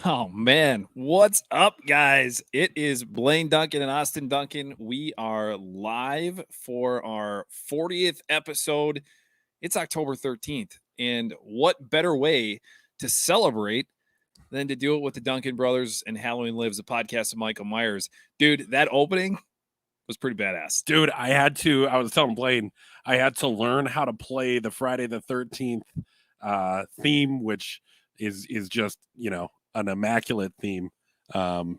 Oh man, what's up, guys? It is Blaine Duncan and Austin Duncan. We are live for our 40th episode. It's October 13th, and what better way to celebrate than to do it with the Duncan brothers and Halloween Lives, a podcast of Michael Myers. Dude, that opening was pretty badass. Dude, I was telling Blaine, I had to learn how to play the Friday the 13th theme, which is just, an immaculate theme on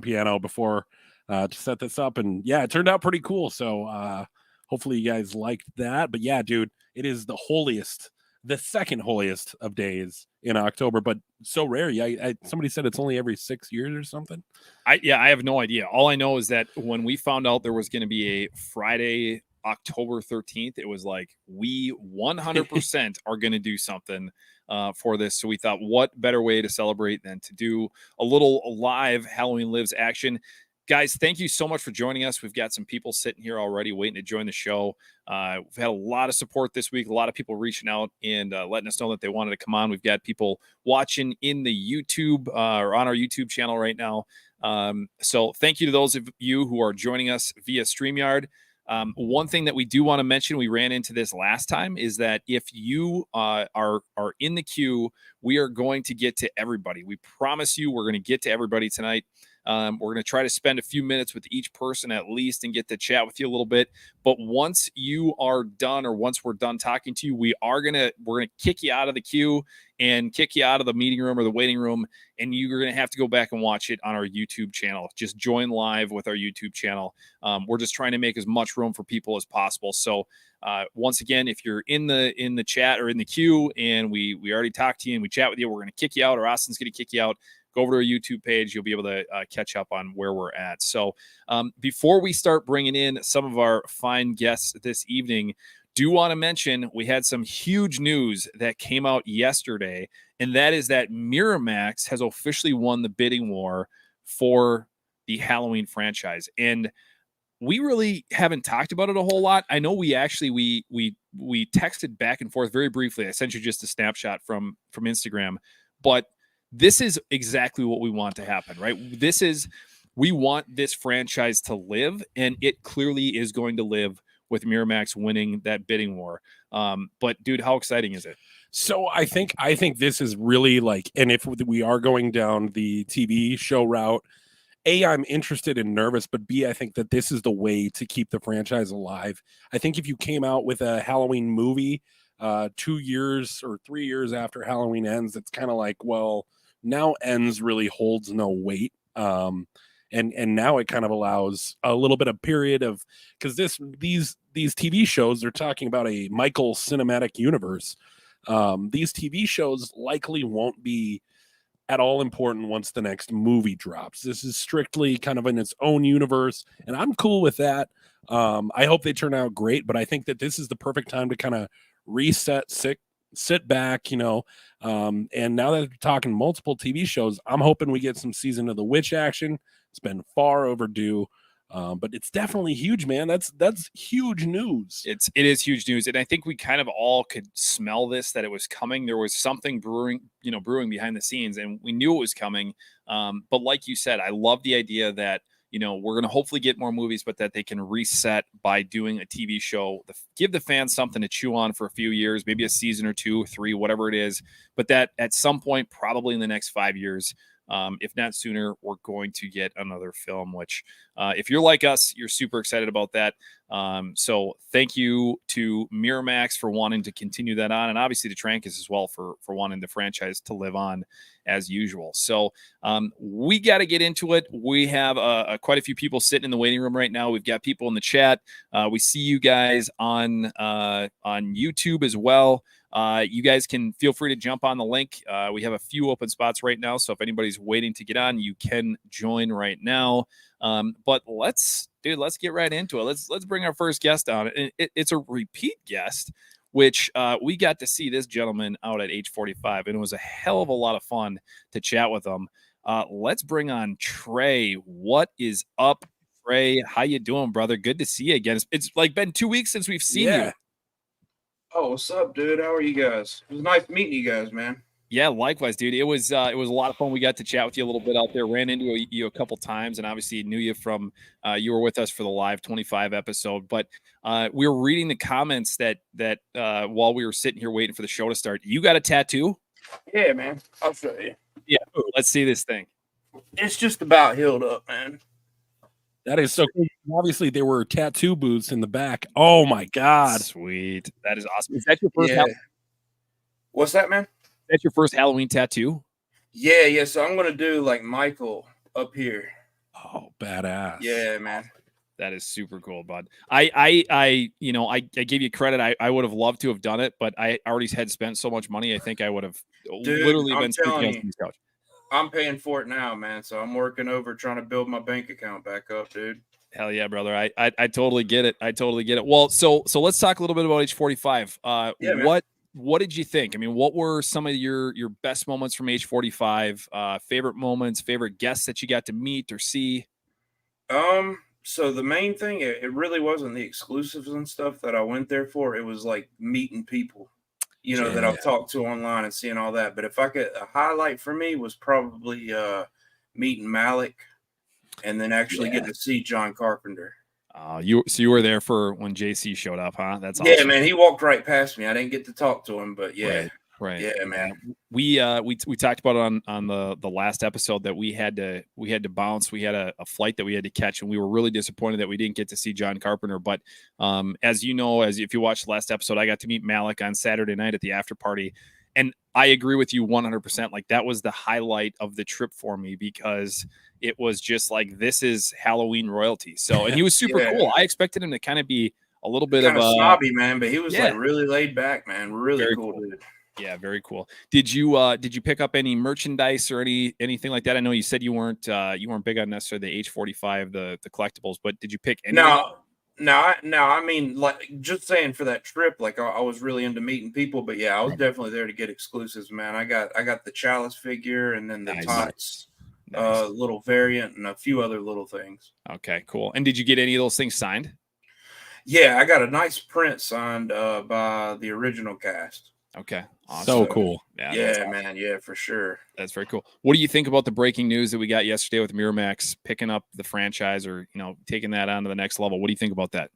piano before to set this up. And yeah, it turned out pretty cool. So hopefully you guys liked that. But yeah, dude, it is the second holiest of days in October, but so rare. Yeah, somebody said it's only every 6 years or something. I have no idea. All I know is that when we found out there was going to be a Friday, October 13th, it was like, we 100% are going to do something for this. So we thought, what better way to celebrate than to do a little live Halloween Lives action. Guys, thank you so much for joining us. We've got some people sitting here already waiting to join the show. We've had a lot of support this week, a lot of people reaching out and letting us know that they wanted to come on. We've got people watching in the YouTube or on our YouTube channel right now. So thank you to those of you who are joining us via StreamYard. One thing that we do want to mention, we ran into this last time, is that if you are in the queue, we are going to get to everybody. We promise you we're going to get to everybody tonight. We're going to try to spend a few minutes with each person at least and get to chat with you a little bit. But once you are done, or once we're done talking to you, we're going to kick you out of the queue and kick you out of the meeting room or the waiting room. And you're going to have to go back and watch it on our YouTube channel. Just join live with our YouTube channel. We're just trying to make as much room for people as possible. So once again, if you're in the chat or in the queue and we already talked to you and we chat with you, we're going to kick you out, or Austin's going to kick you out. Go over to our YouTube page. You'll be able to catch up on where we're at. So before we start bringing in some of our fine guests this evening, do want to mention we had some huge news that came out yesterday, and that is that Miramax has officially won the bidding war for the Halloween franchise. And we really haven't talked about it a whole lot. I know we actually we texted back and forth very briefly. I sent you just a snapshot from Instagram, but this is exactly what we want to happen, right? We want this franchise to live, and it clearly is going to live with Miramax winning that bidding war. But dude, how exciting is it? So I think this is really like, and if we are going down the TV show route, A, I'm interested and nervous, but B, I think that this is the way to keep the franchise alive. I think if you came out with a Halloween movie 2 years or 3 years after Halloween ends, it's kind of like, well, now ends really holds no weight. And now it kind of allows a little bit of period of, because these TV shows, they're talking about a Michael cinematic universe. These TV shows likely won't be at all important once the next movie drops. This is strictly kind of in its own universe, and I'm cool with that. I hope they turn out great, but I think that this is the perfect time to kind of reset, sit back, and now that we're talking multiple TV shows, I'm hoping we get some Season of the Witch action. It's been far overdue, but it's definitely huge, man. That's huge news. It is huge news, and I think we kind of all could smell this, that it was coming. There was something brewing behind the scenes, and we knew it was coming. But like you said, I love the idea that we're going to hopefully get more movies, but that they can reset by doing a TV show, give the fans something to chew on for a few years, maybe a season or 2, 3, whatever it is. But that at some point, probably in the next 5 years, if not sooner, we're going to get another film, which if you're like us, you're super excited about that. So thank you to Miramax for wanting to continue that on, and obviously to Trancas as well for wanting the franchise to live on as usual. So we got to get into it. We have quite a few people sitting in the waiting room right now. We've got people in the chat. We see you guys on YouTube as well. You guys can feel free to jump on the link. We have a few open spots right now, so if anybody's waiting to get on, you can join right now. But let's get right into it. Let's bring our first guest on. It's a repeat guest, which we got to see this gentleman out at age 45, and it was a hell of a lot of fun to chat with him. Let's bring on Trey. What is up, Trey? How you doing, brother? Good to see you again. It's like been 2 weeks since we've seen you. Oh, what's up, dude? How are you guys? It was nice meeting you guys, man. Yeah, likewise, dude. It was a lot of fun. We got to chat with you a little bit out there. Ran into you a couple times, and obviously knew you from you were with us for the live 25 episode. But we were reading the comments that while we were sitting here waiting for the show to start. You got a tattoo? Yeah, man. I'll show you. Yeah, let's see this thing. It's just about healed up, man. That is so cool. Obviously, there were tattoo booths in the back. Oh my god, sweet! That is awesome. Is that your first? Yeah. What's that, man? That's your first Halloween tattoo? Yeah. So I'm gonna do like Michael up here. Oh, badass. Yeah, man. That is super cool, bud. I gave you credit. I would have loved to have done it, but I already had spent so much money. I think I would have literally been sleeping on the couch. I'm paying for it now, man. So I'm working over trying to build my bank account back up, dude. Hell yeah, brother. I totally get it. I totally get it. Well, so let's talk a little bit about H45. Yeah, what did you think? I mean, what were some of your best moments from H45? Favorite moments, favorite guests that you got to meet or see? So the main thing, it really wasn't the exclusives and stuff that I went there for. It was like meeting people, that I've talked to online and seeing all that. But if I could, a highlight for me was probably meeting Malik and then actually getting to see John Carpenter. You were there for when JC showed up, huh? That's awesome. Yeah, man. He walked right past me. I didn't get to talk to him, but yeah. Right. Yeah, man. We talked about it on the last episode that we had to bounce. We had a flight that we had to catch, and we were really disappointed that we didn't get to see John Carpenter. But as you know, if you watched the last episode, I got to meet Malik on Saturday night at the after party. And I agree with you 100%. Like, that was the highlight of the trip for me, because it was just like, this is Halloween royalty. So, and he was super cool. I expected him to kind of be a little bit kind of a snobby, man, but he was like really laid back, man. Really very cool dude. Yeah, very cool. Did you pick up any merchandise or anything like that? I know you said you weren't big on necessarily the H45, the collectibles, but did you pick any? No. I mean, like, just saying, for that trip, like, I was really into meeting people, but yeah, I was definitely there to get exclusives, man. I got the Chalice figure, and then the Tots little variant, and a few other little things. Okay, cool. And did you get any of those things signed? Yeah, I got a nice print signed by the original cast. Okay. Awesome. So cool. Yeah, awesome. Man. Yeah, for sure. That's very cool. What do you think about the breaking news that we got yesterday with Miramax picking up the franchise, or, taking that on to the next level? What do you think about that?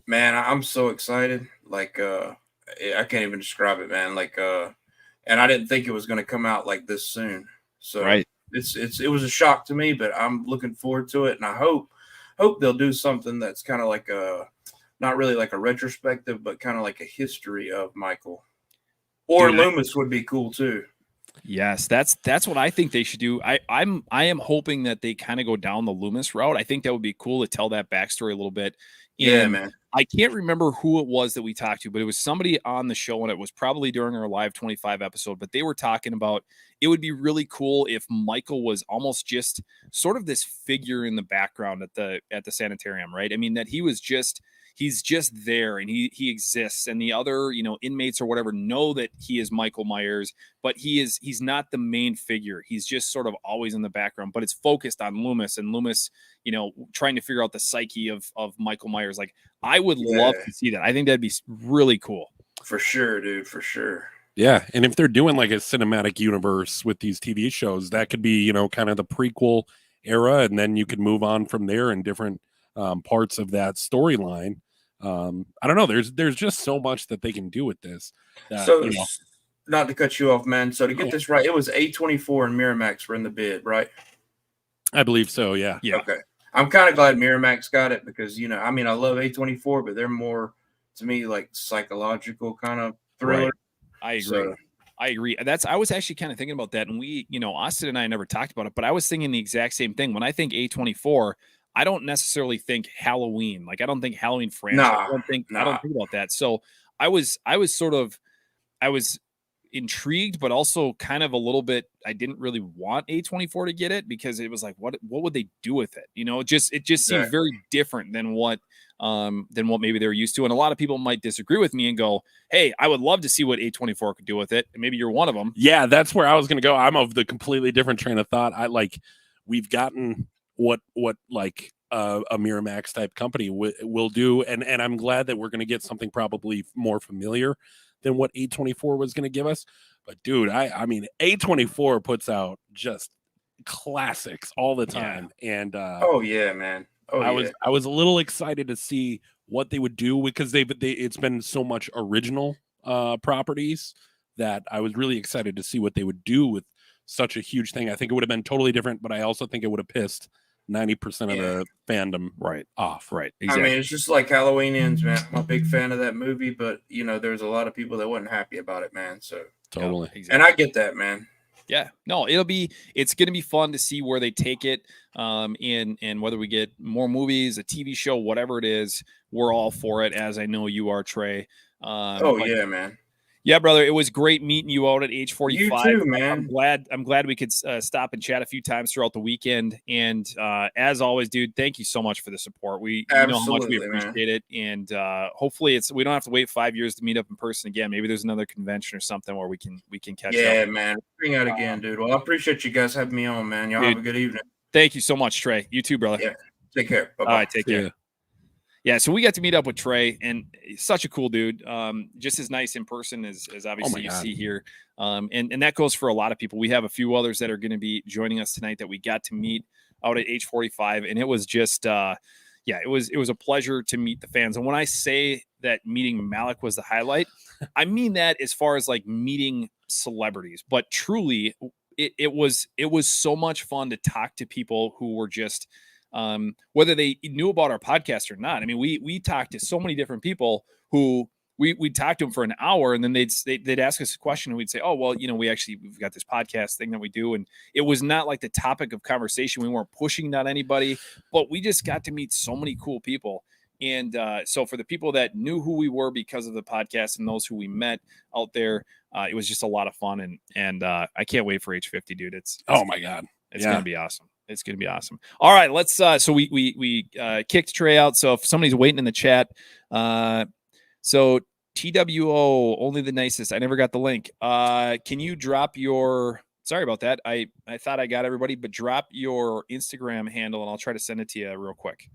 Man, I'm so excited. Like, I can't even describe it, man. Like, and I didn't think it was going to come out like this soon. So right. It was a shock to me, but I'm looking forward to it. And I hope they'll do something that's kind of like not really like a retrospective, but kind of like a history of Michael. Or Loomis would be cool too. Yes, that's what I think they should do. I am hoping that they kind of go down the Loomis route. I think that would be cool to tell that backstory a little bit. Yeah, man. I can't remember who it was that we talked to, but it was somebody on the show, and it was probably during our live 25 episode. But they were talking about it would be really cool if Michael was almost just sort of this figure in the background at the sanitarium, right? I mean, that he's just there, and he exists, and the other inmates or whatever know that he is Michael Myers, but he's not the main figure. He's just sort of always in the background, but it's focused on Loomis, and Loomis trying to figure out the psyche of Michael Myers. Like, I would love to see that. I think that'd be really cool. For sure, dude, for sure. Yeah, and if they're doing like a cinematic universe with these TV shows, that could be kind of the prequel era, and then you could move on from there in different parts of that storyline. I don't know. There's just so much that they can do with this. Not to cut you off, man. So to get this right, it was A24 and Miramax were in the bid, right? I believe so. Yeah. Okay. I'm kind of glad Miramax got it, because I mean, I love A24, but they're more, to me, like psychological kind of thriller. Right. I agree. So, I agree. I was actually kind of thinking about that, and we, Austin and I never talked about it, but I was thinking the exact same thing. When I think A24, I don't necessarily think Halloween. Like, I don't think Halloween franchise. I don't think about that. So I was intrigued, but also kind of a little bit, I didn't really want A24 to get it, because it was like, what would they do with it? It just seemed very different than what maybe they're used to. And a lot of people might disagree with me and go, hey, I would love to see what A24 could do with it. And maybe you're one of them. Yeah, that's where I was going to go. I'm of the completely different train of thought. We've gotten what like a Miramax type company will do. And I'm glad that we're going to get something probably more familiar than what A24 was going to give us. But dude, I mean, A24 puts out just classics all the time, and oh yeah, man. Oh I was a little excited to see what they would do because it's been so much original properties that I was really excited to see what they would do with such a huge thing. I think it would have been totally different, but I also think it would have pissed 90% of the fandom off. Right. Exactly. I mean, it's just like Halloween Ends, man. I'm a big fan of that movie, but you know, there's a lot of people that wasn't happy about it, man. So totally. Exactly. And I get that, man. Yeah, no, it's going to be fun to see where they take it, and whether we get more movies, a TV show, whatever it is, we're all for it, as I know you are, Trey. Yeah, man. Yeah, brother, it was great meeting you out at age 45. You too, man. I'm glad we could stop and chat a few times throughout the weekend. And as always, dude, thank you so much for the support. You know how much we appreciate it. And hopefully we don't have to wait 5 years to meet up in person again. Maybe there's another convention or something where we can catch up. Yeah, man. Bring out again, dude. Well, I appreciate you guys having me on, man. Y'all have a good evening. Thank you so much, Trey. You too, brother. Yeah. Take care. Bye-bye. All right, take care. Yeah, so we got to meet up with Trey, and he's such a cool dude. Just as nice in person as obviously you see here. And that goes for a lot of people. We have a few others that are going to be joining us tonight that we got to meet out at age 45, and it was just it was a pleasure to meet the fans. And when I say that meeting Malik was the highlight, I mean that as far as like meeting celebrities, but truly it was so much fun to talk to people who were just whether they knew about our podcast or not. I mean, we talked to so many different people who we'd talk to them for an hour, and then they'd ask us a question, and we'd say, oh, well, you know, we've got this podcast thing that we do. And it was not like the topic of conversation. We weren't pushing on anybody, but we just got to meet so many cool people. And so for the people that knew who we were because of the podcast and those who we met out there, it was just a lot of fun. And I can't wait for age 50, dude. Oh my God. It's going to be awesome. It's going to be awesome. All right, let's. So we kicked Trey out. So if somebody's waiting in the chat, so TWO, only the nicest. I never got the link. Can you drop your? Sorry about that. I thought I got everybody, but drop your Instagram handle, and I'll try to send it to you real quick.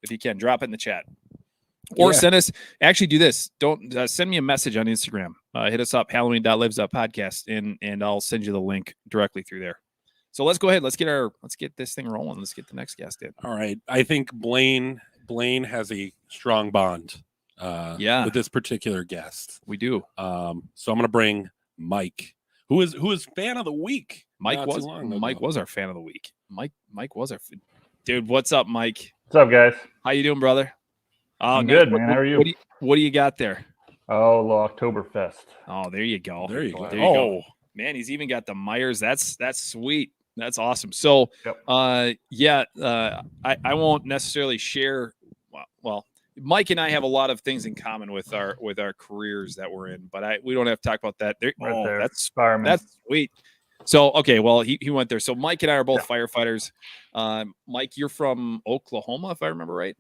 If you can, drop it in the chat, or send us. Actually, do this. Don't send me a message on Instagram. Hit us up, Halloween.lives.podcast, and I'll send you the link directly through there. So let's go ahead. Let's get this thing rolling. Let's get the next guest in. All right. I think Blaine has a strong bond with this particular guest. We do. So I'm going to bring Mike, who is fan of the week. Mike was our fan of the week. Mike was our dude. What's up, Mike? What's up, guys? How you doing, brother? I'm good, man. How are you? What do you got there? Oh, Oktoberfest. Oh, there you go. There you go. Go. Man, he's even got the Myers. That's sweet. That's awesome. So, I won't necessarily share. Well, Mike and I have a lot of things in common with our careers that we're in, but we don't have to talk about that. That's sweet. So, okay, well, he went there. So Mike and I are both firefighters. Mike, you're from Oklahoma, if I remember right.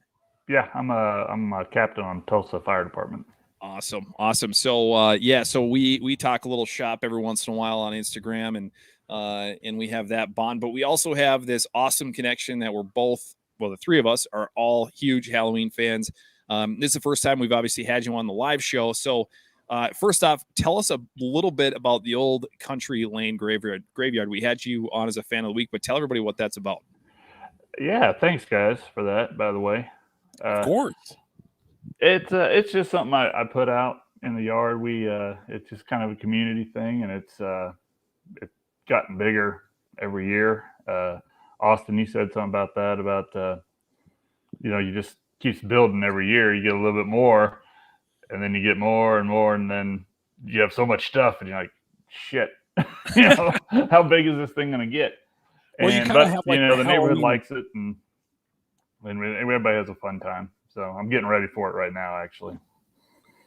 Yeah, I'm a captain on Tulsa Fire Department. Awesome. So so we talk a little shop every once in a while on Instagram, and we have that bond. But we also have this awesome connection that we're both, well, the three of us are all huge Halloween fans. This is the first time we've obviously had you on the live show. So first off, tell us a little bit about the old Country Lane Graveyard. We had you on as a fan of the week, but tell everybody what that's about. Yeah, thanks guys for that, by the way. Of course. It's just something I put out in the yard. It's just kind of a community thing, and it's gotten bigger every year. Austin, you said something about that, you just keeps building every year. You get a little bit more, and then you get more and more, and then you have so much stuff, and you're like, shit, how big is this thing going to get? Well, the neighborhood likes it, and everybody has a fun time. So I'm getting ready for it right now, actually.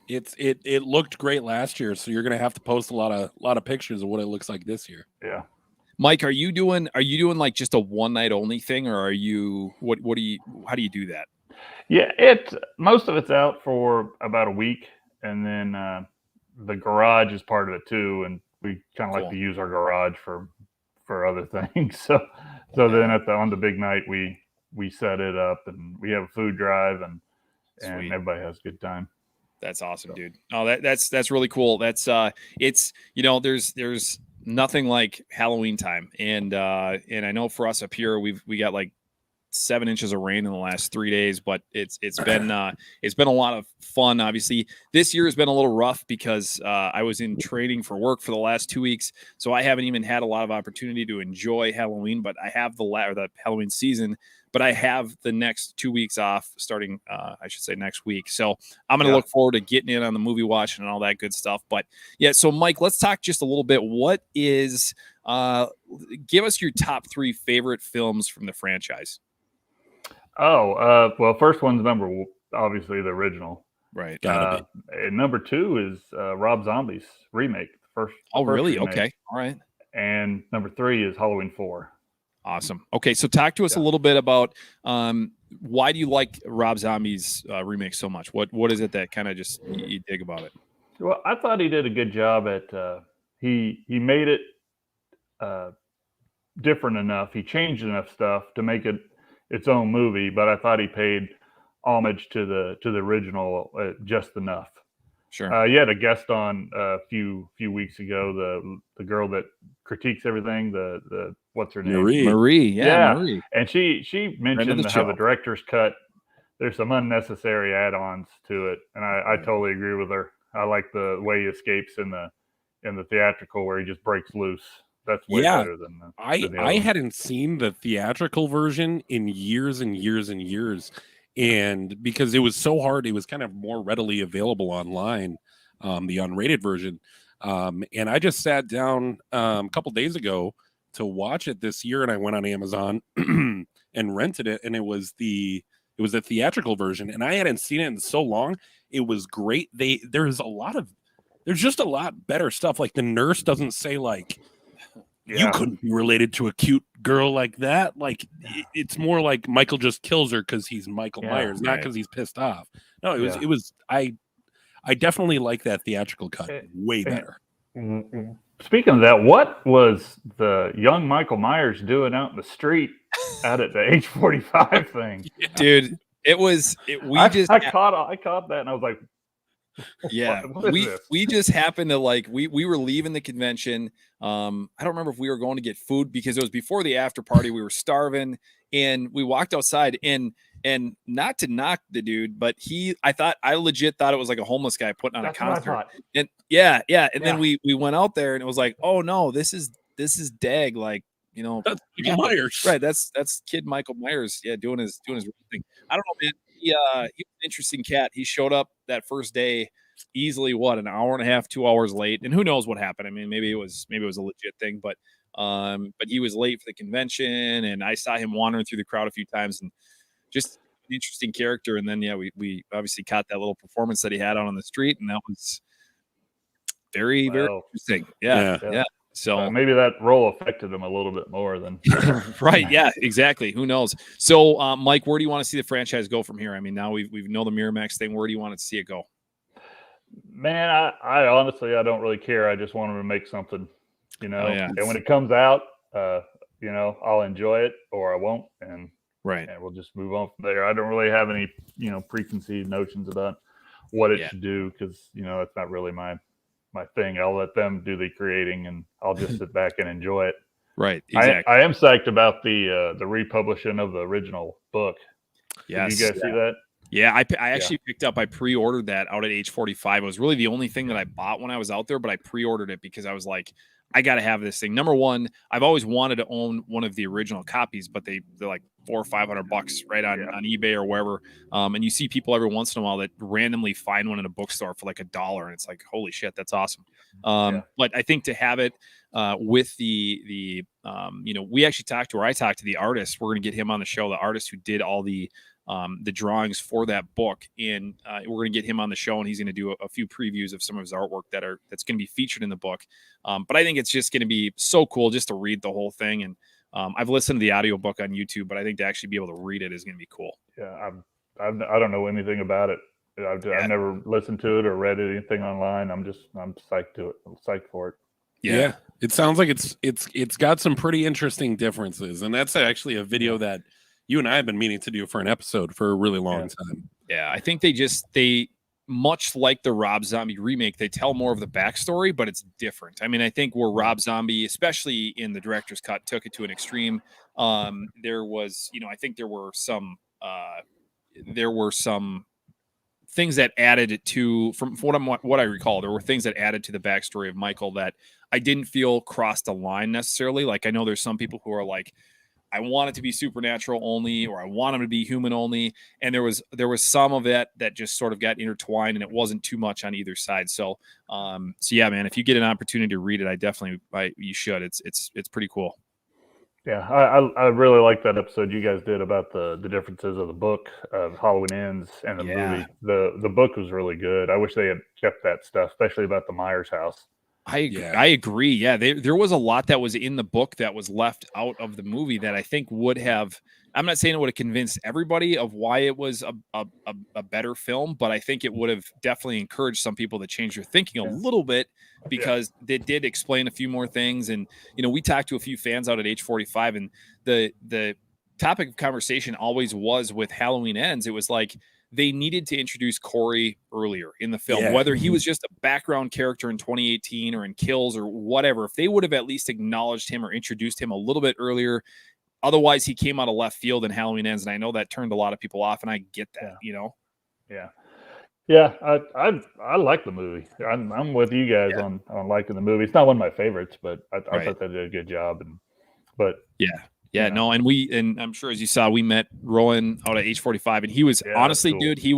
It looked great last year, so you're gonna have to post a lot of pictures of what it looks like this year. Yeah. Mike, are you doing like just a one night only thing, or are you how do you do that? Yeah, most of it's out for about a week, and then the garage is part of it too, and we kind of like to use our garage for other things. So then on the big night we set it up, and we have a food drive, and everybody has a good time. That's awesome, dude. Oh, that's really cool. That's it's there's nothing like Halloween time, and I know for us up here we got like 7 inches of rain in the last 3 days, but it's been a lot of fun. Obviously, this year has been a little rough because I was in training for work for the last 2 weeks, so I haven't even had a lot of opportunity to enjoy Halloween. But I have the Halloween season, but I have the next 2 weeks off starting, I should say next week. So I'm going to look forward to getting in on the movie watching and all that good stuff. But yeah, so Mike, let's talk just a little bit. What is, give us your top 3 favorite films from the franchise. Well, first one's obviously the original. Right. And number 2 is Rob Zombie's remake. The first really? Remake. Okay. All right. And number 3 is Halloween 4. Awesome. Okay, so talk to us a little bit about why do you like Rob Zombie's remake so much? What is it that kind of just you dig about it? Well, I thought he did a good job at he made it different enough. He changed enough stuff to make it its own movie, but I thought he paid homage to the original just enough. Sure. You had a guest on a few weeks ago, the girl that critiques everything, the what's her name? Marie. Yeah. Marie. And she mentioned how the director's cut, there's some unnecessary add-ons to it, and I totally agree with her. I like the way he escapes in the theatrical where he just breaks loose. That's way better than the I hadn't seen the theatrical version in years and years and years. And because it was so hard, it was kind of more readily available online, the unrated version. And I just sat down a couple days ago to watch it this year, and I went on Amazon and rented it, and it was the theatrical version, and I hadn't seen it in so long. It was great. There's just a lot better stuff. Like the nurse doesn't say like, you couldn't be related to a cute girl like that. Like it's more like Michael just kills her because he's Michael Myers, not because he's pissed off. No, it was. I definitely like that theatrical cut way better. Speaking of that, what was the young Michael Myers doing out in the street out at the age 45 thing? Dude, I caught that and I was like, we just happened to we were leaving the convention. I don't remember if we were going to get food because it was before the after party. We were starving and we walked outside and not to knock the dude, but I legit thought it was like a homeless guy putting on a concert. And then we went out there and it was like, oh no, this is Dag, like, that's Michael Myers. Right. That's kid Michael Myers. Yeah. Doing his thing. I don't know, man. He was an interesting cat. He showed up that first day easily, an hour and a half, 2 hours late. And who knows what happened? I mean, maybe it was a legit thing, but he was late for the convention and I saw him wandering through the crowd a few times and just an interesting character. And then, we obviously caught that little performance that he had out on the street. And that was very, very interesting. Yeah. So maybe that role affected him a little bit more than right. Yeah, exactly. Who knows? So, Mike, where do you want to see the franchise go from here? I mean, now we know the Miramax thing. Where do you want to see it go? Man, I honestly, I don't really care. I just want him to make something, and when it comes out, I'll enjoy it or I won't. And we'll just move on from there. I don't really have any, preconceived notions about what it should do. Cause it's not really my thing. I'll let them do the creating and I'll just sit back and enjoy it. Right. Exactly. I am psyched about the republishing of the original book. Yes. Did you guys see that? Yeah. I actually I pre-ordered that out at age 45. It was really the only thing that I bought when I was out there, but I pre-ordered it because I was like, I got to have this thing. Number one, I've always wanted to own one of the original copies, but they're like $400 or $500 right on eBay or wherever. And you see people every once in a while that randomly find one in a bookstore for like $1. And it's like, holy shit, that's awesome. But I think to have it with the we actually I talked to the artist. We're going to get him on the show, the artist who did all the drawings for that book, and we're going to get him on the show, and he's going to do a few previews of some of his artwork that's going to be featured in the book. But I think it's just going to be so cool just to read the whole thing. And I've listened to the audiobook on YouTube, but I think to actually be able to read it is going to be cool. Yeah, I don't know anything about it. I've never listened to it or read anything online. I'm psyched for it. Yeah. It sounds like it's got some pretty interesting differences, and that's actually a video that you and I have been meaning to do for an episode for a really long time. Yeah, I think they much like the Rob Zombie remake, they tell more of the backstory, but it's different. I mean, I think where Rob Zombie, especially in the director's cut, took it to an extreme. There was, I think there were some things that added to, from what I recall, there were things that added to the backstory of Michael that I didn't feel crossed a line necessarily. Like, I know there's some people who are like, I want it to be supernatural only, or I want him to be human only. And there was some of it that just sort of got intertwined, and it wasn't too much on either side. So yeah, man, if you get an opportunity to read it, you should. It's pretty cool. Yeah, I really like that episode you guys did about the differences of the book of Halloween Ends and the movie. The book was really good. I wish they had kept that stuff, especially about the Myers house. I agree. Yeah, there was a lot that was in the book that was left out of the movie that I think would have. I'm not saying it would have convinced everybody of why it was a better film, but I think it would have definitely encouraged some people to change their thinking a little bit, because they did explain a few more things. And we talked to a few fans out at H45, and the topic of conversation always was with Halloween Ends. It was like, they needed to introduce Corey earlier in the film, whether he was just a background character in 2018 or in Kills or whatever. If they would have at least acknowledged him or introduced him a little bit earlier, otherwise he came out of left field in Halloween Ends. And I know that turned a lot of people off, and I get that, Yeah. I like the movie. I'm with you guys on liking the movie. It's not one of my favorites, but I thought they did a good job. Yeah, no, and I'm sure, as you saw, we met Rowan out at H45, and he was honestly, cool. Dude, he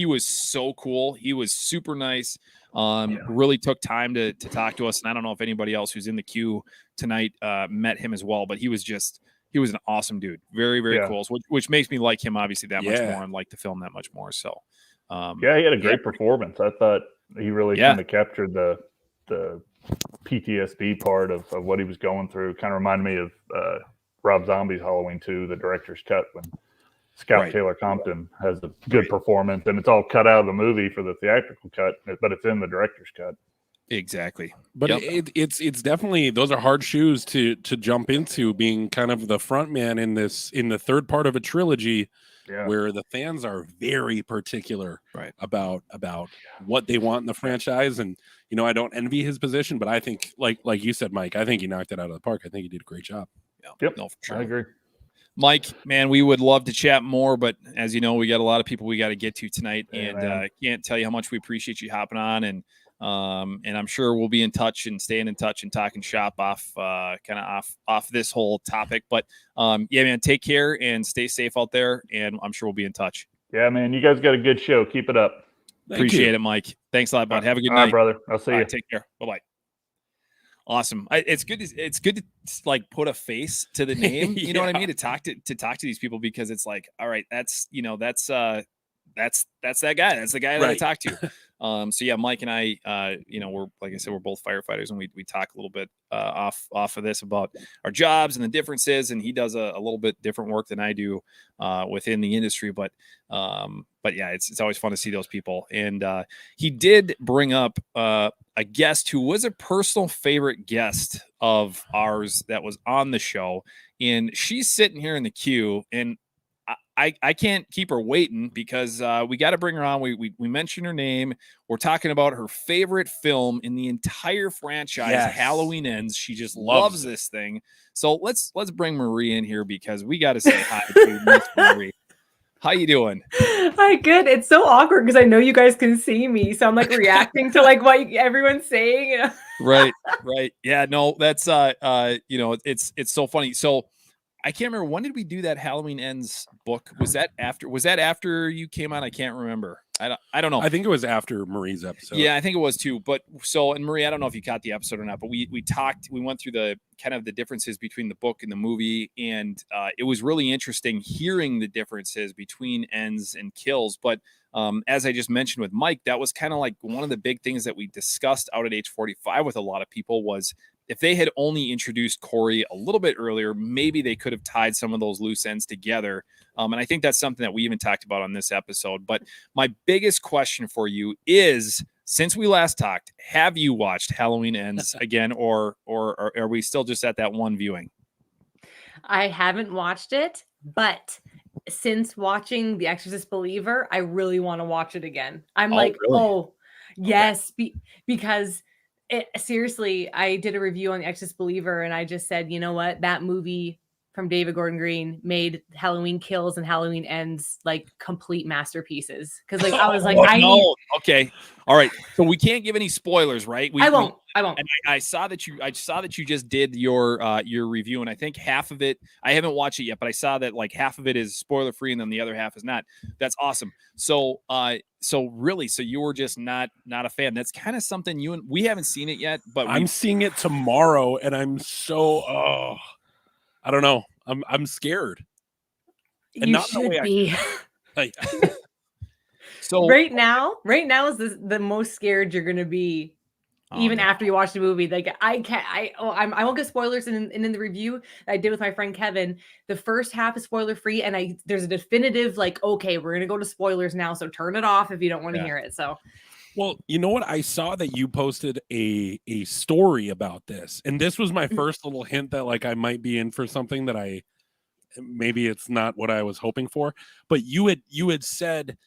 was so cool. He was super nice. Really took time to talk to us. And I don't know if anybody else who's in the queue tonight met him as well, but he was an awesome dude. Very, very cool. Which makes me like him obviously that much more, and like the film that much more. So, he had a great performance. I thought he really kind of captured the PTSD part of what he was going through. Kind of reminded me of Rob Zombie's Halloween 2, the director's cut, when Scout Taylor Compton has a good performance, and it's all cut out of the movie for the theatrical cut, but it's in the director's cut. Exactly. But it's definitely, those are hard shoes to jump into, being kind of the front man in the third part of a trilogy, where the fans are very particular about what they want in the franchise. And I don't envy his position, but I think, like you said, Mike, I think he knocked it out of the park. I think he did a great job. Yep. No, for sure. I agree. Mike, man, we would love to chat more, but as you know, we got a lot of people we got to get to tonight, and can't tell you how much we appreciate you hopping on, and I'm sure we'll be in touch and staying in touch and talking shop off this whole topic. But yeah, man, take care and stay safe out there, and I'm sure we'll be in touch. Yeah, man, you guys got a good show. Keep it up. Appreciate it, Mike. Thanks a lot, bud. Have a good night. All right, brother. I'll see you. Take care. Bye-bye. Awesome. It's good to like put a face to the name. You know what I mean? To talk to these people, because it's like, all right, that's that guy. That's the guy that I talked to. So yeah, Mike and I, we're, like I said, we're both firefighters, and we talk a little bit off of this about our jobs and the differences. And he does a little bit different work than I do within the industry, but yeah, it's always fun to see those people. And he did bring up a guest who was a personal favorite guest of ours that was on the show, and she's sitting here in the queue, and I can't keep her waiting, because we got to bring her on. We mentioned her name. We're talking about her favorite film in the entire franchise, Halloween Ends. She just loves this thing. So let's bring Marie in here, because we got to say hi to Miss Marie. How you doing? Hi, good. It's so awkward because I know you guys can see me, so I'm like reacting to like what everyone's saying. Right. Yeah, no, that's it's so funny. So I can't remember, when did we do that Halloween Ends book? Was that after you came on? I can't remember. I don't know. I think it was after Marie's episode. Yeah, I think it was too. But so, and Marie, I don't know if you caught the episode or not, but we went through the kind of the differences between the book and the movie. And it was really interesting hearing the differences between Ends and Kills. But as I just mentioned with Mike, that was kind of like one of the big things that we discussed out at H45 with a lot of people was, if they had only introduced Corey a little bit earlier, maybe they could have tied some of those loose ends together. And I think that's something that we even talked about on this episode. But my biggest question for you is, since we last talked, have you watched Halloween Ends again, or are we still just at that one viewing? I haven't watched it, but since watching The Exorcist Believer, I really want to watch it again. I'm Oh, like, really? oh, yes, because seriously, I did a review on The Exorcist Believer, and I just said, you know what, that movie from David Gordon Green made Halloween Kills and Halloween Ends like complete masterpieces. Because like I was like, I need. Okay, all right. So we can't give any spoilers, right? I won't. And I saw that you just did your review, and I think half of it, I haven't watched it yet, but I saw that like half of it is spoiler free, and then the other half is not. That's awesome. So really, so you were just not a fan. That's kind of something we haven't seen it yet, but I'm seeing it tomorrow, and I'm so I don't know. I'm scared. And You not should be. So right now is the most scared you're gonna be. Even after you watch the movie, like I won't give spoilers in the review that I did with my friend Kevin. The first half is spoiler free, and there's a definitive like, okay, we're gonna go to spoilers now, so turn it off if you don't want to hear it. So, well, you know what? I saw that you posted a story about this, and this was my first little hint that like I might be in for something that maybe it's not what I was hoping for. But you had said,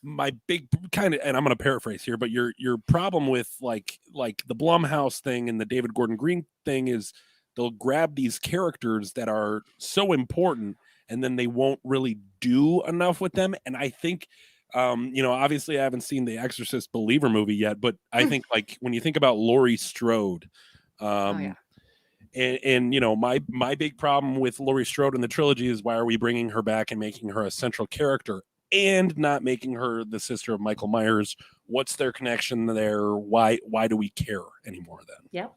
my big kind of, and I'm going to paraphrase here, but your problem with like the Blumhouse thing and the David Gordon Green thing is they'll grab these characters that are so important and then they won't really do enough with them. And I think, obviously I haven't seen the Exorcist Believer movie yet, but I think like when you think about Laurie Strode, and my big problem with Laurie Strode in the trilogy is, why are we bringing her back and making her a central character and not making her the sister of Michael Myers? What's their connection there? Why do we care anymore then? Yep.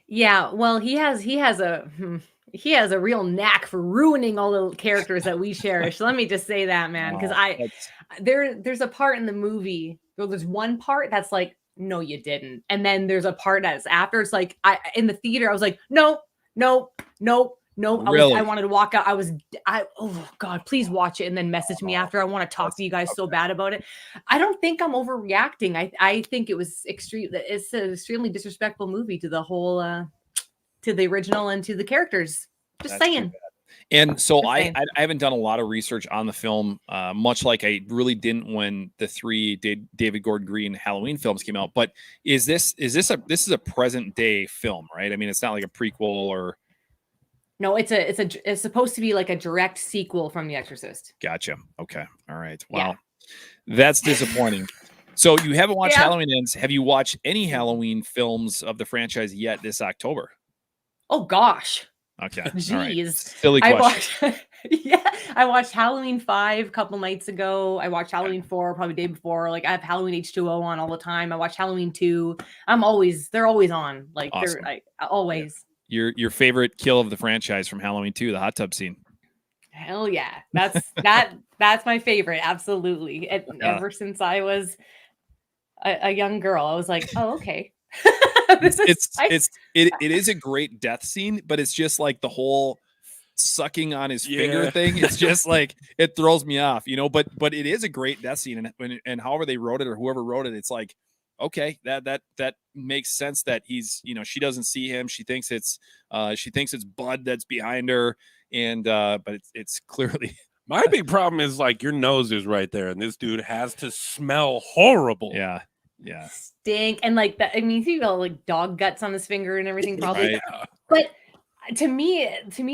Yeah, well, he has a real knack for ruining all the characters that we cherish. Let me just say that, man, because there's a part in the movie, there's one part that's like, no, you didn't, and then there's a part that's after. It's like in the theater, I was like, no. Really? I wanted to walk out. Oh God, please watch it and then message me after. I want to talk to you guys so bad about it. I don't think I'm overreacting. I think it was extreme. It's an extremely disrespectful movie to the whole, to the original and to the characters. Just saying. And so I haven't done a lot of research on the film, much like I really didn't when the 3 David Gordon Green Halloween films came out. But this is a present day film, right? I mean, it's not like a prequel or. No, it's supposed to be like a direct sequel from The Exorcist. Gotcha. Okay. All right. Wow. Yeah. That's disappointing. So you haven't watched Halloween Ends. Have you watched any Halloween films of the franchise yet this October? Oh gosh. Okay. Jeez. Right. Silly question. I watched Halloween 5 a couple nights ago. I watched Halloween 4 probably the day before. Like I have Halloween H2O on all the time. I watch Halloween 2. They're always on. Like awesome. They're always. Yeah. Your favorite kill of the franchise from Halloween 2, the hot tub scene. Hell yeah. That's my favorite. Absolutely. Ever since I was a young girl, I was like, oh, okay. It is a great death scene, but it's just like the whole sucking on his finger thing. It's just like, it throws me off, but it is a great death scene. And however they wrote it or whoever wrote it, it's like, okay, that makes sense that he's, she doesn't see him. She thinks it's Bud that's behind her. And, but it's clearly. My big problem is like your nose is right there. And this dude has to smell horrible. Yeah. Yeah. Stink. And like that, I mean, he got like dog guts on his finger and everything probably. Yeah. But to me,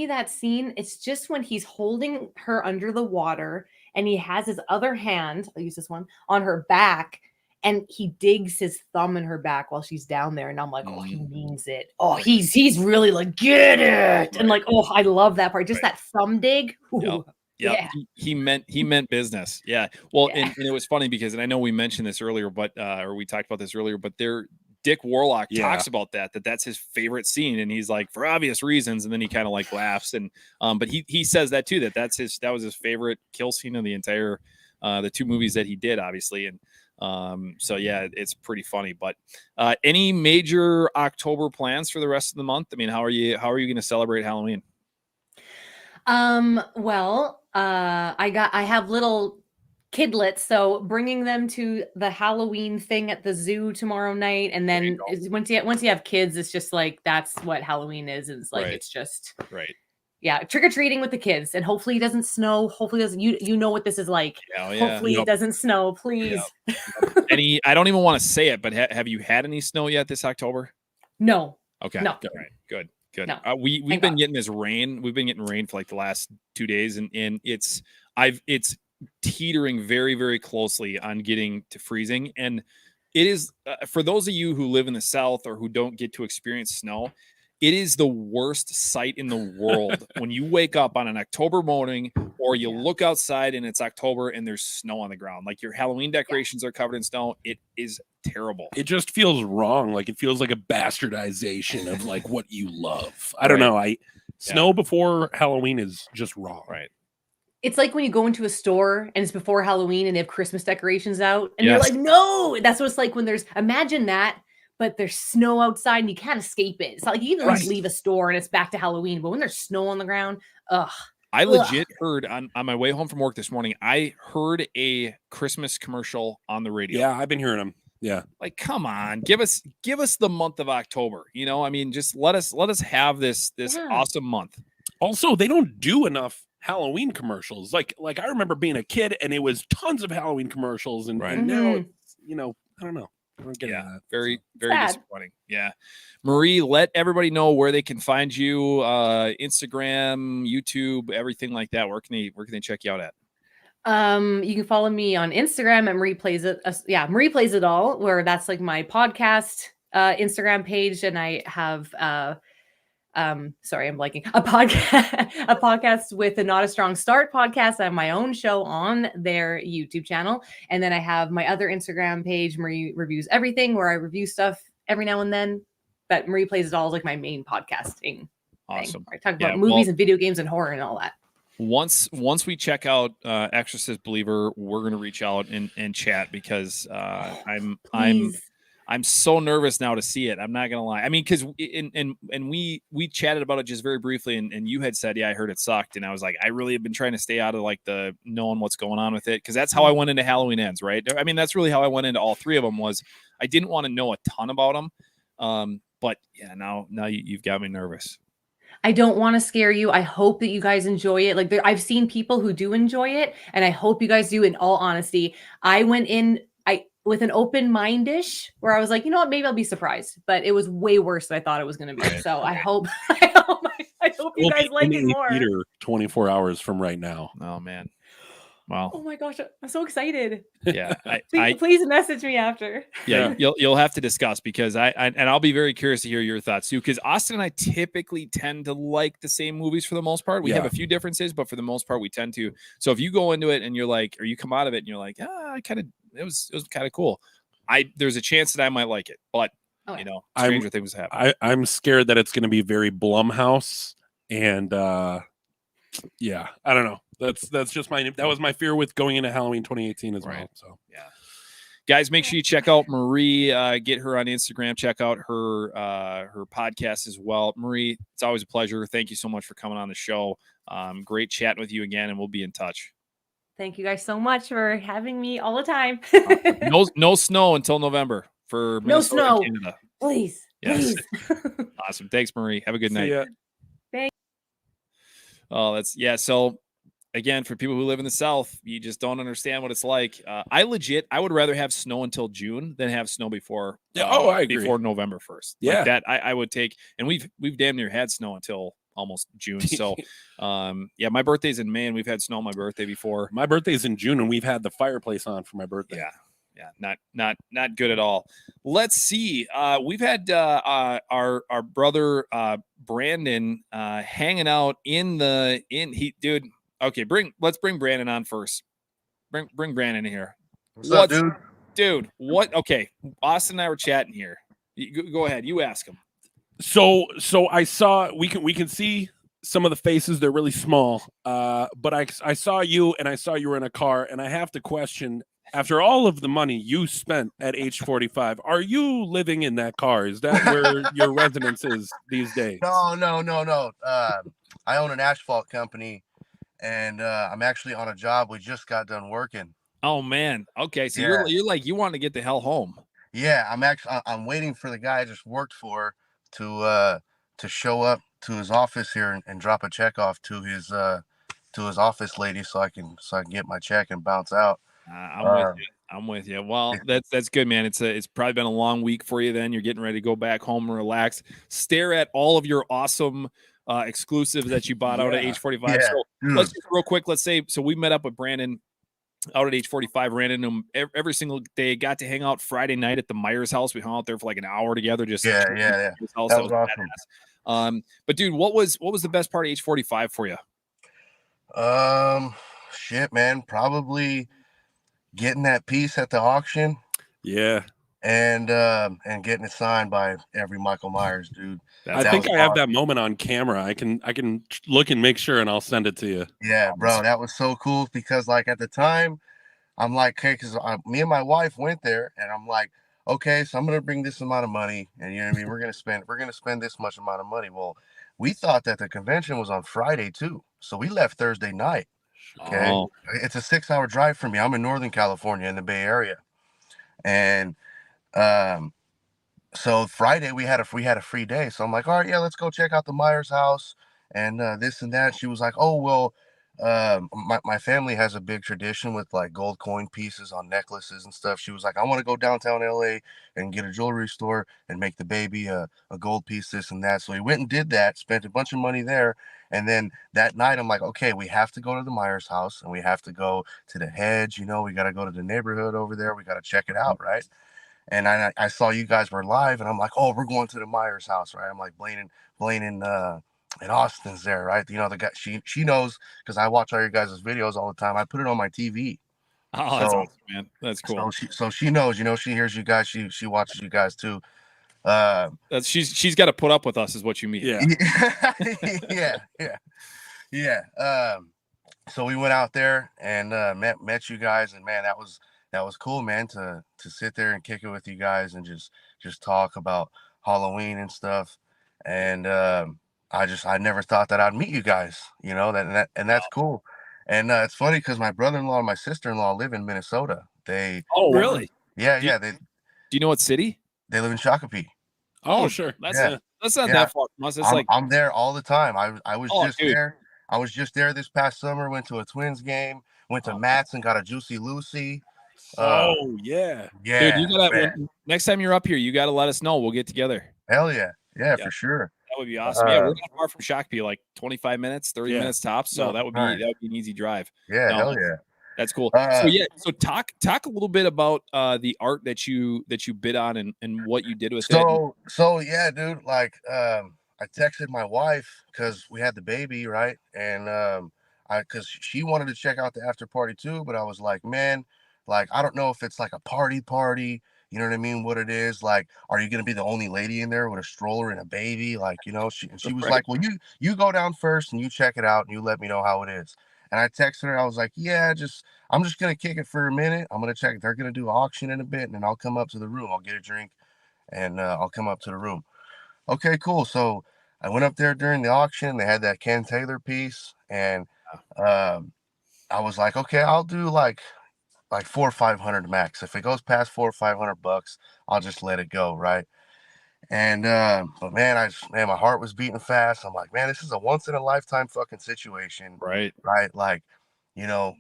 that scene, it's just when he's holding her under the water and he has his other hand, I'll use this one, on her back. And he digs his thumb in her back while she's down there. And I'm like, oh, he means it. Oh, he's really like, get it. Right. And like, oh, I love that part. Just that thumb dig. Yep. Yeah. He meant business. Yeah. Well, and it was funny because, and I know we mentioned this earlier, but, or we talked about this earlier, but Dick Warlock talks about that's his favorite scene. And he's like, for obvious reasons. And then he kind of like laughs. And, but he says that too, that was his favorite kill scene of the entire, the 2 movies that he did, obviously. And, so yeah, it's pretty funny. But any major October plans for the rest of the month? I mean, how are you going to celebrate Halloween? Well, I have little kidlets, so bringing them to the Halloween thing at the zoo tomorrow night, and then once you have kids, it's just like that's what Halloween is. It's like it's just Yeah, trick-or-treating with the kids, and hopefully it doesn't snow. Hopefully it doesn't. You know what this is like. Oh, yeah. Hopefully it doesn't snow, please. Any? I don't even want to say it, but have you had any snow yet this October? No. Okay. No. All right. Good. No. We've Thank been God. getting this rain. We've been getting rain for like the last 2 days, and it's teetering very, very closely on getting to freezing. And it is for those of you who live in the South or who don't get to experience snow, it is the worst sight in the world when you wake up on an October morning or you look outside and it's October and there's snow on the ground. Like your Halloween decorations are covered in snow. It is terrible. It just feels wrong. Like it feels like a bastardization of like what you love. I don't know. Snow before Halloween is just wrong. Right. It's like when you go into a store and it's before Halloween and they have Christmas decorations out and you're like, no, that's what it's like when imagine that, but there's snow outside and you can't escape it. It's not like you can just leave a store and it's back to Halloween, but when there's snow on the ground, I legit heard on my way home from work this morning, I heard a Christmas commercial on the radio. Yeah, I've been hearing them. Yeah. Like, come on, give us the month of October. You know, I mean, just let us have this awesome month. Also, they don't do enough Halloween commercials. Like I remember being a kid and it was tons of Halloween commercials and now it's, I don't know. I don't get that. Very, very disappointing. Yeah. Marie, let everybody know where they can find you, Instagram, YouTube, everything like that. Where can they check you out at? You can follow me on Instagram at Marie Plays It. Marie Plays It All, where that's like my podcast Instagram page, and I have sorry, I'm blanking. A podcast with the Not a Strong Start podcast. I have my own show on their YouTube channel. And then I have my other Instagram page, Marie Reviews Everything, where I review stuff every now and then. But Marie Plays It All is like my main podcasting Awesome. thing. I talk about movies and video games and horror and all that. Once we check out Exorcist Believer, we're gonna reach out and chat because I'm so nervous now to see it. I'm not gonna lie. I mean, because we chatted about it just very briefly, and you had said, yeah, I heard it sucked, and I was like, I really have been trying to stay out of like the knowing what's going on with it, because that's how I went into Halloween Ends, right? I mean, that's really how I went into all three of them. Was I didn't want to know a ton about them, but yeah, now you've got me nervous. I don't want to scare you. I hope that you guys enjoy it. Like I've seen people who do enjoy it, and I hope you guys do. In all honesty, I went in with an open mind-ish where I was like, you know what, maybe I'll be surprised, but it was way worse than I thought it was going to be. So I hope you guys like it more. Theater 24 hours from right now. Oh man. Wow. Oh my gosh, I'm so excited. Yeah. Please message me after. Yeah, you'll have to discuss, because I'll be very curious to hear your thoughts too, because Austin and I typically tend to like the same movies for the most part. We have a few differences, but for the most part we tend to. So if you go into it and you're like, or you come out of it and you're like, it was kind of cool, there's a chance that I might like it, but stranger things happen. I'm scared that it's going to be very Blumhouse, and I don't know. That's just that was my fear with going into Halloween 2018 as well. So yeah, guys, make sure you check out Marie. Get her on Instagram. Check out her podcast as well. Marie, it's always a pleasure. Thank you so much for coming on the show. Great chatting with you again, and we'll be in touch. Thank you guys so much for having me all the time. No snow until November for Minnesota, no snow, Canada. Please. Awesome. Thanks, Marie. Have a good night. Ya. Thanks. Oh, so again, for people who live in the South, you just don't understand what it's like. I would rather have snow until June than have snow before. I agree. Before November 1st. Yeah, like that I would take, and we've damn near had snow until almost June. So, my birthday's in May, and we've had snow on my birthday before. My birthday's in June, and we've had the fireplace on for my birthday. Yeah, not good at all. Let's see. We've had our brother Brandon hanging out dude. Okay, let's bring Brandon on first. Bring Brandon in here. What's up, dude? Dude, what? Okay, Austin and I were chatting here. Go ahead. You ask him. So I saw we can see some of the faces. They're really small. But I saw you, and I saw you were in a car, and I have to question, after all of the money you spent at age 45, are you living in that car? Is that where your residence is these days? No. I own an asphalt company, and I'm actually on a job we just got done working. Oh man. Okay. So you're like, you want to get the hell home. Yeah, I'm waiting for the guy I just worked for to show up his office here and drop a check off to his office lady so I can get my check and bounce out. I'm with you. I'm with you. Well, that's good, man. It's probably been a long week for you. Then you're getting ready to go back home and relax. Stare at all of your awesome exclusives that you bought out at age 45. So let's just real quick. Let's say we met up with Brandon out at age 45. Ran into him every single day. Got to hang out Friday night at the Myers house. We hung out there for like an hour together. Just yeah. That was awesome. But dude, what was the best part of age 45 for you? Shit, man. Probably getting that piece at the auction. Yeah. And getting it signed by every Michael Myers, dude. I think I have that moment on camera. I can look and make sure, and I'll send it to you. Yeah, bro, that was so cool because like at the time, I'm like, okay, because me and my wife went there, and I'm like, okay, so I'm gonna bring this amount of money, and you know what I mean. We're gonna spend this much amount of money. Well, we thought that the convention was on Friday too, so we left Thursday night. Okay, it's a 6-hour drive for me. I'm in Northern California in the Bay Area, and so Friday we had a free day. So I'm like, all right, yeah, let's go check out the Myers house and this and that. She was like, oh, well, my family has a big tradition with like gold coin pieces on necklaces and stuff. She was like, I want to go downtown LA and get a jewelry store and make the baby a gold piece, this and that. So we went and did that, spent a bunch of money there. And then that night I'm like, okay, we have to go to the Myers house and we have to go to the Hedge. You know, we got to go to the neighborhood over there. We got to check it out. Right. And I saw you guys were live, and I'm like, oh, we're going to the Myers house, right? I'm like, Blaine and Austin's there, right? You know, the guy, she knows because I watch all your guys' videos all the time. I put it on my TV. Oh, that's awesome, man. That's cool. So she knows, you know, she hears you guys, she watches you guys too. She's got to put up with us, is what you mean. Yeah. Yeah. So we went out there and met you guys, and man, that was cool, man, to sit there and kick it with you guys and just talk about Halloween and stuff. And I never thought that I'd meet you guys, you know, that's cool. And it's funny because my brother-in-law and my sister-in-law live in Minnesota. Really? Yeah. Do you know what city? They live in Shakopee. Oh, sure. That's not that far from us. I'm there all the time. I was there. I was just there this past summer. Went to a Twins game. Went to Matt's and got a Juicy Lucy. Yeah. Dude, you gotta next time you're up here, you gotta let us know. We'll get together. Hell yeah, for sure. That would be awesome. We're not far from Shakopee, like 25 minutes, 30 minutes tops. So that would be an easy drive. Yeah, hell yeah. That's cool. So talk a little bit about the art that you bid on and what you did with it. So yeah, dude. Like I texted my wife because we had the baby, right? And because she wanted to check out the after party too, but I was like, man, like I don't know if it's like a party. You know what I mean? What it is, like, are you gonna be the only lady in there with a stroller and a baby? Like, you know, she was like, well, you go down first and you check it out and you let me know how it is. And I texted her, I was like, yeah, I'm just gonna kick it for a minute. I'm gonna check. They're gonna do auction in a bit, and then I'll come up to the room. I'll get a drink, and I'll come up to the room. Okay, cool. So I went up there during the auction. They had that Ken Taylor piece, and I was like, okay, I'll do like $400 or $500 max. If it goes past $400 or $500, I'll just let it go, right? And but man, my heart was beating fast. I'm like, man, this is a once in a lifetime fucking situation, right? Like, you know,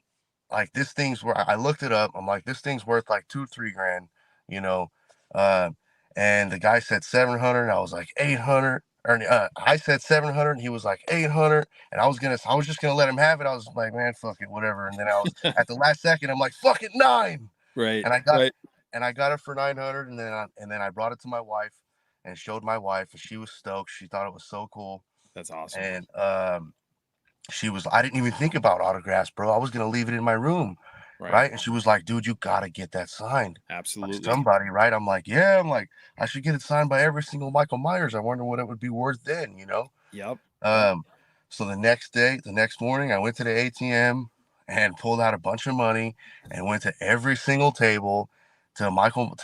like this thing's where I looked it up. I'm like, this thing's worth like $2-3 grand, you know. And the guy said 700. I was like 800. Or I said 700. And he was like 800. And I was just gonna let him have it. I was like, man, fuck it, whatever. And then I was at the last second, I'm like, fuck it, 9. Right. And I got it for 900. And then I brought it to my wife and showed my wife, and she was stoked. She thought it was so cool. That's awesome. And I didn't even think about autographs, bro. I was gonna leave it in my room. Right. And she was like, dude, you gotta get that signed. Absolutely. By somebody, right? I'm like, yeah. I'm like, I should get it signed by every single Michael Myers. I wonder what it would be worth then, you know? Yep. So the next morning, I went to the ATM and pulled out a bunch of money and went to every single table to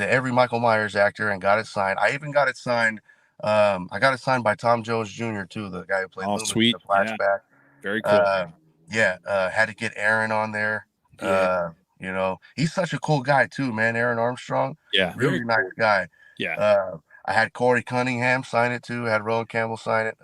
every Michael Myers actor and got it signed. I even got it signed. I got it signed by Tom Jones Jr. too, the guy who played Loomis, sweet. The flashback. Yeah. Very cool. Had to get Aaron on there. You know, he's such a cool guy too, man. Aaron Armstrong. Yeah. Really nice guy. Yeah. I had Corey Cunningham sign it too. I had Rowan Campbell sign it.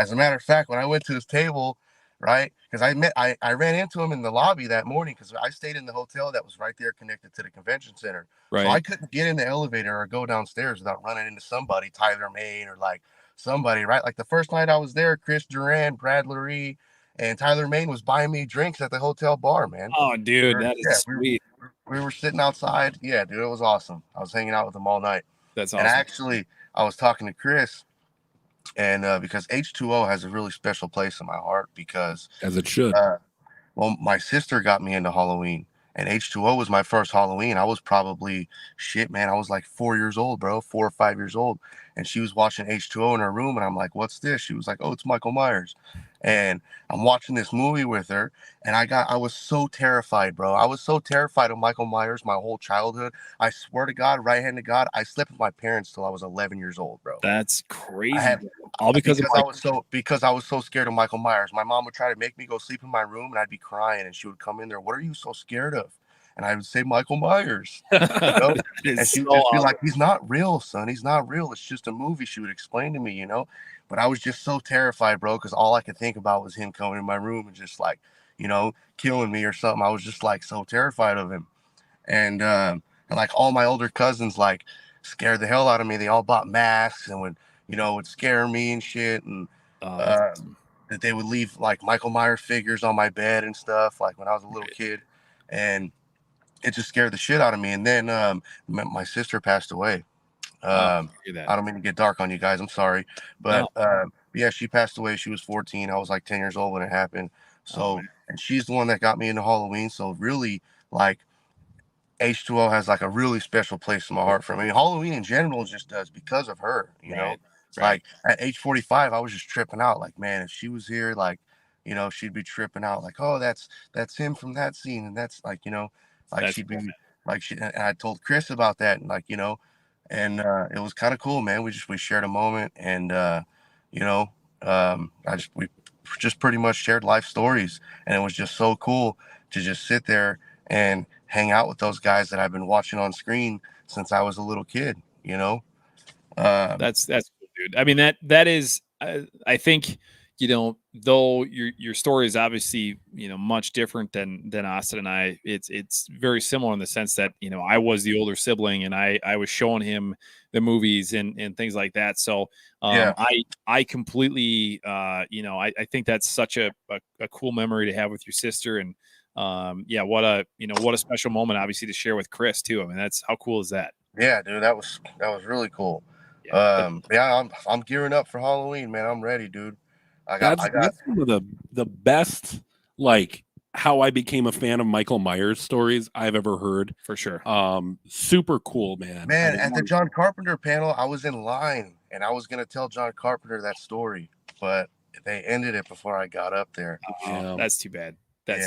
As a matter of fact, when I went to his table, right, because I ran into him in the lobby that morning because I stayed in the hotel that was right there connected to the convention center. Right. So I couldn't get in the elevator or go downstairs without running into somebody, Tyler Main or like somebody, right? Like the first night I was there, Chris Duran, Brad Lurie, and Tyler Main was buying me drinks at the hotel bar, man. Oh, dude, that is sweet. We were sitting outside. Yeah, dude, it was awesome. I was hanging out with them all night. That's And awesome. I was talking to Chris, and because H2O has a really special place in my heart because as it should. Well, my sister got me into Halloween, and H2O was my first Halloween. I was probably I was like 4 years old, bro, 4 or 5 years old. And she was watching H2O in her room, and I'm like, what's this? She was like, oh, it's Michael Myers. And I'm watching this movie with her, and I was so terrified, bro. I was so terrified of Michael Myers my whole childhood. I swear to God, right hand to God, I slept with my parents till I was 11 years old, bro. That's crazy. All because I was so scared of Michael Myers. My mom would try to make me go sleep in my room, and I'd be crying, and she would come in there. What are you so scared of? And I would say Michael Myers, you know? And she would just be like, he's not real, son. He's not real. It's just a movie. She would explain to me, you know. But I was just so terrified, bro, because all I could think about was him coming in my room and just like, you know, killing me or something. I was just like so terrified of him. And like all my older cousins like scared the hell out of me. They all bought masks and would scare me and shit. And that they would leave like Michael Myers figures on my bed and stuff, like when I was a little kid. And it just scared the shit out of me. And then my sister passed away. I don't mean to get dark on you guys. I'm sorry. But yeah, she passed away. She was 14. I was like 10 years old when it happened. So, and she's the one that got me into Halloween. So really, like, H2O has like a really special place in my heart for me. I mean, Halloween in general just does because of her, you know. Like at age 45, I was just tripping out. Like, man, if she was here, like, you know, she'd be tripping out. Like, oh, that's him from that scene, and that's like, you know, like she'd be like And I told Chris about that, and like, you know, and it was kind of cool, man. We shared a moment, and you know, we just pretty much shared life stories, and it was just so cool to just sit there and hang out with those guys that I've been watching on screen since I was a little kid, you know. That's cool, dude. I mean, that is, I think, you know, though your story is obviously, you know, much different than Austin and I, it's very similar in the sense that, you know, I was the older sibling and I was showing him the movies and things like that. So I completely, you know, I think that's such a cool memory to have with your sister. And what a special moment, obviously, to share with Chris too. I mean, how cool is that? Yeah, dude, that was really cool. I'm gearing up for Halloween, man. I'm ready, dude. That's one of the best, like, how I became a fan of Michael Myers stories I've ever heard. For sure. Super cool, man. Man, at the John Carpenter panel, I was in line and I was gonna tell John Carpenter that story, but they ended it before I got up there. That's too bad. That's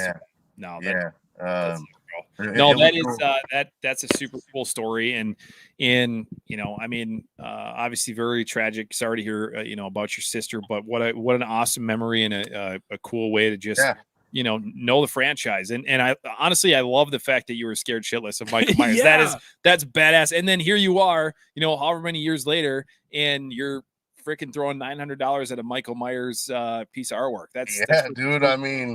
a super cool story, and you know, I mean, obviously very tragic. Sorry to hear you know, about your sister, but what an awesome memory and a cool way to just you know the franchise. And I honestly, I love the fact that you were scared shitless of Michael Myers. That's badass. And then here you are, you know, however many years later, and you're freaking throwing $900 at a Michael Myers piece of artwork. That's dude. Cool. I mean,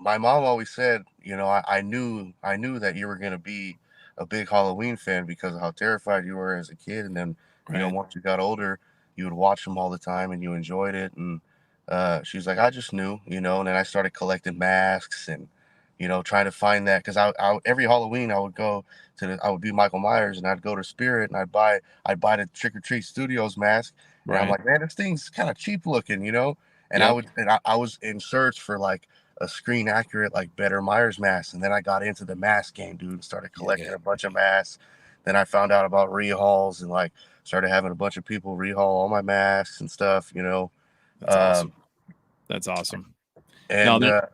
my mom always said, you know, I knew that you were going to be a big Halloween fan because of how terrified you were as a kid. And then, you know, once you got older, you would watch them all the time and you enjoyed it. And she's like, I just knew, you know, and then I started collecting masks and, you know, trying to find that. Cause I every Halloween I would be Michael Myers and I'd go to Spirit and I'd buy the Trick or Treat Studios mask. And I'm like, man, this thing's kind of cheap looking, you know? And I was in search for like a screen accurate, like better Myers mask. And then I got into the mask game, dude, and started collecting a bunch of masks. Then I found out about rehauls and like started having a bunch of people rehaul all my masks and stuff, you know. That's awesome. That's awesome. And go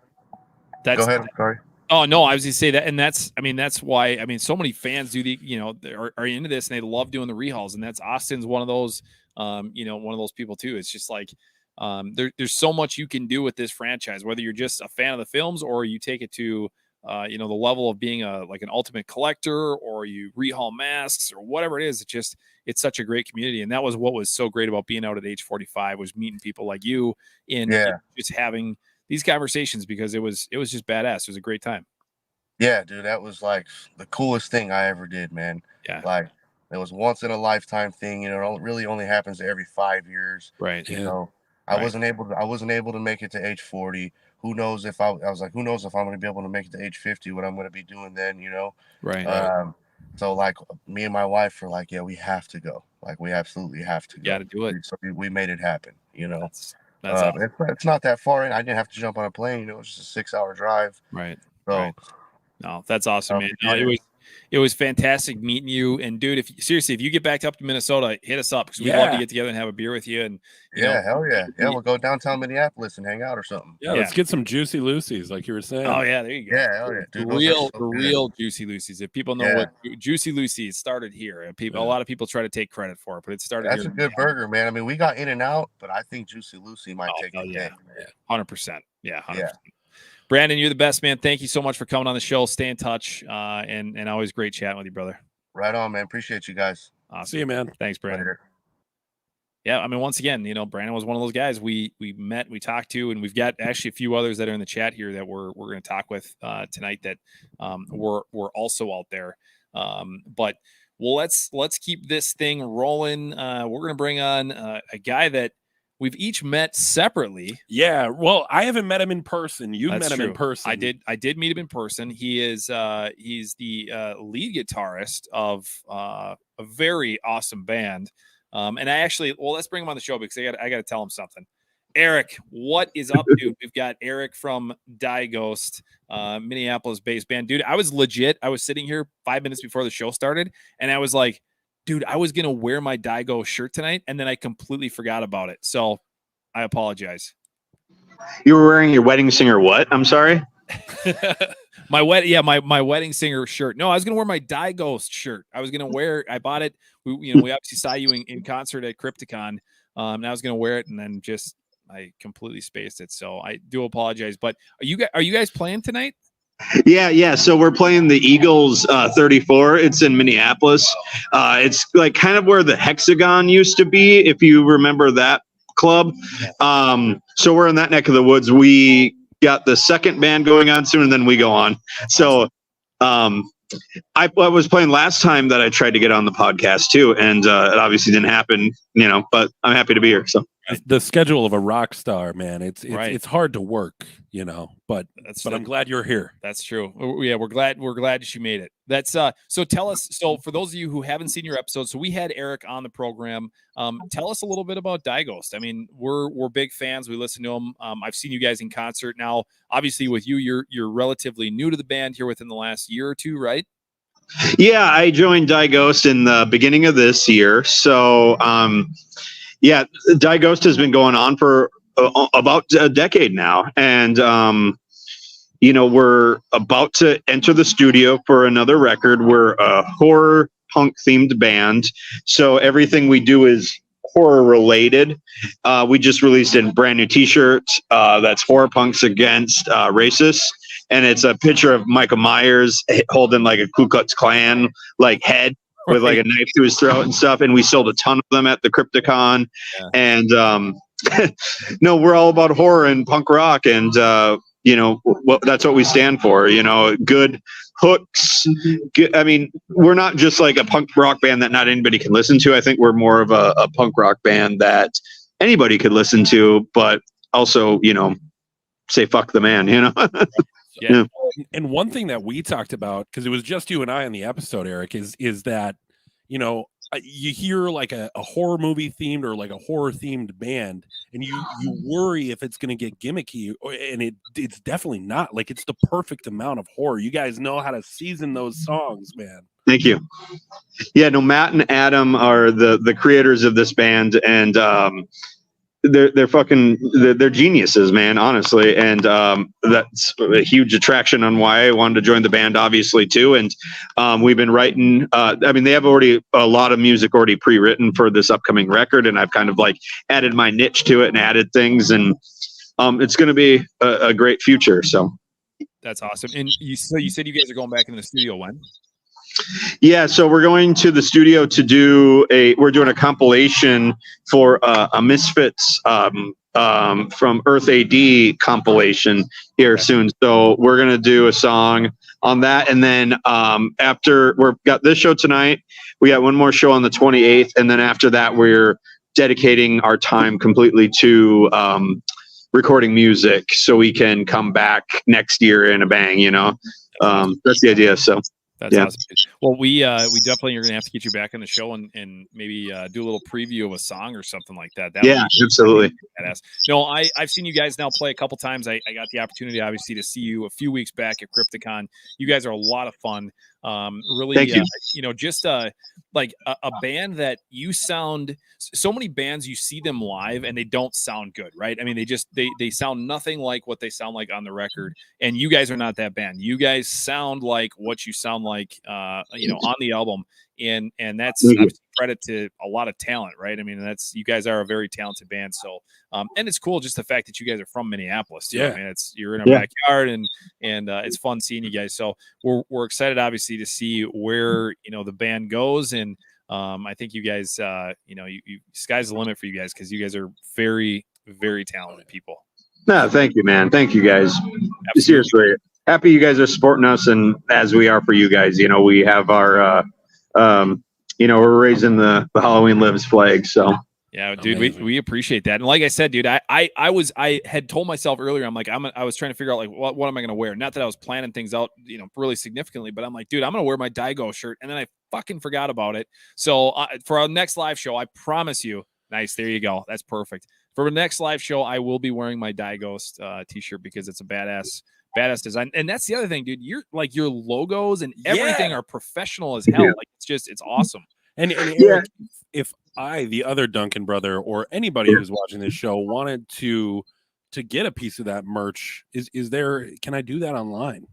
ahead. Sorry. Oh no, I was going to say that. And that's why, I mean, so many fans do you know, are into this and they love doing the rehauls. And that's Austin's one of those, you know, one of those people too. It's just like, there's so much you can do with this franchise, whether you're just a fan of the films or you take it to you know, the level of being like an ultimate collector, or you rehaul masks or whatever it is. It's such a great community. And that was what was so great about being out at age 45, was meeting people like you and just having these conversations, because it was just badass. It was a great time. Yeah, dude, that was like the coolest thing I ever did, man. Yeah. Like, it was once in a lifetime thing. You know, it really only happens every 5 years. Right. You know, I wasn't able to make it to age 40. Who knows if I was like, who knows if I'm going to be able to make it to age 50, what I'm going to be doing then, you know? Right. So like me and my wife were like, yeah, we have to go. Like, we absolutely have to go. Got to do it. So we made it happen, you know? That's awesome. It's not that far in. I didn't have to jump on a plane, you know, it's just a 6-hour drive. Right. So, right. No, that's awesome, man. No, it was fantastic meeting you. And dude, if you get back up to Minnesota, hit us up, because we'd love to get together and have a beer with you. And you know, hell yeah. Yeah, we'll go downtown Minneapolis and hang out or something. Yeah, let's get some Juicy Lucy's, like you were saying. Oh yeah, there you go. Yeah, hell yeah. Dude, real Juicy Lucy's. If people know what Juicy Lucy's started here, a lot of people try to take credit for it, but it started That's here. a good burger, man. I mean, we got In-N-Out, but I think Juicy Lucy might take the day. 100%. Yeah, 100%. Brandon, you're the best, man. Thank you so much for coming on the show. Stay in touch, and always great chatting with you, brother. Right on, man. Appreciate you guys. Awesome. See you, man. Thanks, Brandon. Later. Yeah, I mean, once again, you know, Brandon was one of those guys we met, we talked to, and we've got actually a few others that are in the chat here that we're going to talk with tonight that were also out there. But let's keep this thing rolling. We're going to bring on a guy that we've each met separately. Yeah, well, I haven't met him in person. You met him in person. I did meet him in person. He is he's the lead guitarist of a very awesome band. And let's bring him on the show, because I got to tell him something. Eric, what is up, dude? We've got Eric from Die Ghost, Minneapolis-based band. Dude, I was sitting here 5 minutes before the show started, and I was like, dude, I was going to wear my Die Ghost shirt tonight, and then I completely forgot about it. So I apologize. You were wearing your wedding singer what? I'm sorry? my wedding singer shirt. No, I was going to wear my Die Ghost shirt. I was going to wear I bought it. We obviously saw you in concert at Crypticon. And I was going to wear it, and then I completely spaced it. So I do apologize. But are you guys playing tonight? Yeah. So we're playing the Eagles 34. It's in Minneapolis. It's like kind of where the Hexagon used to be, if you remember that club. So we're in that neck of the woods. We got the second band going on soon, and then we go on. So I was playing last time that I tried to get on the podcast too, and it obviously didn't happen, you know, but I'm happy to be here. So the schedule of a rock star, man, it's hard to work, you know, but I'm glad you're here. That's true. Yeah, we're glad you made it. That's so tell us, so for those of you who haven't seen your episode, so we had Eric on the program. Tell us a little bit about Die Ghost. I mean, we're big fans. We listen to them. I've seen you guys in concert. Now, obviously with you, you're relatively new to the band here within the last year or two, right? Yeah, I joined Die Ghost in the beginning of this year. So, Die Ghost has been going on for about a decade now. And, we're about to enter the studio for another record. We're a horror punk themed band. So everything we do is horror related. We just released a brand new t-shirt that's Horror Punks Against Racists. And it's a picture of Michael Myers holding like a Ku Klux Klan like head with like a knife to his throat and stuff. And we sold a ton of them at the Crypticon. Yeah. And no, we're all about horror and punk rock, and that's what we stand for. You know, good hooks. I mean, we're not just like a punk rock band that not anybody can listen to. I think we're more of a punk rock band that anybody could listen to, but also, say fuck the man, Yeah. And one thing that we talked about, because it was just you and I on the episode, Eric, is that, you hear like a horror movie themed or like a horror themed band, and you worry if it's going to get gimmicky, and it's definitely not. Like, it's the perfect amount of horror. You guys know how to season those songs, man. Thank you. Yeah, no, Matt and Adam are the creators of this band, and they're geniuses, man, honestly. And that's a huge attraction on why I wanted to join the band, obviously, too. And we've been writing, they have already a lot of music already pre-written for this upcoming record, and I've kind of like added my niche to it and added things, and it's going to be a great future. So That's awesome. And so you said you guys are going back in the studio when? Yeah, so we're going to the studio to we're doing a compilation for a Misfits from Earth AD compilation here soon. So we're gonna do a song on that, and then after we've got this show tonight, we got one more show on the 28th, and then after that we're dedicating our time completely to recording music so we can come back next year in a bang, you know. That's the idea. So that's awesome. Well, we definitely are gonna have to get you back on the show and maybe do a little preview of a song or something like that. Absolutely. Badass. No, I've seen you guys now play a couple times. I got the opportunity, obviously, to see you a few weeks back at Crypticon. You guys are a lot of fun. Really, Thank you. You know, just like a band that you sound. So many bands, you see them live and they don't sound good, right? I mean, they sound nothing like what they sound like on the record. And you guys are not that band. You guys sound like what you sound like, you know, on the album. And that's credit to a lot of talent, right? I mean, you guys are a very talented band. So, and it's cool just the fact that you guys are from Minneapolis too. Yeah. I mean, you're in our backyard, and it's fun seeing you guys. So we're excited, obviously, to see where, you know, the band goes. And I think you guys, you know, you sky's the limit for you guys, because you guys are very, very talented people. No, thank you, man. Thank you, guys. Absolutely. Seriously, happy you guys are supporting us, and as we are for you guys. You know, we have our you know, we're raising the Halloween Lives flag. So yeah, dude, we appreciate that. And like I said, dude, I had told myself earlier, I'm like, I was trying to figure out like what am I going to wear? Not that I was planning things out, you know, really significantly, but I'm like, dude, I'm going to wear my Daigo shirt. And then I fucking forgot about it. So for our next live show, I promise you, nice. There you go. That's perfect. For the next live show, I will be wearing my Daigo t-shirt, because it's a badass design. And that's the other thing, dude. You're like, your logos and everything are professional as hell. Like, it's awesome. And Eric, if I, the other Duncan brother, or anybody who's watching this show wanted to get a piece of that merch, is there, can I do that online?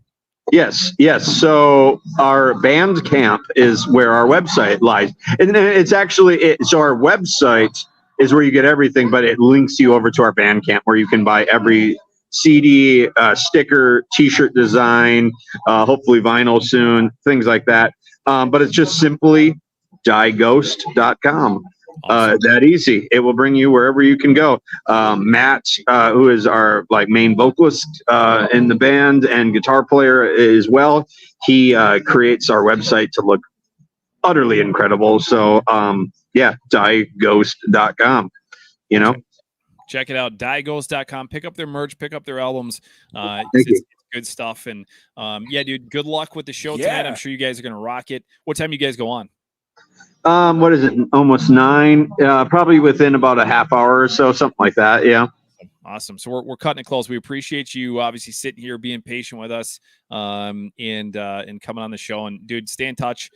Yes. So our band camp is where our website lies, and it's actually so our website is where you get everything, but it links you over to our band camp, where you can buy every CD, sticker, t-shirt design, hopefully vinyl soon, things like that. But it's just simply dieghost.com. That easy. It will bring you wherever you can go. Matt, who is our like main vocalist in the band and guitar player as well, he creates our website to look utterly incredible. So dieghost.com, you know. Check it out, dieghost.com. Pick up their merch, pick up their albums. It's good stuff. And yeah, dude, good luck with the show tonight. I'm sure you guys are going to rock it. What time you guys go on? What is it? Almost 9, probably within about a half hour or so, something like that. Yeah. Awesome. So we're cutting it close. We appreciate you obviously sitting here, being patient with us, and coming on the show. And dude, stay in touch.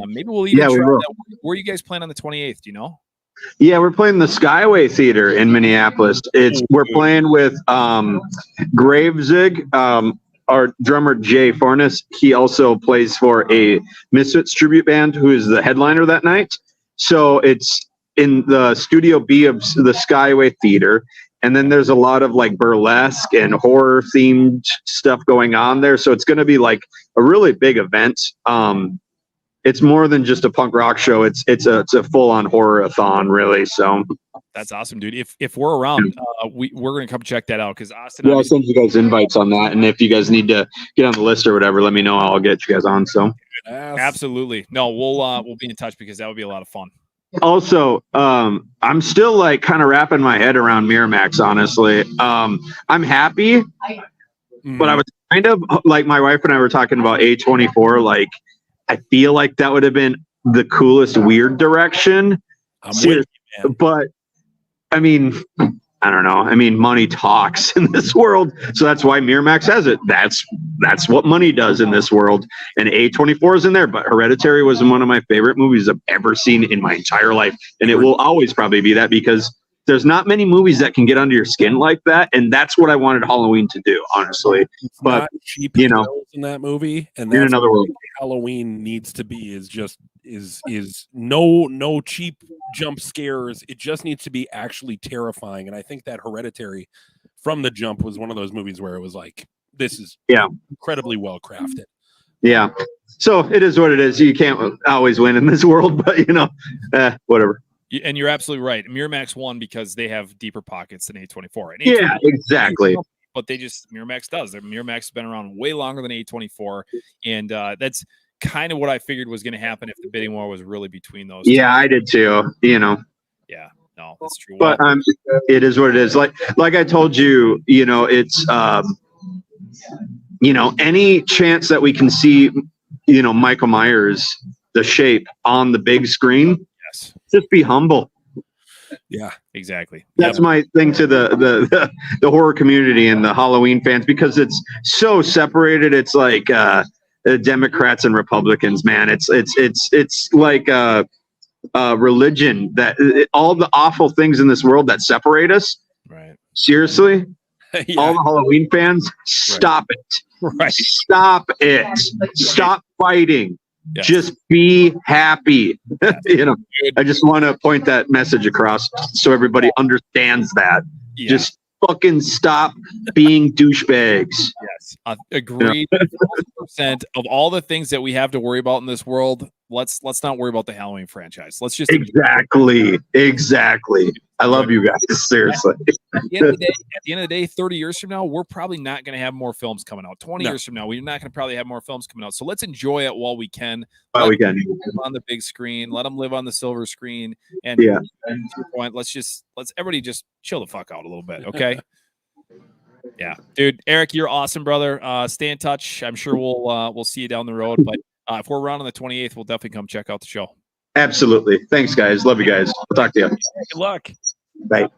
Maybe we'll even try that. Where you guys plan on the 28th? Do you know? Yeah, we're playing the Skyway Theater in Minneapolis. We're playing with Gravesig, our drummer Jay Fornes. He also plays for a Misfits tribute band who is the headliner that night. So it's in the Studio B of the Skyway Theater. And then there's a lot of like burlesque and horror themed stuff going on there. So it's going to be like a really big event. It's more than just a punk rock show. It's a full on horror-a-thon, really. So that's awesome, dude. If we're around, we're gonna come check that out, because Austin. Yeah, I'll send you guys invites on that, and if you guys need to get on the list or whatever, let me know. I'll get you guys on. So absolutely, no, we'll be in touch, because that would be a lot of fun. Also, I'm still like kind of wrapping my head around Miramax. Honestly, I'm happy, but I was kind of like, my wife and I were talking about A24, like. I feel like that would have been the coolest weird direction. But I mean, I don't know. I mean, money talks in this world. So that's why Miramax has it. That's what money does in this world. And A24 is in there, but Hereditary was one of my favorite movies I've ever seen in my entire life. And it will always probably be that, because there's not many movies that can get under your skin like that, and that's what I wanted Halloween to do, honestly. It's but not cheap, you know, in that movie, and in that's another world, Halloween needs to be is no cheap jump scares. It just needs to be actually terrifying, and I think that Hereditary from the jump was one of those movies where it was like, this is incredibly well crafted. Yeah. So it is what it is. You can't always win in this world, but whatever. And you're absolutely right. Miramax won because they have deeper pockets than A24. And Yeah, exactly. But Miramax does. Miramax has been around way longer than A24. And that's kind of what I figured was going to happen if the bidding war was really between those two. I did too, Yeah, no, that's true. But it is what it is. Like I told you, it's any chance that we can see, Michael Myers, the Shape on the big screen, yes, just be humble. Yeah, exactly. That's my thing to the horror community and the Halloween fans, because it's so separated. It's like Democrats and Republicans, man. It's like religion, that all the awful things in this world that separate us. Right. Seriously, all the Halloween fans, stop it. Right. Stop it. Stop fighting. Yes. Just be happy. I just want to point that message across so everybody understands that. Yeah. Just fucking stop being douchebags. Yes, agreed. 100% of all the things that we have to worry about in this world, let's not worry about the Halloween franchise. Let's just exactly. I love you guys, seriously. At the end of the day, 30 years from now, we're probably not going to have more films coming out. 20 years from now, we're not going to probably have more films coming out. So let's enjoy it while we can. While we can. Live on the big screen, let them live on the silver screen. And to your point, let's everybody just chill the fuck out a little bit, okay? Yeah, dude, Eric, you're awesome, brother. Stay in touch. I'm sure we'll see you down the road. But if we're around on the 28th, we'll definitely come check out the show. Absolutely. Thanks, guys. Love you guys. I'll talk to you. Good luck. Bye.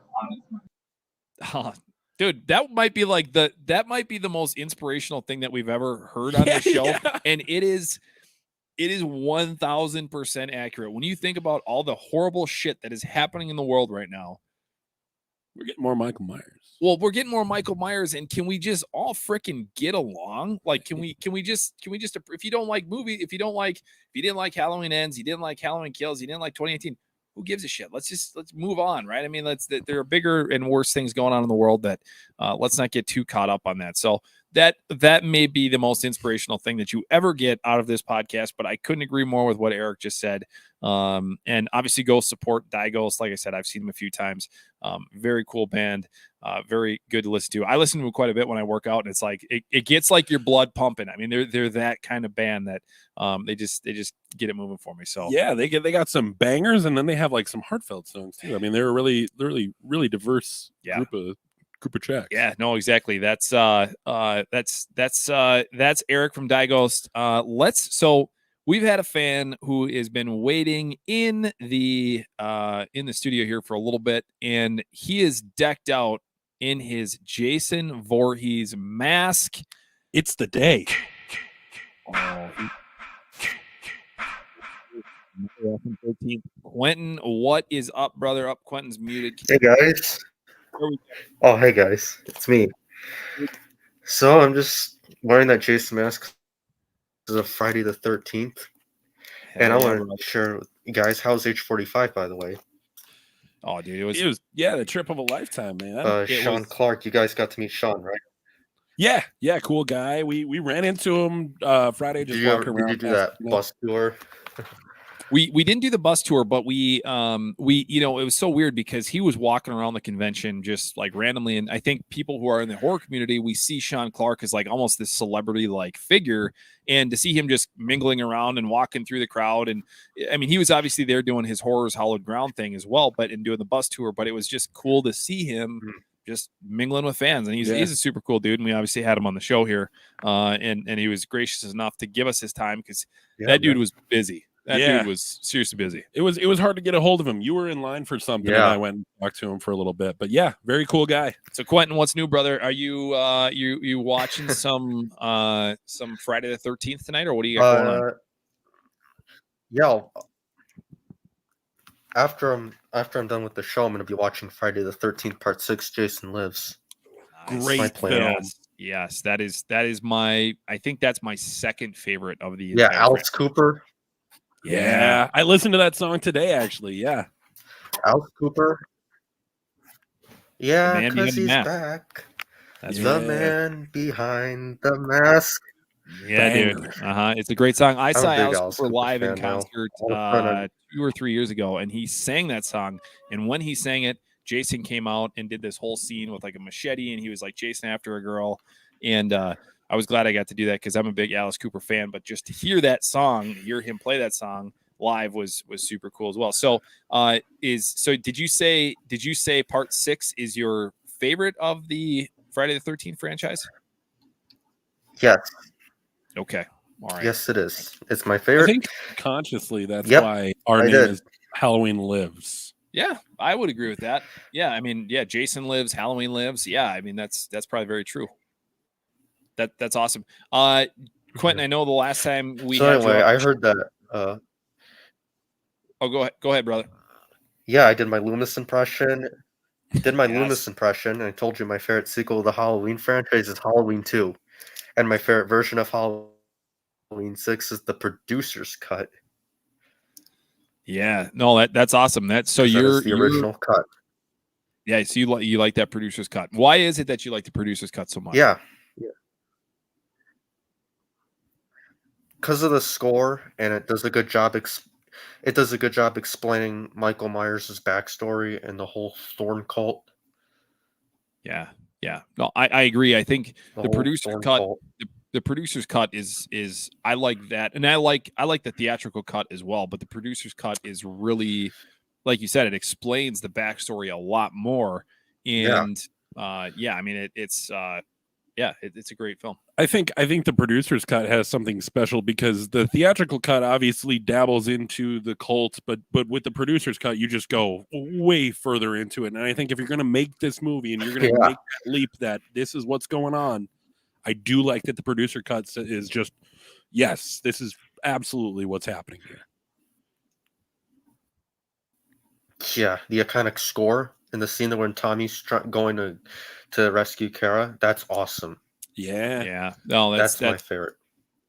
Dude, that might be the most inspirational thing that we've ever heard on this show. Yeah. And it is 1000% accurate. When you think about all the horrible shit that is happening in the world right now, we're getting more Michael Myers. Well, we're getting more Michael Myers, and can we just all freaking get along? Like, can we just, if you don't like if you didn't like Halloween Ends, you didn't like Halloween Kills, you didn't like 2018, who gives a shit? Let's move on, right? I mean, there are bigger and worse things going on in the world that let's not get too caught up on that. So that may be the most inspirational thing that you ever get out of this podcast, but I couldn't agree more with what Eric just said. And obviously go support Digos. Like I said, I've seen them a few times. Very cool band. Very good to listen to. I listen to them quite a bit when I work out, and it's like it gets like your blood pumping. I mean, they're that kind of band that they just get it moving for me. So yeah, they got some bangers, and then they have like some heartfelt songs too. I mean, they're a really diverse group of tracks. Yeah, no, exactly. That's Eric from Digos. So we've had a fan who has been waiting in the studio here for a little bit, and he is decked out in his Jason Voorhees mask. It's the day. Quinton, what is up, brother? Up, Quinton's muted. Hey guys. Oh, hey guys, it's me. So I'm just wearing that Jason mask. This is a Friday the 13th, and I want to share with you guys, how's H45, by the way? Oh, dude, it was the trip of a lifetime, man. Sean Clark, you guys got to meet Sean, right? Yeah, cool guy. We ran into him Friday. Just walking around. Did you do that bus tour? We didn't do the bus tour, but we it was so weird because he was walking around the convention just like randomly, and I think people who are in the horror community, we see Sean Clark as like almost this celebrity like figure, and to see him just mingling around and walking through the crowd, and I mean he was obviously there doing his Horrors Hallowed Ground thing as well, but in doing the bus tour, but it was just cool to see him just mingling with fans, and he's a super cool dude, and we obviously had him on the show here, and he was gracious enough to give us his time because that dude was busy. That dude was seriously busy. It was hard to get a hold of him. You were in line for something, and I went and talked to him for a little bit. But yeah, very cool guy. So Quinton, what's new, brother? Are you you watching some Friday the 13th tonight, or what do you got going on? Yeah. After I'm done with the show, I'm gonna be watching Friday the 13th Part 6, Jason Lives. Nice. Great film. Yes, that is I think that's my second favorite of the Alice Cooper. Yeah, I listened to that song today, actually. Yeah, Alice Cooper. Yeah, because he's back. That's The man behind the mask. Yeah, dude. It's a great song. I saw I'm a big Alice Alice Cooper Cooper live in fan now. concert All of a sudden, 2 or 3 years ago, and he sang that song. And when he sang it, Jason came out and did this whole scene with like a machete, and he was like chasing after a girl. And I was glad I got to do that because I'm a big Alice Cooper fan. But just to hear that song, hear him play that song live was super cool as well. So did you say part 6 is your favorite of the Friday the 13th franchise? yes. Okay. All right. Yes, it is. It's my I favorite. think consciously that's Yep, why our I name did. is Halloween Lives. Yeah, I would agree with that. Yeah, I mean, yeah, Jason lives, Halloween lives. Yeah, I mean that's probably very true. That's awesome. Quinton, I know the last time we So had you anyway, up- I heard that. go ahead, brother. Yeah, I did my Loomis impression. Yes. Loomis impression, and I told you my favorite sequel to the Halloween franchise is Halloween 2. And my favorite version of Halloween 6 is the producer's cut. Yeah, no, that's awesome. That's so 'Cause that you're is the original cut. Yeah, so you like that producer's cut. Why is it that you like the producer's cut so much? Yeah. Because of the score, and it does a good job. It does a good job explaining Michael Myers' backstory and the whole Thorn cult. Yeah. No, I agree. I think the whole producer's Thorn cut. cult. The producer's cut is I like that, and I like the theatrical cut as well. But the producer's cut is really, like you said, it explains the backstory a lot more. And I mean it's a great film. I think the producer's cut has something special because the theatrical cut obviously dabbles into the cult, but with the producer's cut, you just go way further into it. And I think if you're going to make this movie and you're going to make that leap that this is what's going on, I do like that the producer cut is just, yes, this is absolutely what's happening here. Yeah, the iconic score in the scene when Tommy's going to rescue Kara, that's awesome. Yeah. No, that's my favorite.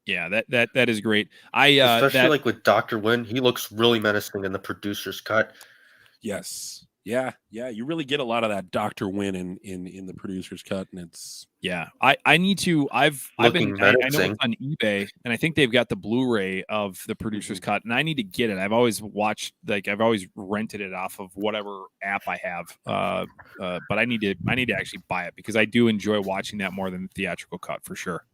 Yeah, that is great. Especially like with Dr. Wynn, he looks really menacing in the producer's cut. Yes. Yeah. You really get a lot of that Dr. Wynn in the producer's cut, and it's I need to. I've been. I know menacing. it's on eBay, and I think they've got the Blu-ray of the producer's cut, and I need to get it. I've always rented it off of whatever app I have, but I need to actually buy it because I do enjoy watching that more than the theatrical cut for sure.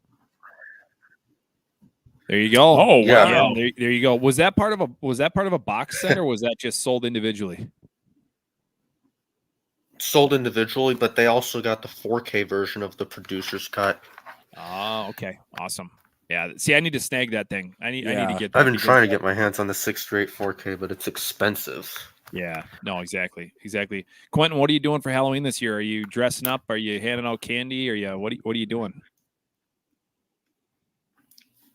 There you go. Oh wow! Yeah, there you go. Was that part of a box set or was that just sold individually? Sold individually, but they also got the 4K version of the producer's cut. Oh, okay, awesome. Yeah, see, I need to snag that thing. I need to get that. I've been trying to get my hands on the 6:8 4K, but it's expensive. Yeah, no, exactly. Quinton, what are you doing for Halloween this year? Are you dressing up? Are you handing out candy? Or what are you doing?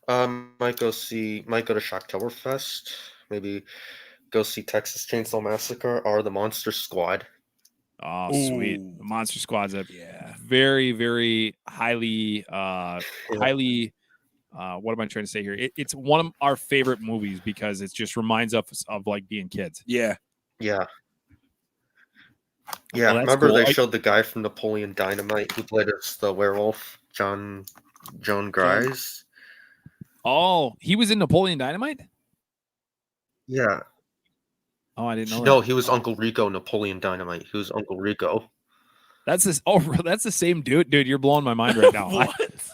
Might go to Shocktoberfest. Maybe go see Texas Chainsaw Massacre or the Monster Squad. Oh, sweet! The Monster Squad's a very, very highly. What am I trying to say here? It's one of our favorite movies because it just reminds us of like being kids. Yeah. Well, remember cool. They showed the guy from Napoleon Dynamite who played as the werewolf, Joan Grise. Oh, he was in Napoleon Dynamite? Yeah. Oh, I didn't know. No, he was Uncle Rico, Napoleon Dynamite. He was Uncle Rico. That's this. Oh, that's the same dude. Dude, you're blowing my mind right now.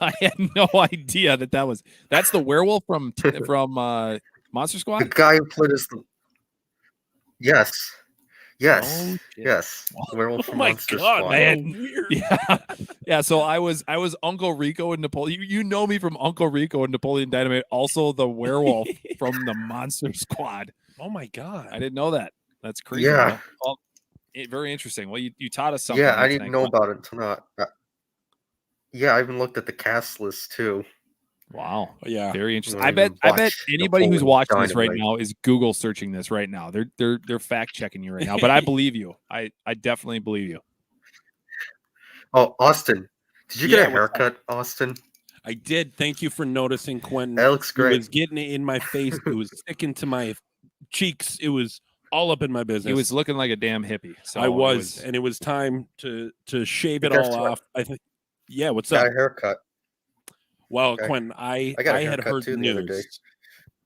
I had no idea that's the werewolf from Monster Squad. The guy who played as the yes. Oh, yes. Werewolf from Monster God, Squad. man. Weird. Yeah. So I was Uncle Rico and Napoleon. You know me from Uncle Rico and Napoleon Dynamite. Also the werewolf from the Monster Squad. Oh my God. I didn't know that. That's crazy. Yeah. Well, very interesting. Well, you taught us something. Yeah, I didn't know about it until now. Yeah, I even looked at the cast list too. Wow. Yeah. Very interesting. I I bet anybody who's Napoleon watching this right Dynamite. now is Google searching this right now. They're fact checking you right now. But I believe you. I definitely believe you. Oh, Austin. Did you get a haircut, Austin? I did. Thank you for noticing, Quentin. That looks great. It was getting it in my face. It was sticking to my cheeks. It was all up in my business. He was looking like a damn hippie. So I was, and it was time to shave it Guess all what? off. I think Yeah, what's Got up? a haircut. Well, Okay. Quinton, I got a had haircut heard too the the other day. news.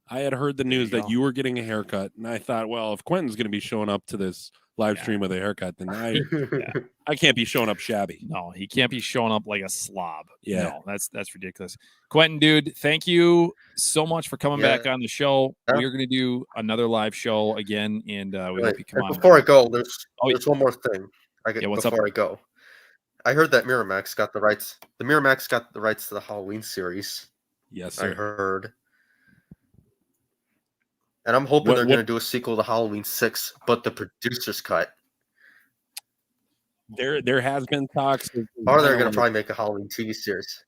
I had heard the There you news that go. you were getting a haircut, and I thought, well, if Quentin's going to be showing up to this live stream with a haircut, then I can't be showing up shabby. No, he can't be showing up like a slob. Yeah. No, that's ridiculous. Quinton, dude, thank you so much for coming back on the show. Yeah. We are going to do another live show again, and we hope you come on. Before I go, there's Oh, one more thing. what's up? Before I go, I heard that Miramax got the rights. The Miramax got the rights to the Halloween series. Yes, I sir. heard. And I'm hoping they're going to do a sequel to Halloween 6, but the producer's cut. There has been talks. Or they're going to probably make a Halloween TV series.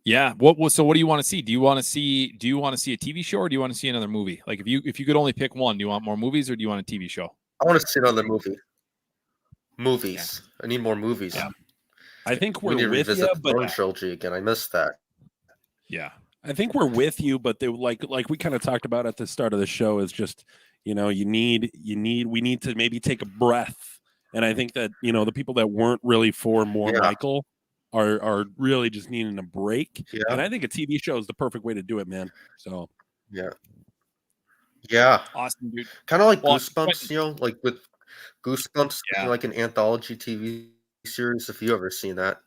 Yeah. So what do you want to see? Do you want to see a TV show, or do you want to see another movie? Like if you could only pick one, do you want more movies or do you want a TV show? I want to see another movie. Movies. Yeah. I need more movies. Yeah. I think we need to revisit the Thorn but trilogy again. I missed that. Yeah. I think we're with you, but they like we kind of talked about at the start of the show is just, we need to maybe take a breath. And I think that, the people that weren't really for more Michael are really just needing a break. Yeah. And I think a TV show is the perfect way to do it, man. So yeah. Awesome, dude. Kind of like Goosebumps, like with Goosebumps, like an anthology TV series, if you ever seen that.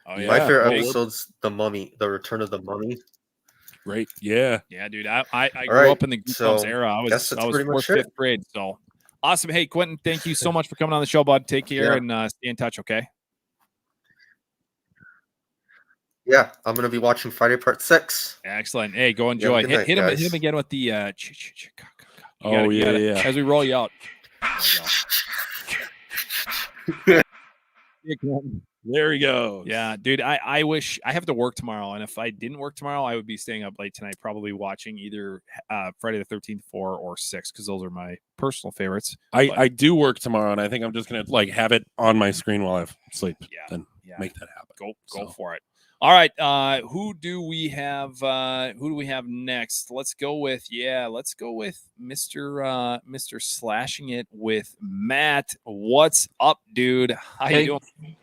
Oh, yeah. My favorite episode's The Mummy, The Return of the Mummy. Great. Yeah. Yeah, dude. I grew up in the Goosebumps era. I was 4th, 5th grade. So awesome. Hey, Quinton, thank you so much for coming on the show, bud. Take care and stay in touch, okay? Yeah, I'm gonna be watching Friday Part 6. Excellent. Hey, go enjoy. Night, hit him again with the yeah. As we roll you out. There he goes. Yeah, dude. I wish I have to work tomorrow, and if I didn't work tomorrow, I would be staying up late tonight, probably watching either Friday the 13th 4 or 6, because those are my personal favorites. I do work tomorrow, and I think I'm just gonna have it on my screen while I sleep. Then make that happen. Go for it. All right. Who do we have next? Let's go with Mr. Slashing It with Matt. What's up, dude? How you doing?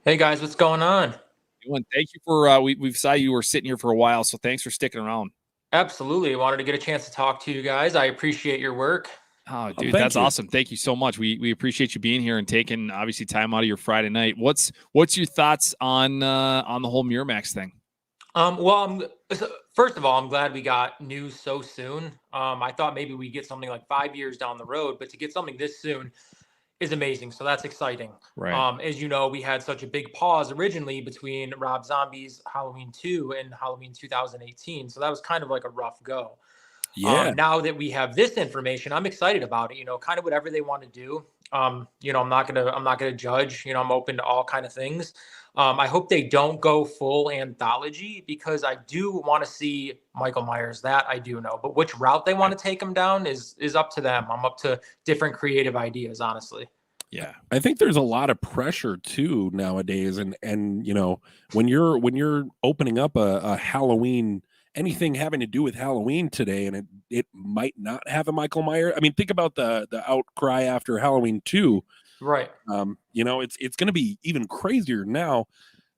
Hey guys, what's going on? Thank you for we've saw you were sitting here for a while, so thanks for sticking around. Absolutely. I wanted to get a chance to talk to you guys. I appreciate your work. Oh, dude, that's awesome. Thank you so much. We appreciate you being here and taking obviously time out of your Friday night. What's your thoughts on the whole Miramax thing? Well, first of all, I'm glad we got news so soon. I thought maybe we get something like 5 years down the road, but to get something this soon is amazing. So that's exciting. Right. As you know, we had such a big pause originally between Rob Zombie's Halloween 2 and Halloween 2018. So that was kind of like a rough go. Yeah. Now that we have this information, I'm excited about it. Kind of whatever they want to do. I'm not gonna judge. I'm open to all kind of things. I hope they don't go full anthology, because I do want to see Michael Myers. That I do know, but which route they want to take him down is up to them. I'm up to different creative ideas, honestly. Yeah, I think there's a lot of pressure too nowadays, and when you're opening up a Halloween, anything having to do with Halloween today, and it might not have a Michael Myers. I mean, think about the outcry after Halloween 2. Right. It's going to be even crazier now.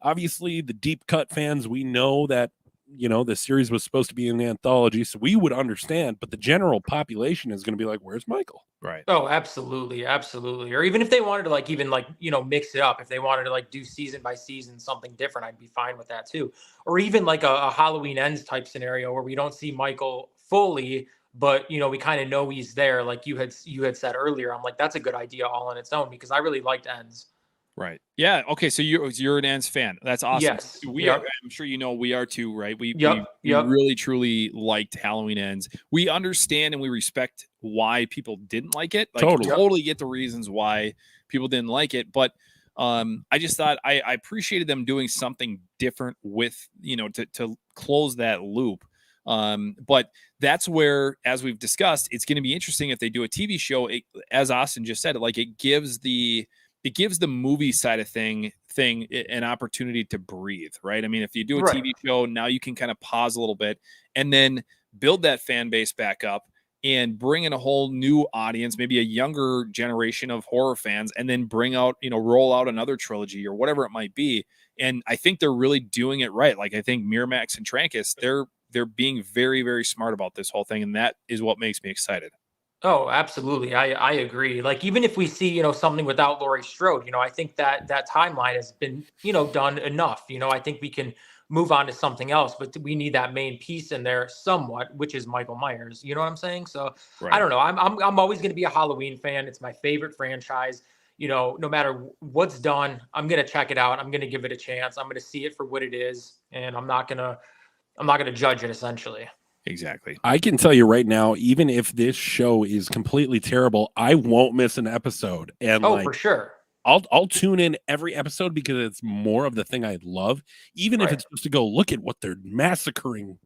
Obviously, the deep cut fans, we know that the series was supposed to be an anthology, so we would understand. But the general population is going to be like, "Where's Michael?" Right. Oh, absolutely, absolutely. Or even if they wanted to mix it up, if they wanted to do season by season something different, I'd be fine with that too. Or even like a Halloween Ends type scenario where we don't see Michael fully, but we kind of know he's there, like you had said earlier. I'm like, that's a good idea all on its own, because I really liked Ends. Right. Yeah. Okay. So you're an Ends fan. That's awesome. Yes. We are. I'm sure we are too, right? We Yep. really truly liked Halloween Ends. We understand and we respect why people didn't like it. Totally get the reasons why people didn't like it. But I just thought I appreciated them doing something different with to close that loop. But that's where, as we've discussed, it's going to be interesting if they do a TV show. As Austin just said, it gives the movie side of thing an opportunity to breathe, right? I mean, if you do a TV show, now you can kind of pause a little bit and then build that fan base back up and bring in a whole new audience, maybe a younger generation of horror fans, and then bring out, roll out another trilogy or whatever it might be. And I think they're really doing it right. Like, I think Miramax and Trancas, they're being very, very smart about this whole thing. And that is what makes me excited. Oh, absolutely. I agree. Like, even if we see, something without Laurie Strode, I think that timeline has been, done enough. I think we can move on to something else, but we need that main piece in there somewhat, which is Michael Myers. You know what I'm saying? So Right. I don't know. I'm always going to be a Halloween fan. It's my favorite franchise. No matter what's done, I'm going to check it out. I'm going to give it a chance. I'm going to see it for what it is. And I'm not going to judge it, essentially. Exactly. I can tell you right now, even if this show is completely terrible, I won't miss an episode. And for sure. I'll tune in every episode because it's more of the thing I love, even if it's just to go look at what they're massacring,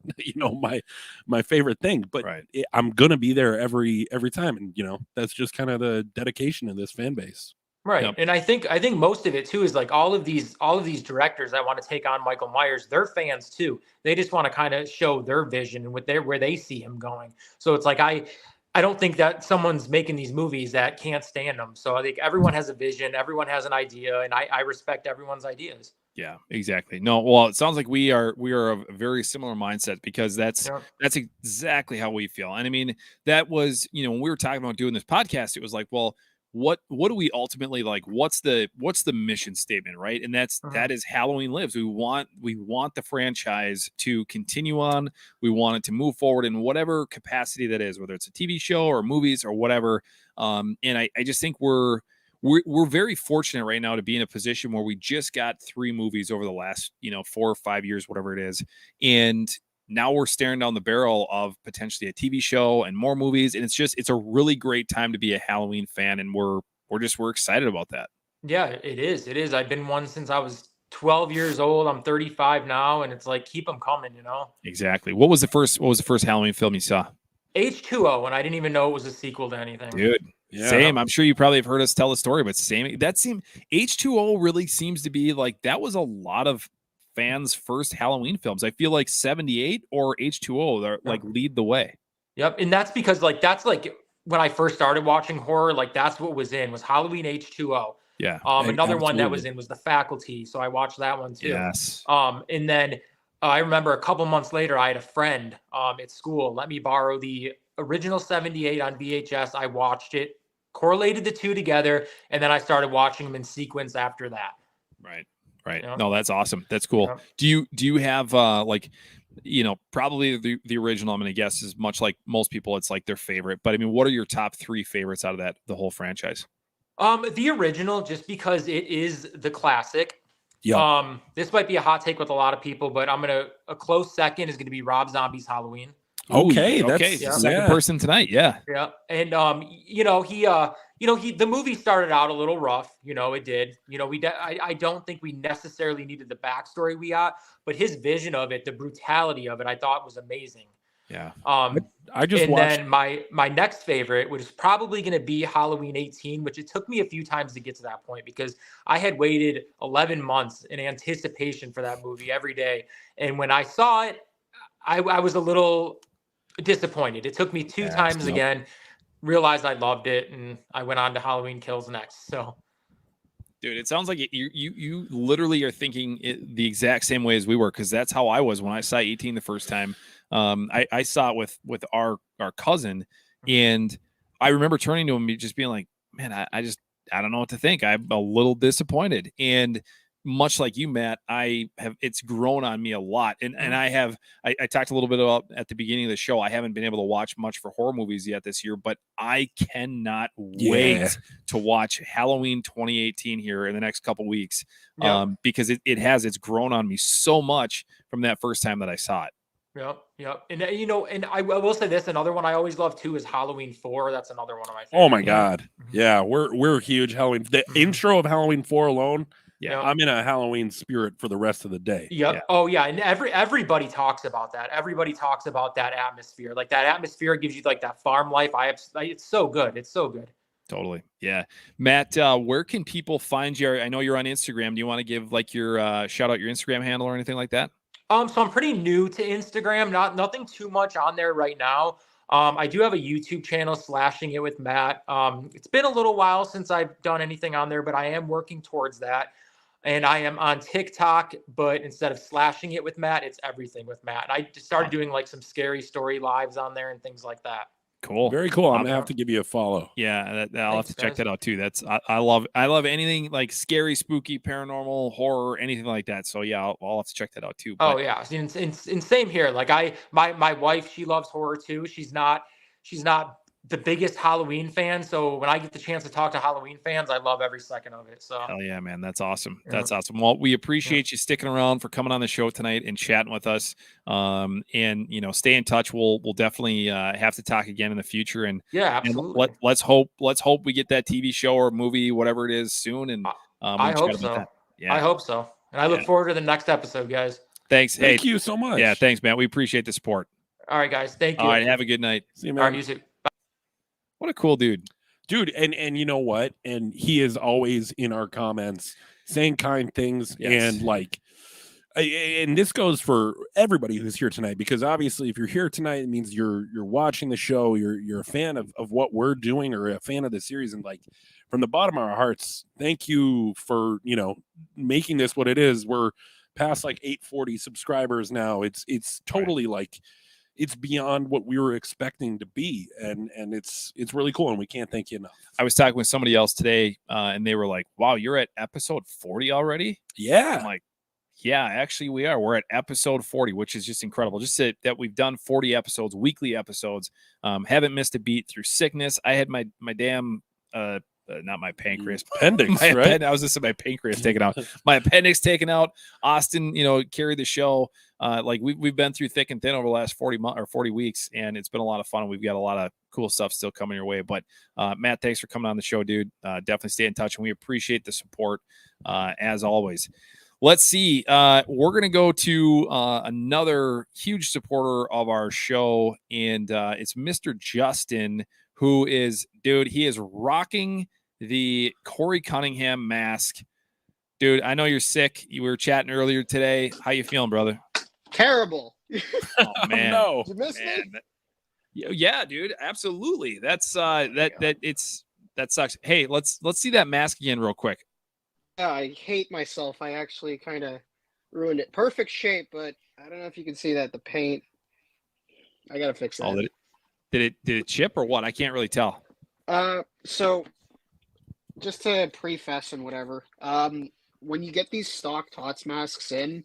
my favorite thing. But I'm gonna be there every time, and that's just kind of the dedication of this fan base. Right. Yep. And I think most of it too is like all of these directors that want to take on Michael Myers, they're fans too. They just want to kind of show their vision and where they see him going. So it's like I don't think that someone's making these movies that can't stand them. So I think everyone has a vision, everyone has an idea, and I respect everyone's ideas. Yeah, exactly. No, well, it sounds like we are a very similar mindset, because that's exactly how we feel. And I mean, that was, when we were talking about doing this podcast, it was like, well, what do we ultimately like? What's the mission statement, right? And that is Halloween Lives. We want the franchise to continue on. We want it to move forward in whatever capacity that is, whether it's a TV show or movies or whatever. And I just think we're very fortunate right now to be in a position where we just got 3 movies over the last 4 or 5 years, whatever it is, and now we're staring down the barrel of potentially a TV show and more movies. And it's a really great time to be a Halloween fan. And we're excited about that. Yeah, it is. It is. I've been one since I was 12 years old. I'm 35 now. And it's like, keep them coming, Exactly. What was the first Halloween film you saw? H2O. And I didn't even know it was a sequel to anything. Dude. Yeah. Same. I'm sure you probably have heard us tell the story, but same. H2O really seems to be like, that was a lot of fans' first Halloween films. I feel like 78 or H2O are like lead the way. Yep. And that's because that's when I first started watching horror, like that's what was Halloween, H2O. Yeah. Another one that was in was The Faculty. So I watched that one too. Yes. And then I remember a couple months later, I had a friend at school let me borrow the original 78 on VHS. I watched it, correlated the two together, and then I started watching them in sequence after that. Right. No, that's awesome. That's cool. Do you have probably the original, I'm going to guess, is much like most people, it's like their favorite, but I mean, what are your top 3 favorites out of the whole franchise? The original, just because it is the classic. Yeah. This might be a hot take with a lot of people, but a close second is going to be Rob Zombie's Halloween. Okay. Second person tonight. Yeah. Yeah. And the movie started out a little rough, it did, I don't think we necessarily needed the backstory we got, but his vision of it, the brutality of it, I thought was amazing. Yeah. I just watched. Then my next favorite, which is probably going to be Halloween 18, which it took me a few times to get to that point because I had waited 11 months in anticipation for that movie every day. And when I saw it, I was a little disappointed. It took me 2 times again, realized I loved it, and I went on to Halloween Kills next. So, dude, it sounds like you literally are thinking the exact same way as we were, because that's how I was when I saw 18 the first time. I saw it with our cousin, and I remember turning to him just being like, man, I don't know what to think. I'm a little disappointed. And much like you, Matt, it's grown on me a lot. And I talked a little bit about at the beginning of the show, I haven't been able to watch much for horror movies yet this year, but I cannot wait to watch Halloween 2018 here in the next couple weeks. Because it's grown on me so much from that first time that I saw it. Yep. And and I will say this, another one I always love too is Halloween 4. That's another one of my favorites. Oh my God. Yeah, we're huge Halloween. The intro of Halloween 4 alone. Yeah, I'm in a Halloween spirit for the rest of the day. Yep. Yeah. Oh yeah, and everybody talks about that. Everybody talks about that atmosphere. Like that atmosphere gives you like that farm life. It's so good. It's so good. Totally. Yeah. Matt, where can people find you? I know you're on Instagram. Do you want to give like your shout out your Instagram handle or anything like that? So I'm pretty new to Instagram. Nothing too much on there right now. I do have a YouTube channel, Slashing It with Matt. It's been a little while since I've done anything on there, but I am working towards that. And I am on TikTok, but instead of Slashing It with Matt, it's Everything with Matt. And I just started doing like some scary story lives on there and things like that. Cool. Very cool. I'm gonna have to give you a follow. Yeah, I'll have Thanks, to check guys. that out too. I love anything like scary, spooky, paranormal, horror, anything like that. So yeah, I'll have to check that out too. Oh yeah, and same here. Like my wife, she loves horror too. She's not the biggest Halloween fan. So when I get the chance to talk to Halloween fans, I love every second of it. So hell yeah, man, that's awesome. Yeah. That's awesome. Well, we appreciate you sticking around for coming on the show tonight and chatting with us. And stay in touch. We'll definitely have to talk again in the future. And yeah, absolutely. And let's hope we get that TV show or movie, whatever it is, soon. And I hope so. That. Yeah. I hope so. And I look forward to the next episode, guys. Thanks. Thank you so much. Yeah, thanks, man. We appreciate the support. All right, guys. Thank you. All right, have a good night. See you, man. All right, you too. What a cool dude. And you know what? And he is always in our comments saying kind things. Yes. And like, and this goes for everybody who's here tonight, because obviously if you're here tonight, it means you're watching the show, you're a fan of what we're doing, or a fan of the series. And like, from the bottom of our hearts, thank you for, making this what it is. We're past like 840 subscribers now. It's totally like, it's beyond what we were expecting to be. And it's really cool. And we can't thank you enough. I was talking with somebody else today, and they were like, wow, you're at episode 40 already? Yeah. I'm like, yeah, actually we are. We're at episode 40, which is just incredible. Just that we've done 40 episodes, weekly episodes. Haven't missed a beat through sickness. I had my damn, not my pancreas, appendix, right? I was just my pancreas taken out. My appendix taken out. Austin, carried the show. Like we've been through thick and thin over the last 40 months or 40 weeks, and it's been a lot of fun. We've got a lot of cool stuff still coming your way. But Matt, thanks for coming on the show, dude. Definitely stay in touch, and we appreciate the support as always. Let's see. We're gonna go to another huge supporter of our show, and it's Mr. Justin, who is, dude, he is rocking the Corey Cunningham mask. Dude, I know you're sick. You were chatting earlier today. How you feeling, brother? Terrible. Oh man. No. Did you miss me? Yeah, dude. Absolutely. That's that sucks. Hey, let's see that mask again real quick. Yeah, I hate myself. I actually kind of ruined it. Perfect shape, but I don't know if you can see that. The paint. I gotta fix that. Oh, did it chip or what? I can't really tell. So just to preface and whatever, when you get these stock TOTS masks in,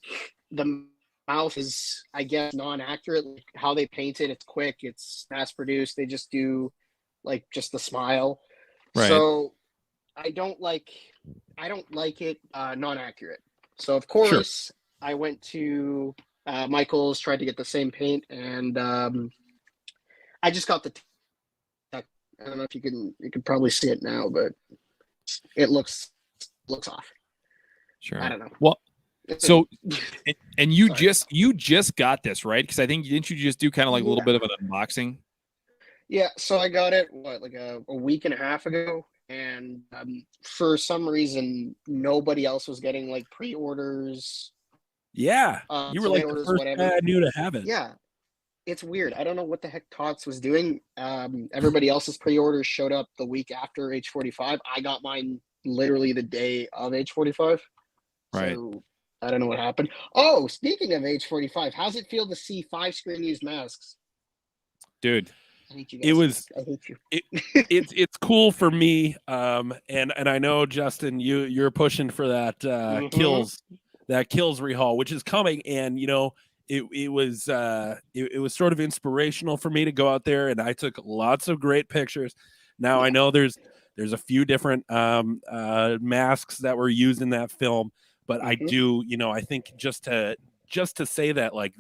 the mouth is, I guess, non-accurate. Like, how they paint it, it's quick, it's mass-produced. They just do like just the smile. Right. So I don't like it non-accurate. So of course, sure. I went to Michael's, tried to get the same paint, and I just got the. I don't know if you can probably see it now, but it looks off. Sure. I don't know. Well, so and you Sorry. you just got this, right? Because I think didn't you just do kind of like a little bit of an unboxing? Yeah. So I got it like a week and a half ago, and for some reason nobody else was getting like pre-orders. Yeah, you were like the first guy I knew to have it. Yeah. It's weird. I don't know what the heck TOTS was doing. Everybody else's pre-orders showed up the week after H45. I got mine literally the day of H45. Right. So I don't know what happened. Oh, speaking of H45, how's it feel to see 5-screen used masks? Dude, I hate you guys. I hate you. It's cool for me. And I know, Justin, you're pushing for that kills rehaul, which is coming, and it was sort of inspirational for me to go out there, and I took lots of great pictures. Now I know there's a few different masks that were used in that film, but I do, I think just to say that, like,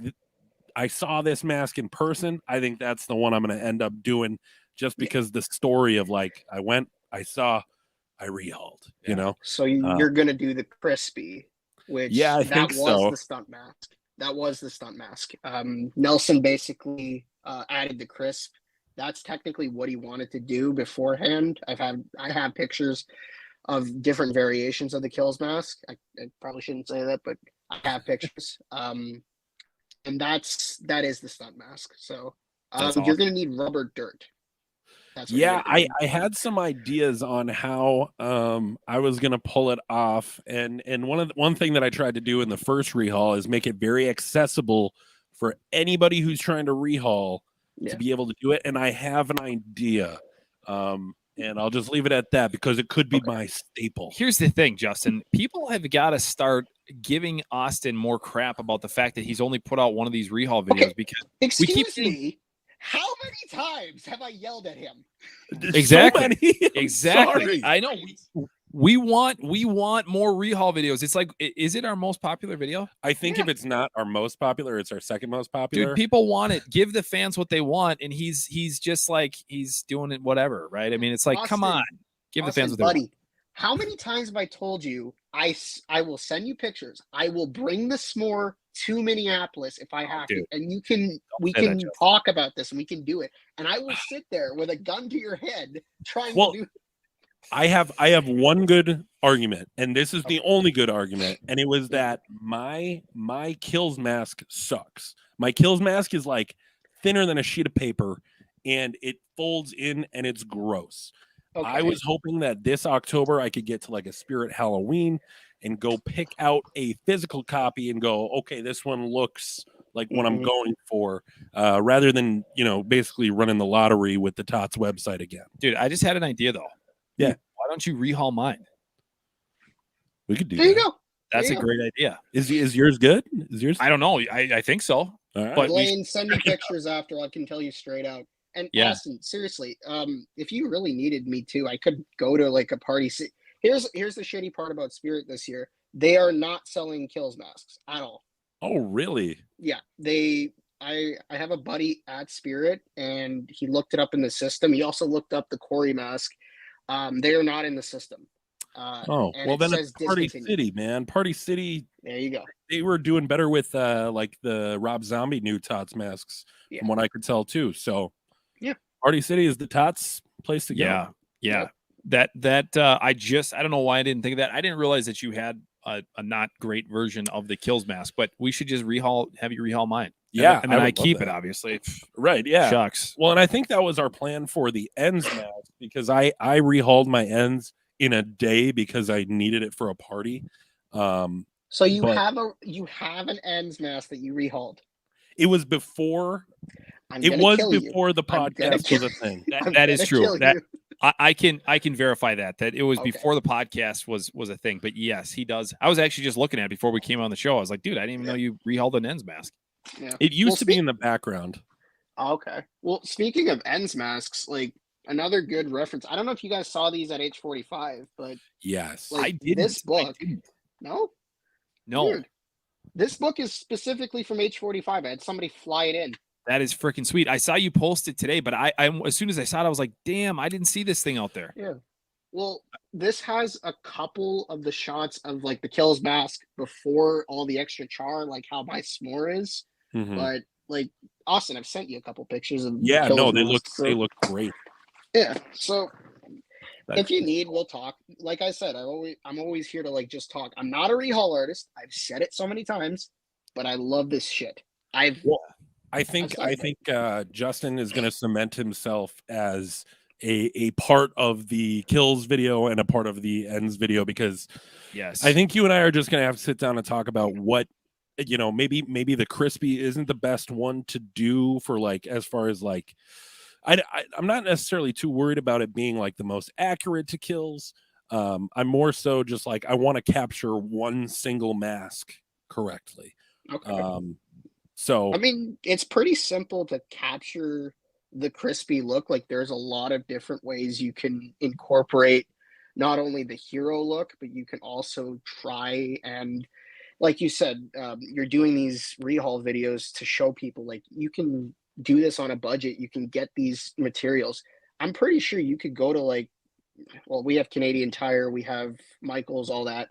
I saw this mask in person, I think that's the one I'm going to end up doing, just because the story of like, I saw, I rehauled, So you're going to do the crispy, which I think so. The stunt mask. That was the stunt mask. Nelson basically added the crisp. That's technically what he wanted to do beforehand. I have pictures of different variations of the kills mask. I probably shouldn't say that, but I have pictures. And that is the stunt mask. So You're going to need rubber dirt. That's I had some ideas on how I was gonna pull it off, and one thing that I tried to do in the first rehaul is make it very accessible for anybody who's trying to rehaul to be able to do it. And I have an idea, and I'll just leave it at that because it could be my staple. Here's the thing, Justin. People have got to start giving Austin more crap about the fact that he's only put out one of these rehaul videos because Excuse me. How many times have I yelled at him? Exactly. So exactly. sorry. I know. We want more rehaul videos. It's like, is it our most popular video? I think if it's not our most popular, it's our second most popular. Dude, people want it. Give the fans what they want, and he's just like he's doing it whatever, right? I mean, it's like, Austin, come on, give the fans what they buddy, want. How many times have I told you I will send you pictures? I will bring the s'more to Minneapolis if I have to, and we can talk about this and we can do it. And I will sit there with a gun to your head trying to do. I have one good argument, and this is the only good argument, and it was that my kills mask sucks. My kills mask is like thinner than a sheet of paper, and it folds in, and it's gross. Okay. I was hoping that this October I could get to like a Spirit Halloween and go pick out a physical copy and go, okay, this one looks like what I'm going for, rather than, basically running the lottery with the TOTS website again. Dude, I just had an idea though. Yeah. Why don't you rehaul mine? We could do there that. You go. That's there a great idea. Is yours good? Is yours? I don't know. I think so. All right. But Blaine, send me pictures after. I can tell you straight out. And Austin, seriously, if you really needed me to, I could go to like a party. Here's the shitty part about Spirit this year. They are not selling kills masks at all. Oh, really? Yeah. I have a buddy at Spirit, and he looked it up in the system. He also looked up the Corey mask. They are not in the system. Well, then it's Party City, man. Party City. There you go. They were doing better with like the Rob Zombie new TOTS masks, from what I could tell too. So yeah, Party City is the TOTS place to go. Yeah. That I don't know why I didn't think of that. I didn't realize that you had a not great version of the kills mask, but we should just have you rehaul mine. Yeah, and then I keep it, obviously. Right, yeah. Shucks. Well, and I think that was our plan for the ends mask, because I rehauled my ends in a day because I needed it for a party. So you have an ends mask that you rehauled. It was before. It was before the podcast was a thing. That is true. That I can verify that it was before the podcast was a thing. But yes, he does. I was actually just looking at it before we came on the show. I was like, dude, I didn't even know you rehauled an ends mask. Yeah. It used to be in the background. Okay. Well, speaking of ends masks, like another good reference. I don't know if you guys saw these at H45, but yes, like, I didn't. This book, no. Weird. This book is specifically from H45. I had somebody fly it in. That is freaking sweet. I saw you post it today, but I as soon as I saw it, I was like, damn, I didn't see this thing out there. Yeah. Well, this has a couple of the shots of like the kills mask before all the extra char, like how my s'more is. Mm-hmm. But like Austin, I've sent you a couple pictures of they look great. Yeah. So if you need, we'll talk. Like I said, I'm always here to like just talk. I'm not a rehaul artist. I've said it so many times, but I love this shit. I think Justin is going to cement himself as a part of the kills video and a part of the ends video, because I think you and I are just going to have to sit down and talk about what, maybe the crispy isn't the best one to do for like, as far as like, I'm not necessarily too worried about it being like the most accurate to kills. I'm more so just like, I want to capture one single mask correctly. Okay. So I mean, it's pretty simple to capture the crispy look. Like there's a lot of different ways you can incorporate not only the hero look, but you can also try and, like you said, you're doing these rehaul videos to show people like you can do this on a budget. You can get these materials. I'm pretty sure you could go to like, well, we have Canadian Tire, we have Michael's, all that.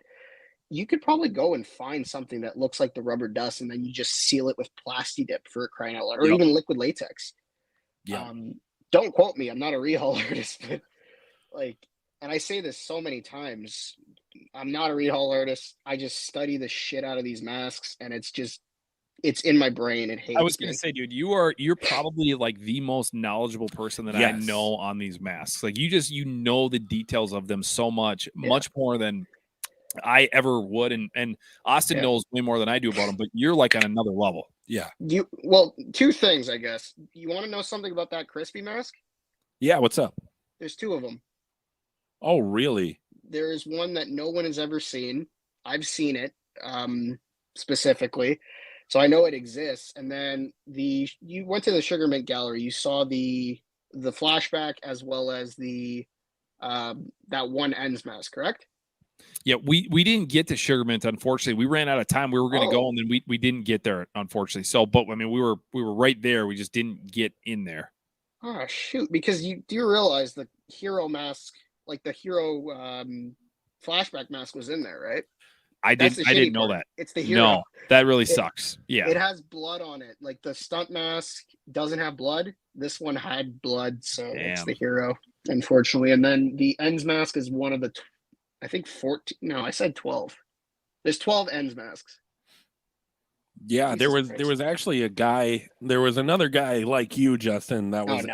You could probably go and find something that looks like the rubber dust, and then you just seal it with Plasti Dip for crying out loud, or even liquid latex. Yeah. Don't quote me. I'm not a rehaul artist, but like, and I say this so many times, I'm not a rehaul artist. I just study the shit out of these masks, and it's it's in my brain. It hates I was gonna me. say, dude, you're probably like the most knowledgeable person that I Yes. know on these masks. Like you know the details of them so much, much more than I ever would. And Austin knows way more than I do about them, but you're like on another level. Yeah. Well, two things, I guess. You want to know something about that crispy mask? Yeah. What's up? There's two of them. Oh, really? There is one that no one has ever seen. I've seen it specifically, so I know it exists. And then you went to the Sugar Mint Gallery. You saw the flashback as well as the that one ends mask, correct? Yeah, we didn't get to Sugar Mint, unfortunately. We ran out of time. We were going to go, and then we didn't get there, unfortunately. So, but I mean, we were right there. We just didn't get in there. Oh shoot! Because you realize the hero mask, like the hero flashback mask, was in there, right? I didn't know that. It's the hero. No, that really sucks. Yeah, it has blood on it. Like the stunt mask doesn't have blood. This one had blood, so it's the hero, unfortunately. And then the ends mask is one of the, I think 14. No, I said 12. There's 12 ends masks. Yeah, Jesus there was actually a guy. There was another guy like you, Justin, that was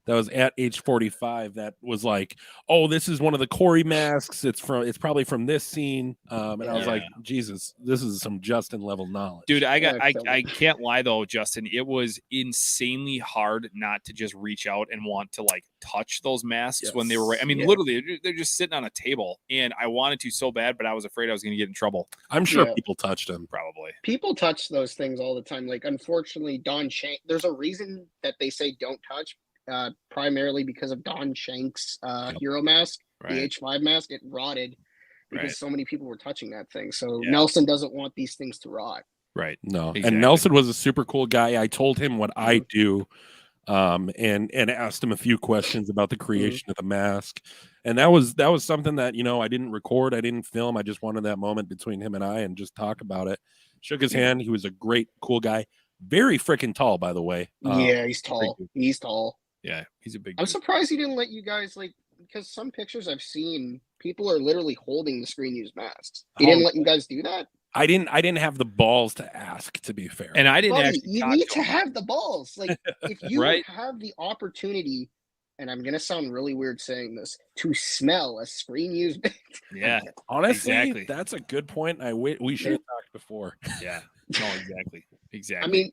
that was at H45 that was like, oh, this is one of the Corey masks. It's probably from this scene. And I was like, Jesus, this is some Justin level knowledge. Dude, I can't lie though, Justin. It was insanely hard not to just reach out and want to like touch those masks when they were. I mean, literally, they're just sitting on a table, and I wanted to so bad, but I was afraid I was going to get in trouble. I'm sure people touched them. Probably. People touch those things all the time. Like, unfortunately, Don Shank. There's a reason that they say don't touch. Primarily because of Don Shank's hero mask, the H5 mask. It rotted because so many people were touching that thing. So Nelson doesn't want these things to rot. Right. No. Exactly. And Nelson was a super cool guy. I told him what I do, and asked him a few questions about the creation of the mask. And that was something that, I didn't record, I didn't film. I just wanted that moment between him and I and just talk about it. Shook his hand. He was a great, cool guy. Very freaking tall, by the way. Yeah, he's tall. He's tall. Yeah, he's a big. I'm surprised he didn't let you guys because some pictures I've seen, people are literally holding the screen use masks. He didn't let you guys do that. I didn't have the balls to ask, to be fair. And I didn't. Buddy, you need to have the balls. Like, if you have the opportunity, and I'm gonna sound really weird saying this, to smell a screen use. Yeah, honestly, that's a good point. We should have talked before. Yeah, no, exactly. I mean,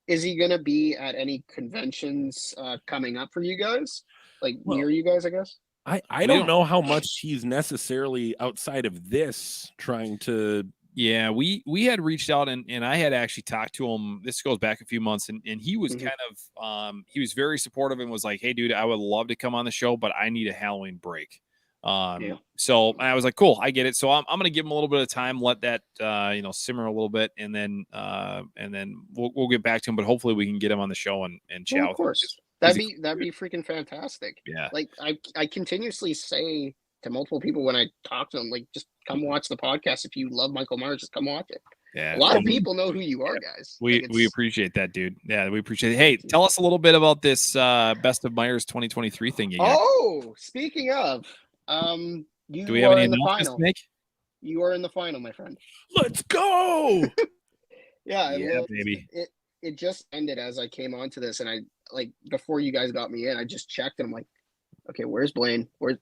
is he going to be at any conventions coming up for you guys? Like near you guys, I guess? I don't know how much he's necessarily outside of this trying to. Yeah, we had reached out and I had actually talked to him. This goes back a few months and he was kind of he was very supportive and was like, hey, dude, I would love to come on the show, but I need a Halloween break. So I was like, cool, I get it. So I'm going to give him a little bit of time, let that, simmer a little bit. And then we'll get back to him, but hopefully we can get him on the show and chat. Of course. That'd be freaking fantastic. Yeah. Like I continuously say to multiple people when I talk to them, like, just come watch the podcast. If you love Michael Myers, just come watch it. Yeah. A lot of people know who you are, guys. We appreciate that, dude. Yeah, we appreciate it. Hey, tell us a little bit about this Best of Myers 2023 thing you got. Oh, speaking of, do we have any announcements to make? You are in the final, my friend. Let's go. Yeah, baby. It just ended as I came onto this, and I before you guys got me in, I just checked and I'm like, okay, where's Blaine? Where's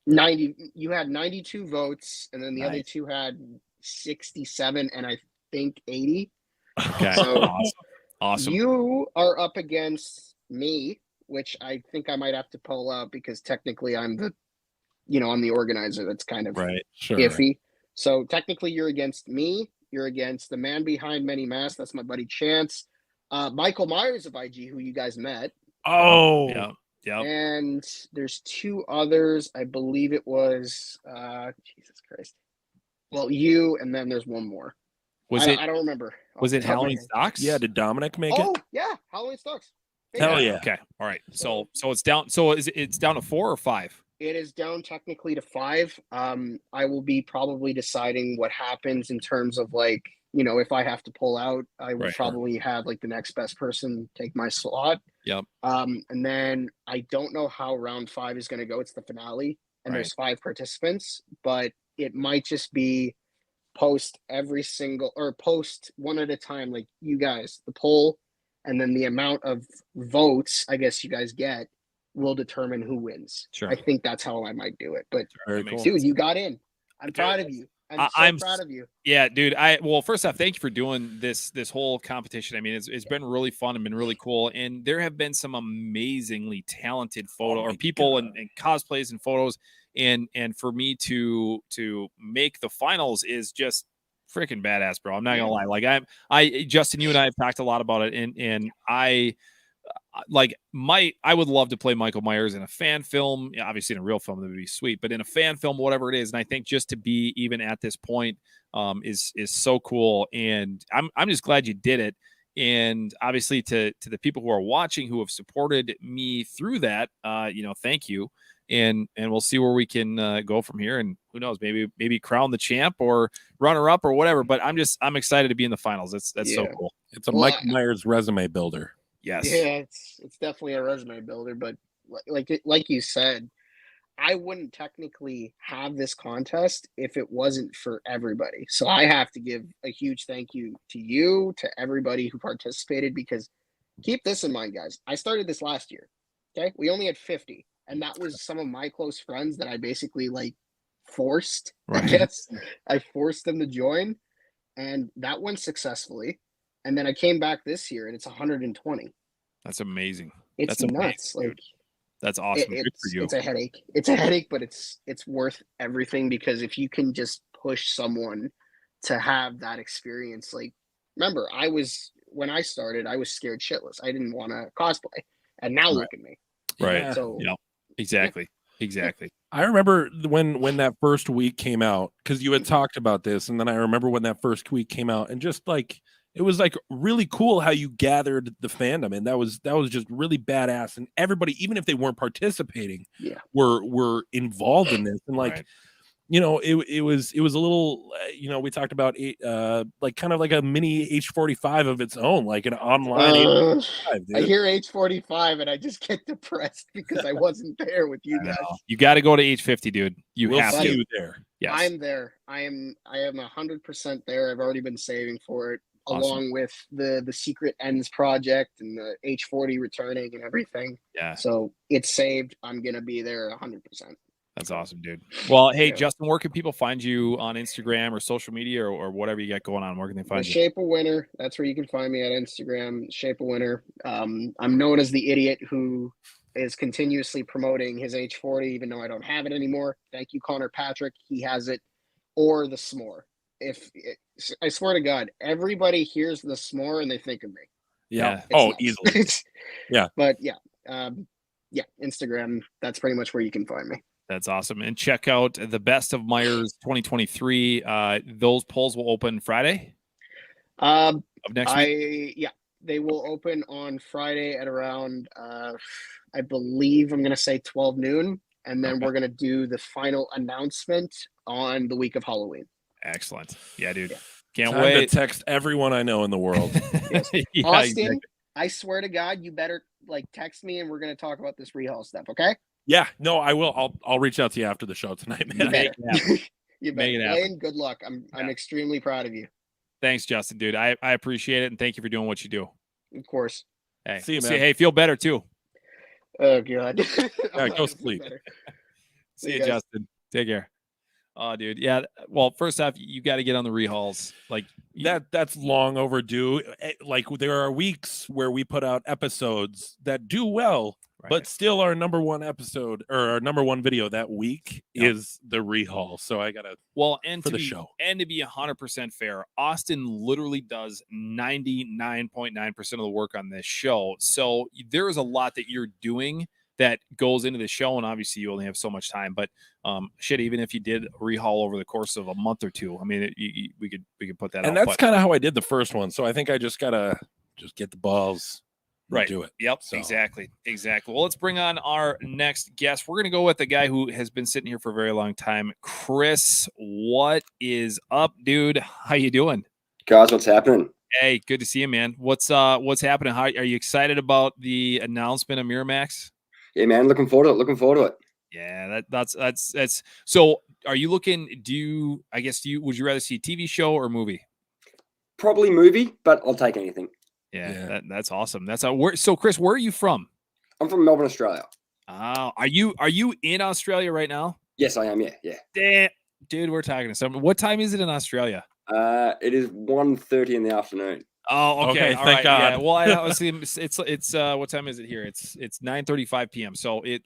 90? You had 92 votes, and then the other two had 67, and I think 80. Okay, so awesome. You are up against me, which I think I might have to pull out because technically I'm the organizer. That's kind of iffy. So technically you're against me. You're against the man behind many masks. That's my buddy Chance. Michael Myers of IG, who you guys met. Oh, yeah. And there's two others. I believe it was, Jesus Christ. Well, you, and then there's one more. I don't remember. Was it Halloween Stocks? Yeah. Did Dominic make it? Oh, yeah. Halloween Stocks. Hell yeah. Okay. All right. So it's down. So it's down to 4 or 5? It is down technically to 5. I will be probably deciding what happens in terms of if I have to pull out, I will probably have the next best person take my slot. Yep. And then I don't know how round 5 is going to go. It's the finale, and there's 5 participants, but it might just be post post one at a time, like you guys, the poll, and then the amount of votes I guess you guys get will determine who wins. Sure. I think that's how I might do it. But Very cool. dude, you got in. I'm proud of you. I'm proud of you. Yeah, dude. Well, first off, thank you for doing this whole competition. I mean, it's been really fun and been really cool. And there have been some amazingly talented people and cosplays and photos. And for me to make the finals is just freaking badass, bro. I'm not gonna lie. Like Justin, you and I have talked a lot about it, and I would love to play Michael Myers in a fan film. Obviously, in a real film, that would be sweet, but in a fan film, whatever it is. And I think just to be even at this point is so cool. And I'm just glad you did it. And obviously, to the people who are watching, who have supported me through that, thank you. And we'll see where we can go from here. And who knows, maybe crown the champ or runner up or whatever. But I'm excited to be in the finals. That's so cool. It's a Michael Myers resume builder. Yes. Yeah, it's definitely a resume builder, but like you said, I wouldn't technically have this contest if it wasn't for everybody. So I have to give a huge thank you to you, to everybody who participated, because keep this in mind, guys. I started this last year. Okay. We only had 50, and that was some of my close friends that I basically forced. Right. I guess I forced them to join, and that went successfully. And then I came back this year and it's 120. That's amazing. That's nuts. Amazing, that's awesome. Good for you. It's a headache. It's a headache, but it's worth everything, because if you can just push someone to have that experience, remember, when I started, I was scared shitless. I didn't want to cosplay. And now look at me. Right. So exactly. I remember when that first week came out, because you had talked about this, and then I remember when that first week came out, and just it was really cool how you gathered the fandom, and that was just really badass. And everybody, even if they weren't participating, were involved in this. And it was a little, we talked about kind of like a mini H45 of its own, like an online. I hear H45 and I just get depressed because I wasn't there with you guys. You got to go to H50, dude. We'll have see to. you there. Yes. I'm there. I am 100% there. I've already been saving for it. Awesome. Along with the Secret Ends project and the H40 returning and everything. Yeah. So it's saved. I'm going to be there 100%. That's awesome, dude. Well, hey, Justin, where can people find you on Instagram or social media or whatever you got going on? Where can they find you? Shape of Winter. That's where you can find me at Instagram, Shape of Winter. I'm known as the idiot who is continuously promoting his H40, even though I don't have it anymore. Thank you, Connor Patrick. He has it. Or the s'more. I swear to God, everybody hears the s'more and they think of me. Yeah. Easily. Yeah. But Instagram. That's pretty much where you can find me. That's awesome. And check out the Best of Myers 2023. Those polls will open Friday of next week. They will open on Friday at around, I believe I'm going to say 12 noon. And then we're going to do the final announcement on the week of Halloween. Excellent. Yeah, dude. Can't Time wait. to text everyone I know in the world. Austin, exactly. I swear to God, you better text me and we're going to talk about this rehaul stuff. Okay. Yeah, no, I will. I'll reach out to you after the show tonight, man. You better. You better. Make it happen. Lane, good luck. I'm extremely proud of you. Thanks, Justin, dude. I appreciate it, and thank you for doing what you do. Of course. Hey, see you, man. Hey, feel better too. Oh God. Go sleep. See you, Justin. Take care. Oh, dude. Yeah. Well, first off, you got to get on the rehauls. That's long overdue. There are weeks where we put out episodes that do well, but still our number one episode or our number one video that week is the rehaul. So I gotta for the show. And to be 100% fair, Austin literally does 99.9% of the work on this show. So there is a lot that you're doing that goes into the show, and obviously you only have so much time. But even if you did a rehaul over the course of a month or two, I mean, we could put that. And that's kind of how I did the first one. So I think I just gotta get the balls. Right. Do it. Yep. So. Exactly. Well, let's bring on our next guest. We're going to go with the guy who has been sitting here for a very long time. Chris, what is up, dude? How you doing? Guys, what's happening? Hey, good to see you, man. What's happening? How are you excited about the announcement of Miramax? Yeah, man. Looking forward to it. Yeah, that's so are you looking, would you rather see a TV show or movie? Probably movie, but I'll take anything. Yeah. That's awesome. So Chris, where are you from? I'm from Melbourne, Australia. Oh, are you in Australia right now? Yes, I am. Yeah. Damn, dude, we're talking to someone. What time is it in Australia? It is 1:30 in the afternoon. Oh, okay. All thank right. God. Yeah. Well, I obviously it's what time is it here? It's 9:35 p.m. So it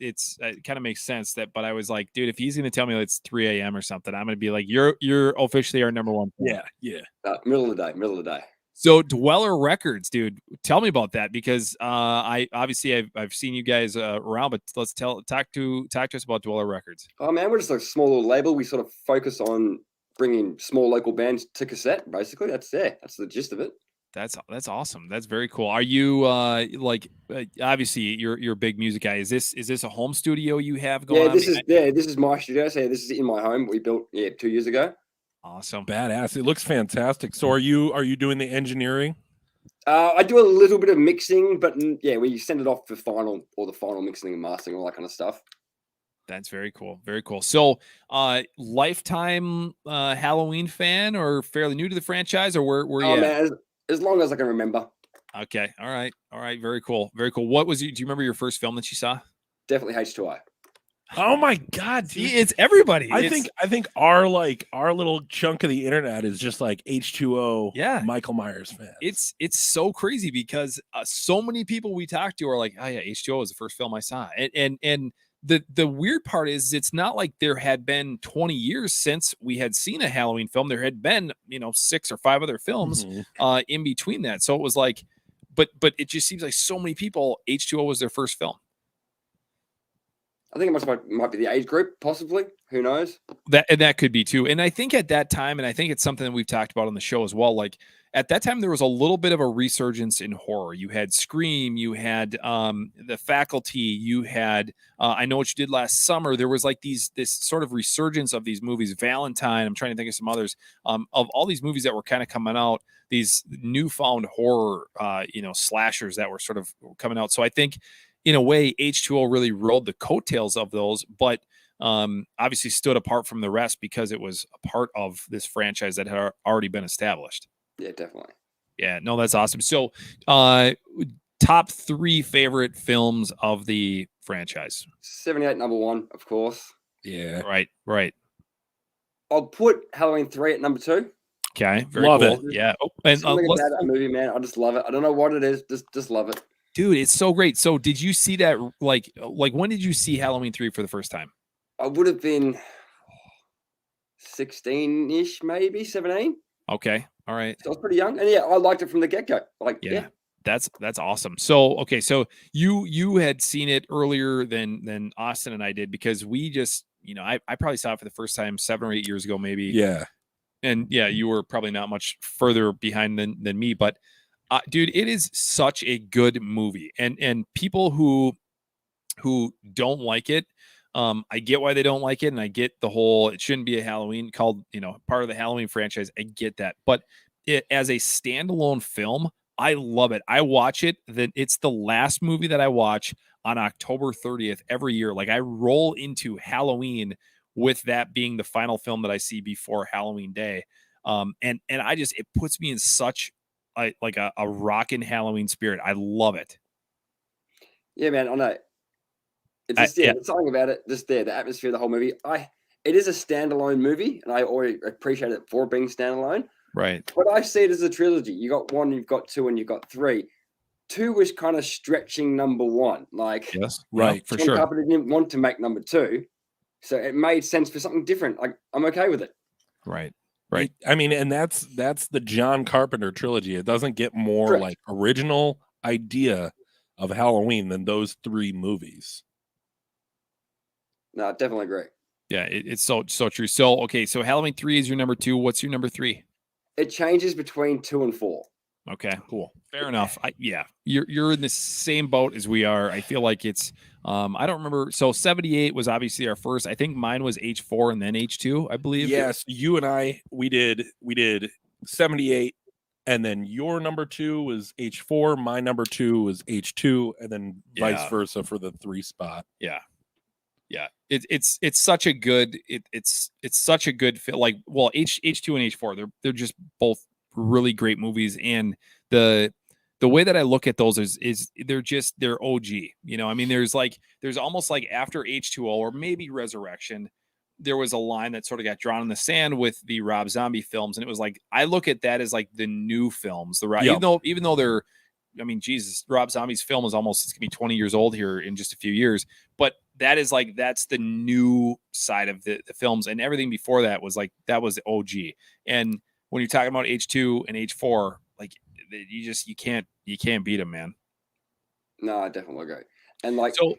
kind of makes sense but I was like, dude, if he's gonna tell me it's 3 a.m. or something, I'm gonna be like, you're officially our number one fan. Yeah. Middle of the day. So Dweller Records, dude, tell me about that because I've seen you guys around, but let's talk to us about Dweller Records. Oh man, we're just a small little label. We sort of focus on bringing small local bands to cassette. Basically, that's the gist of it. That's awesome. That's very cool. Are you obviously you're a big music guy. Is this a home studio you have going on? This is my studio. So this is in my home. We built 2 years ago. Awesome. Badass. It looks fantastic. So are you doing the engineering? I do a little bit of mixing, but we send it off for the final mixing and mastering, all that kind of stuff. That's very cool. Very cool. So, lifetime Halloween fan or fairly new to the franchise, or where you at? Man, as long as I can remember. Okay. All right. Very cool. Very cool. Do you remember your first film that you saw? Definitely H2O. Oh my God, dude. It's everybody. I think our little chunk of the internet is just like H2O. Yeah. Michael Myers fans. It's so crazy because so many people we talk to are like, oh yeah, H2O was the first film I saw. And the weird part is it's not like there had been 20 years since we had seen a Halloween film. There had been, 6 or 5 other films in between that. So it was like, but it just seems like so many people, H2O was their first film. I think it might be the age group, possibly. Who knows? That could be too. And I think at that time, and I think it's something that we've talked about on the show as well, like at that time, there was a little bit of a resurgence in horror. You had Scream, you had The Faculty, you had I Know What You Did Last Summer. There was like this sort of resurgence of these movies. Valentine, I'm trying to think of some others, of all these movies that were kind of coming out, these newfound horror, slashers that were sort of coming out. So I think in a way, H2O really rode the coattails of those, but obviously stood apart from the rest because it was a part of this franchise that had already been established. Yeah, definitely. Yeah, no, that's awesome. So, top 3 favorite films of the franchise. 78, number 1, of course. Yeah. Right. I'll put Halloween 3 at number 2. Okay, very love cool. it. Yeah, and something about that movie, man. I just love it. I don't know what it is. Just love it. Dude, it's so great. So did you see that, like when did you see Halloween 3 for the first time? I would have been 16-ish, maybe 17. Okay. All right. So I was pretty young. And I liked it from the get-go. That's awesome. So, okay. So you had seen it earlier than Austin and I did because we just, I probably saw it for the first time 7 or 8 years ago, maybe. Yeah. And yeah, you were probably not much further behind than me, but dude, it is such a good movie, and people who don't like it, I get why they don't like it, and I get the whole it shouldn't be a Halloween called part of the Halloween franchise. I get that, but as a standalone film, I love it. I watch it. It's the last movie that I watch on October 30th every year. Like I roll into Halloween with that being the final film that I see before Halloween Day, and it puts me in such a rockin' Halloween spirit. I love it. Yeah, man. I know. It's just there's something about it. Just there, the atmosphere of the whole movie. It is a standalone movie, and I already appreciate it for being standalone. Right. But I see it as a trilogy. You got 1, you've got 2, and you've got 3. 2 was kind of stretching number 1. Like yes, right, for sure. Carpenter didn't want to make number 2, so it made sense for something different. Like I'm okay with it. Right. I mean, and that's the John Carpenter trilogy. It doesn't get more like original idea of Halloween than those 3 movies. No, I definitely agree. Yeah, it's so true. So okay, so Halloween 3 is your number 2. What's your number 3? It changes between 2 and 4. Okay, cool. Fair enough. You're in the same boat as we are. I feel like it's I don't remember. So 78 was obviously our first. I think mine was H4 and then H2, I believe. Yes, you and I we did 78, and then your number 2 was H4, my number 2 was H2, and then vice versa for the 3 spot. Yeah. Yeah, it's such a good it's such a good fit. Like, well, H2 and H4, they're just both really great movies, and the way that I look at those is they're OG. You know, I mean, there's almost like after H2O or maybe Resurrection, there was a line that sort of got drawn in the sand with the Rob Zombie films, and it was like I look at that as like the new films, even though they're, I mean, Jesus, Rob Zombie's film is almost, it's gonna be 20 years old here in just a few years, but that is like, that's the new side of the films, and everything before that was the OG. And when you're talking about H2 and H4, like you can't beat them, man. No, I definitely agree. And like, so,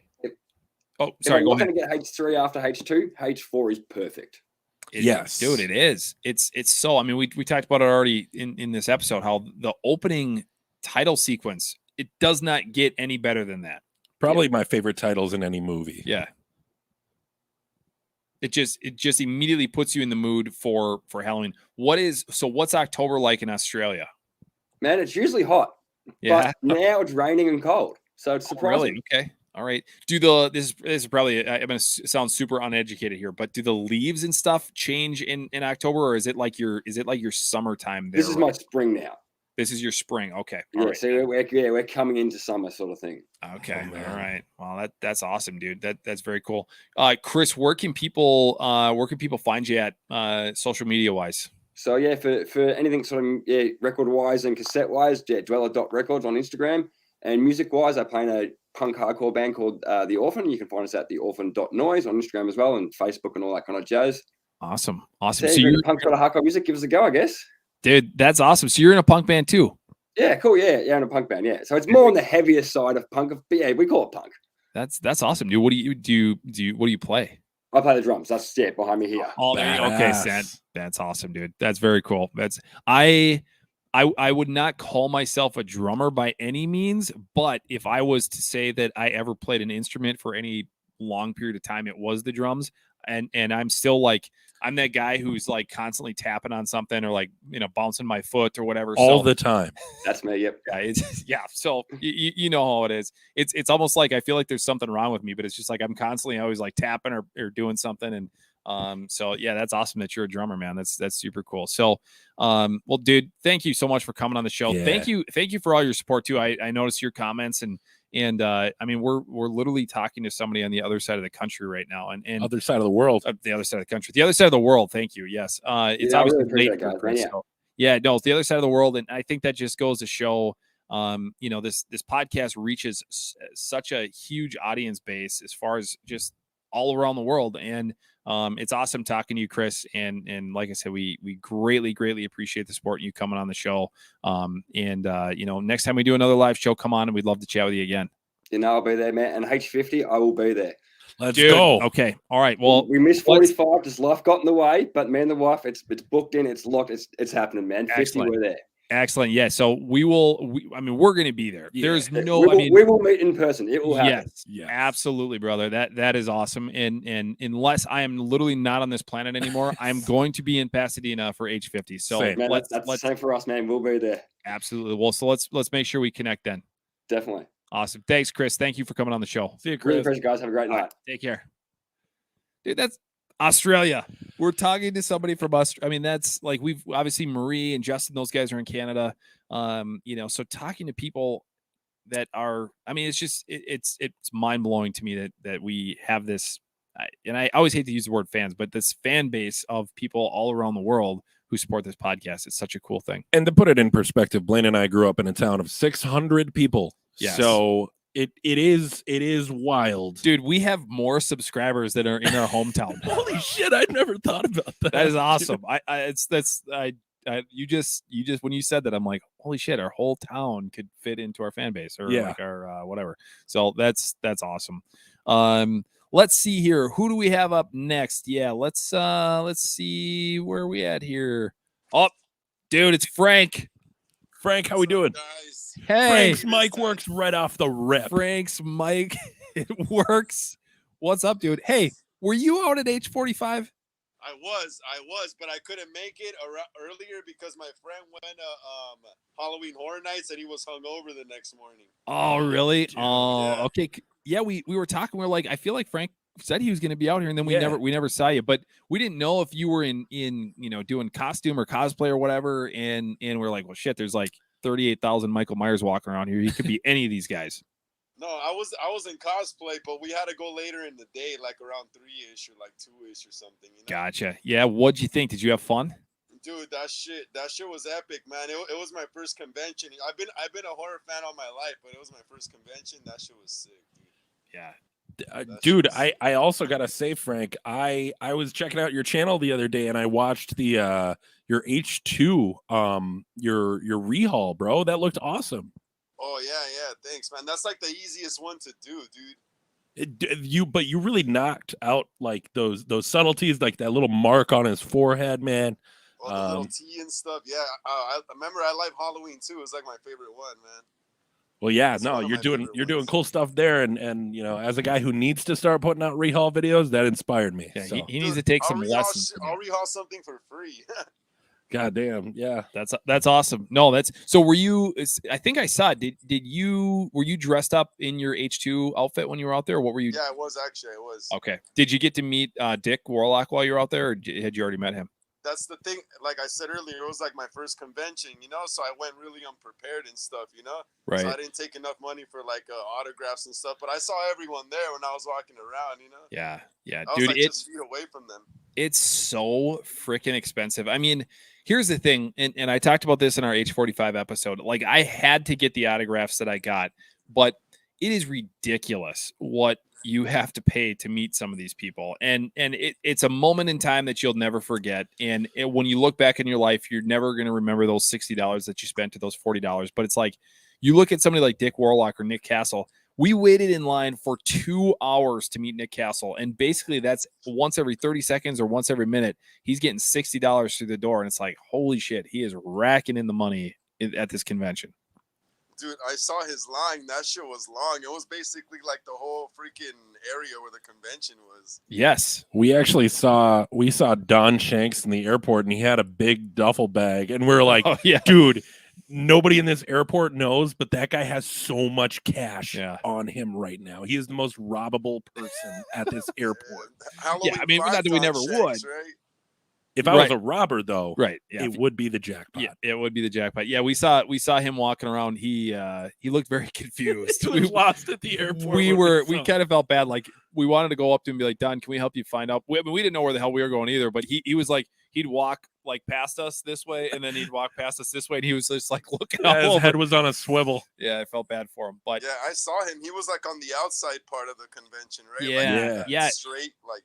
sorry, go ahead. Going to get H3 after H2, H4 is perfect. Yes, dude, it is. It's so. I mean, we talked about it already in this episode, how the opening title sequence, it does not get any better than that. Probably my favorite titles in any movie. Yeah. It just immediately puts you in the mood for Halloween. What's October like in Australia? Man, it's usually hot. Yeah. But now it's raining and cold. So it's surprising. Really? Okay. All right. This is probably, I'm going to sound super uneducated here, but do the leaves and stuff change in October, or is it like your summertime there? This is my spring now. This is your spring. Okay. All right. So we're coming into summer sort of thing. Okay. All right. Well, that's awesome, dude. That's very cool. Chris, where can people find you at social media wise? So yeah, for anything sort of record wise and cassette wise, Dweller.records on Instagram. And music wise, I play in a punk hardcore band called The Orphan. You can find us at theorphan.noise on Instagram as well, and Facebook and all that kind of jazz. Awesome. So you're punk sort of hardcore music, give us a go, I guess. Dude, that's awesome. So you're in a punk band too? Yeah, cool. Yeah, in a punk band. Yeah, so it's more on the heavier side of punk. But yeah, we call it punk. That's awesome, dude. What do you play? I play the drums. That's behind me here. Oh, okay, that's awesome, dude. That's very cool. I would not call myself a drummer by any means, but if I was to say that I ever played an instrument for any long period of time, it was the drums. And I'm still like, I'm that guy who's like constantly tapping on something or like, bouncing my foot or whatever. All the time. That's me. Yep. Yeah. So you know how it is. It's almost like I feel like there's something wrong with me, but it's just like I'm constantly always like tapping or doing something. And so yeah, that's awesome that you're a drummer, man. That's super cool. So well, dude, thank you so much for coming on the show. Yeah. Thank you for all your support too. I noticed your comments and I mean, we're literally talking to somebody on the other side of the country right now, and other side of the world, the other side of the country, the other side of the world. Thank you. Yes. It's obviously late for Chris. Yeah. So, yeah, no, it's the other side of the world. And I think that just goes to show, this podcast reaches such a huge audience base as far as just all around the world. And it's awesome talking to you, Chris. And like I said, we greatly appreciate the support and you coming on the show. Next time we do another live show, come on and we'd love to chat with you again. I'll be there, man. And H50, I will be there. Let's go. Okay. All right. Well, we missed 45. Just life got in the way, but me and the wife, it's booked in, it's locked, it's happening, man. 50, we're there. Excellent. Yeah. So we're going to be there. Yeah. There's we will meet in person. It will happen. Yes. Absolutely, brother. That is awesome. And unless I am literally not on this planet anymore, I'm going to be in Pasadena for H50. So man, that's the same for us, man. We'll be there. Absolutely. Well, so let's make sure we connect then. Definitely. Awesome. Thanks, Chris. Thank you for coming on the show. See you, Chris. Really appreciate it, guys. Have a great night. Right, take care. Dude, that's Australia. We're talking to somebody from Australia. I mean, that's like, we've obviously Marie and Justin, those guys are in Canada. So talking to people that are, I mean, it's just, it's mind blowing to me that we have this, and I always hate to use the word fans, but this fan base of people all around the world who support this podcast. It's such a cool thing. And to put it in perspective, Blaine and I grew up in a town of 600 people. Yes. So it is wild, dude. We have more subscribers that are in our hometown. Holy shit! I never thought about that. That is awesome. You just when you said that, I'm like, holy shit! Our whole town could fit into our fan base or like our whatever. So that's awesome. Let's see here. Who do we have up next? Yeah, let's see where are we at here. Oh, dude, it's Frank. Frank, how we doing? Guys? Hey, Frank's mic works right off the rip. Frank's mic, it works. What's up, dude? Hey, were you out at H45? I was, but I couldn't make it earlier because my friend went Halloween Horror Nights and he was hungover the next morning. Oh, really? Yeah. Okay. Yeah, we were talking. We're like, I feel like Frank said he was going to be out here, and then we never saw you. But we didn't know if you were in doing costume or cosplay or whatever. And we're like, well, shit, there's like 38,000 Michael Myers walking around here. He could be any of these guys. No, I was in cosplay, but we had to go later in the day, like around 3-ish or like 2-ish or something. You know? Gotcha. Yeah. What'd you think? Did you have fun? Dude, that shit was epic, man. It was my first convention. I've been a horror fan all my life, but it was my first convention. That shit was sick, dude. Yeah. Dude, I also gotta say, Frank, I was checking out your channel the other day and I watched the your H2 your rehaul, bro. That looked awesome. Oh yeah, thanks, man. That's like the easiest one to do, dude. You really knocked out like those subtleties, like that little mark on his forehead, man. Oh, the little T and stuff. Yeah, I remember. I like Halloween too. It was like my favorite one, man. Well, yeah, no, you're doing cool stuff there, and as a guy who needs to start putting out rehaul videos, that inspired me. Yeah, so. he needs to take some lessons. I'll rehaul something for free. God damn, yeah, that's awesome. No, so were you? I think I saw. Were you dressed up in your H2 outfit when you were out there? Or what were you? Yeah, I was. Okay. Did you get to meet Dick Warlock while you were out there, or had you already met him? That's the thing. Like I said earlier, it was like my first convention, so I went really unprepared and stuff, Right. So I didn't take enough money for like autographs and stuff, but I saw everyone there when I was walking around, Yeah, I was dude, like just feet away from them. It's so freaking expensive. I mean, here's the thing, and I talked about this in our H45 episode. Like, I had to get the autographs that I got, but it is ridiculous what you have to pay to meet some of these people. And it's a moment in time that you'll never forget. And when you look back in your life, you're never going to remember those $60 that you spent to those $40. But it's like, you look at somebody like Dick Warlock or Nick Castle. We waited in line for 2 hours to meet Nick Castle. And basically that's once every 30 seconds or once every minute, he's getting $60 through the door. And it's like, holy shit, he is racking in the money at this convention. Dude, I saw his line. That shit was long. It was basically like the whole freaking area where the convention was. Yes. We actually saw Don Shanks in the airport, and he had a big duffel bag. And we were like, dude, nobody in this airport knows, but that guy has so much cash on him right now. He is the most robbable person at this airport. Yeah, I mean, not that we never would. Right? If I was a robber, though, yeah, it would be the jackpot. Yeah, it would be the jackpot. Yeah, we saw him walking around. He looked very confused. We lost at the airport. We kind of felt bad. Like, we wanted to go up to him and be like, Don, can we help you find out? We didn't know where the hell we were going either. But he was like, he'd walk like past us this way, and then he'd walk past us this way, and he was just like looking all his over. head was on a swivel. Yeah, I felt bad for him. But yeah, I saw him. He was like on the outside part of the convention, right? Yeah, like, straight like.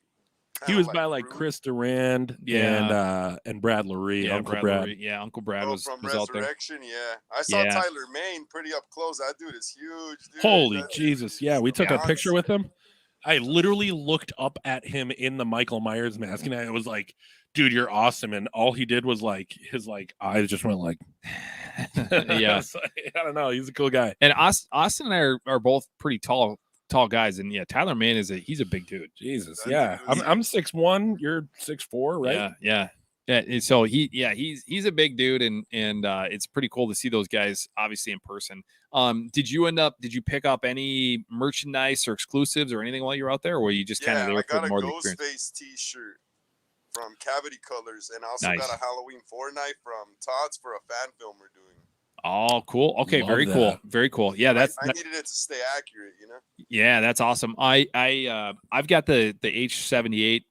He was by like Chris Durand and Brad Lurie. Yeah, Uncle Brad. Yeah, Uncle Brad was from out there. Resurrection. Yeah, I saw Tyler Maine pretty up close. That dude is huge. Dude. Holy Jesus! Yeah, we took a picture with him. I literally looked up at him in the Michael Myers mask, and I was like, "Dude, you're awesome!" And all he did was like his eyes just went like, yeah. I don't know. He's a cool guy. And Austin and I are both pretty tall guys, and Tyler Mann he's a big dude. Jesus, yeah. I'm 6'1", you're 6'4", right? Yeah. So he's a big dude, and it's pretty cool to see those guys obviously in person. Did you pick up any merchandise or exclusives or anything while you were out there, or were you just kind of there for more of the experience? I got a Ghostface t-shirt from Cavity Colors, and I also got a Halloween Fortnite from Todd's for a fan film we're doing. Oh, cool. Okay, Love very that. cool. Very cool. Yeah, I needed it to stay accurate, Yeah, that's awesome. I've got the H78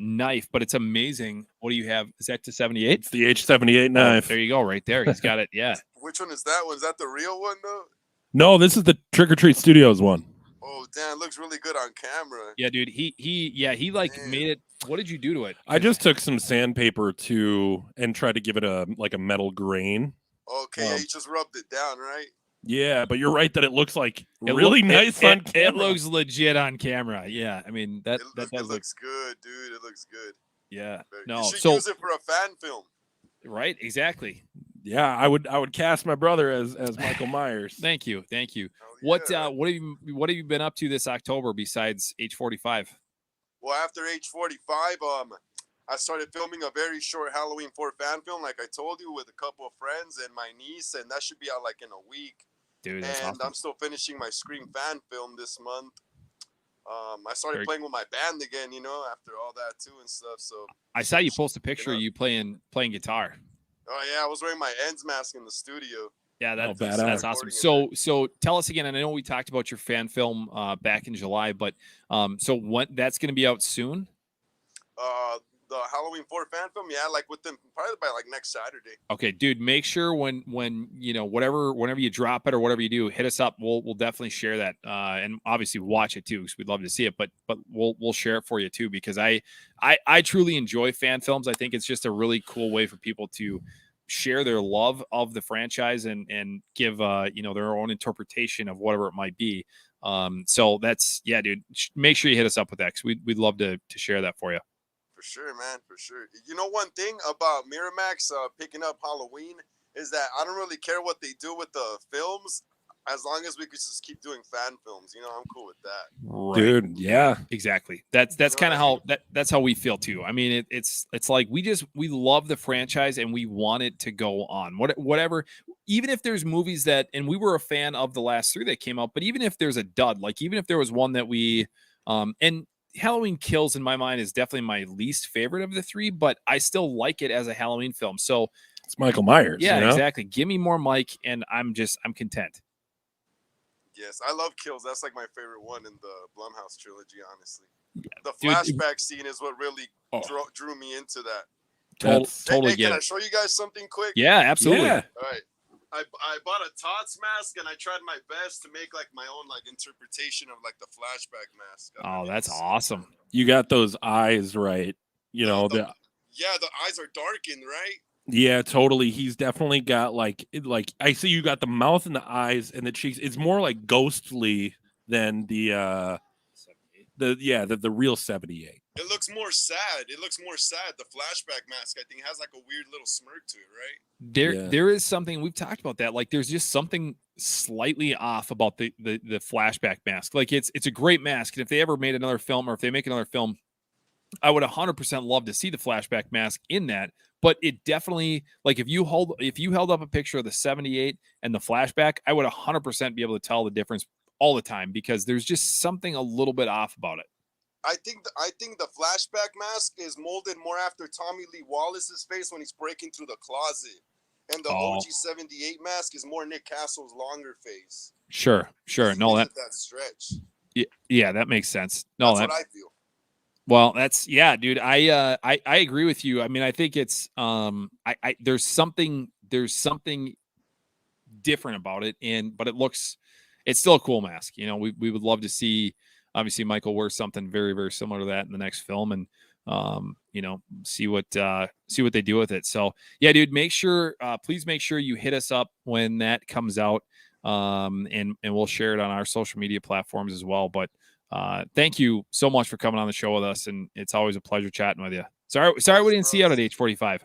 knife, but it's amazing. What do you have? Is that the 78? It's the H78 knife. There you go, right there. He's got it. Yeah. Which one is that one? Is that the real one though? No, this is the Trick or Treat Studios one. Oh, damn, it looks really good on camera. Yeah, dude. He like made it. What did you do to it? I just took some sandpaper and tried to give it a metal grain. Okay, you just rubbed it down, right? Yeah, but you're right that it looks like really nice on camera. It looks legit on camera. Yeah, I mean that looks good, dude. It looks good. Yeah, you should use it for a fan film. Right? Exactly. Yeah, I would cast my brother as Michael Myers. Thank you. Yeah. What have you been up to this October besides H45? Well, after H45, I started filming a very short Halloween 4 fan film, like I told you, with a couple of friends and my niece, and that should be out like in a week. Dude, that's and awesome. I'm still finishing my Scream fan film this month. I started playing with my band again, you know, after all that too and stuff. So I saw you post a picture of you playing guitar. Oh yeah, I was wearing my ends mask in the studio. Yeah, that's awesome. So tell us again, and I know we talked about your fan film back in July, but so what that's going to be out soon? The Halloween 4 fan film, yeah, like within probably by like next Saturday. Okay, dude, make sure when you know whenever you drop it or whatever you do, hit us up. We'll definitely share that, and obviously watch it too because we'd love to see it. But we'll share it for you too because I truly enjoy fan films. I think it's just a really cool way for people to share their love of the franchise and give you know their own interpretation of whatever it might be. So that's dude. Make sure you hit us up with that because we'd love to share that for you. For sure, man, for sure. You know, one thing about Miramax picking up Halloween is that I don't really care what they do with the films as long as we could just keep doing fan films. You know, I'm cool with that. Right. Dude, yeah, exactly. That's kind of how that's how we feel too. I mean, it's like we love the franchise and we want it to go on. Whatever, even if there's movies that, and we were a fan of the last 3 that came out, but even if there's a dud, like even if there was one that we and Halloween Kills in my mind is definitely my least favorite of the 3, but I still like it as a Halloween film. So it's Michael Myers. Yeah, you know? Exactly. Give me more Mike, and I'm content. Yes, I love Kills. That's like my favorite one in the Blumhouse trilogy, honestly. Yeah, the flashback scene is what really drew me into that. Totally hey, get can it. I show you guys something quick? Yeah, absolutely. Yeah. All right. I bought a Tots mask and I tried my best to make like my own like interpretation of like the flashback mask. Oh, that's awesome. You got those eyes right. You know, the eyes are darkened, right? Yeah, totally. He's definitely got like I see you got the mouth and the eyes and the cheeks. It's more like ghostly than the real 78. It looks more sad. The flashback mask, I think, has like a weird little smirk to it, right? There is something we've talked about that. Like, there's just something slightly off about the flashback mask. Like, it's a great mask, and if they ever made another film, or if they make another film, I would 100% love to see the flashback mask in that. But it definitely, like, if you held up a picture of the 78 and the flashback, I would 100% be able to tell the difference all the time because there's just something a little bit off about it. I think the flashback mask is molded more after Tommy Lee Wallace's face when he's breaking through the closet, and the OG 78 mask is more Nick Castle's longer face. Sure. No, that stretch. Yeah, that makes sense. No, that's what I feel. Well, that's dude. I agree with you. I mean, I think it's there's something different about it, but it's still a cool mask. You know, we would love to see. Obviously, Michael wears something very, very similar to that in the next film, and you know, see what they do with it. So, yeah, dude, please make sure you hit us up when that comes out, and we'll share it on our social media platforms as well. But thank you so much for coming on the show with us, and it's always a pleasure chatting with you. Sorry we didn't see you out at age 45.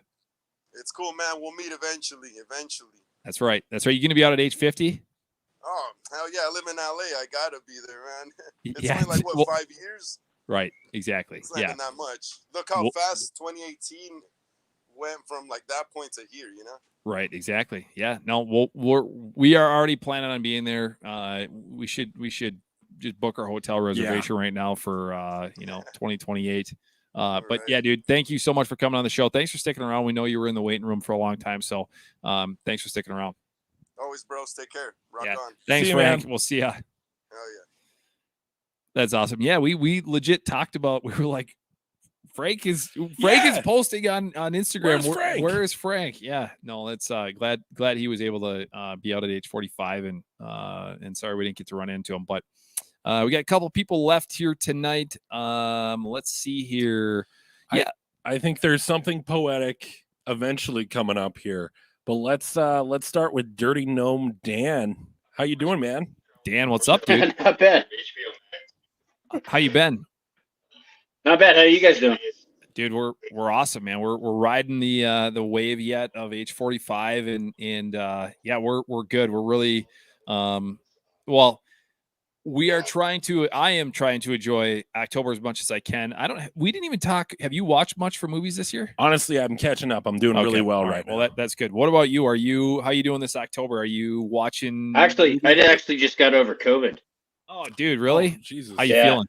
It's cool, man. We'll meet eventually. That's right. You going to be out at age 50? Oh, hell yeah. I live in LA. I got to be there, man. It's only like, 5 years? Right. Exactly. It's not even that much. Look how fast 2018 went from like that point to here, you know? Right. Exactly. Yeah. No, we are already planning on being there. We should just book our hotel reservation right now for 2028. But yeah, dude, thank you so much for coming on the show. Thanks for sticking around. We know you were in the waiting room for a long time, so thanks for sticking around. Always, bros. Take care. Rock on. Thanks, Frank. We'll see ya. Hell yeah. That's awesome. Yeah, we legit talked about. We were like, Frank is posting on Instagram. Where is Frank? Yeah, no, that's glad he was able to be out at age 45, and sorry we didn't get to run into him, but we got a couple people left here tonight. Let's see here. Yeah, I think there's something poetic eventually coming up here. But let's start with Dirty Gnome Dan. How you doing, man? Dan, what's up, dude? Not bad. How you been? Not bad. How you guys doing? Dude, we're awesome, man. We're riding the wave yet of age 45, and yeah, we're good. We're really I am trying to enjoy October as much as I can. We didn't even talk. Have you watched much for movies this year? Honestly, I'm catching up. I'm doing really well right now. Well, that's good. What about you? How you doing this October? Are you watching? Actually, I actually just got over COVID. Oh, dude, really? Jesus. How you feeling?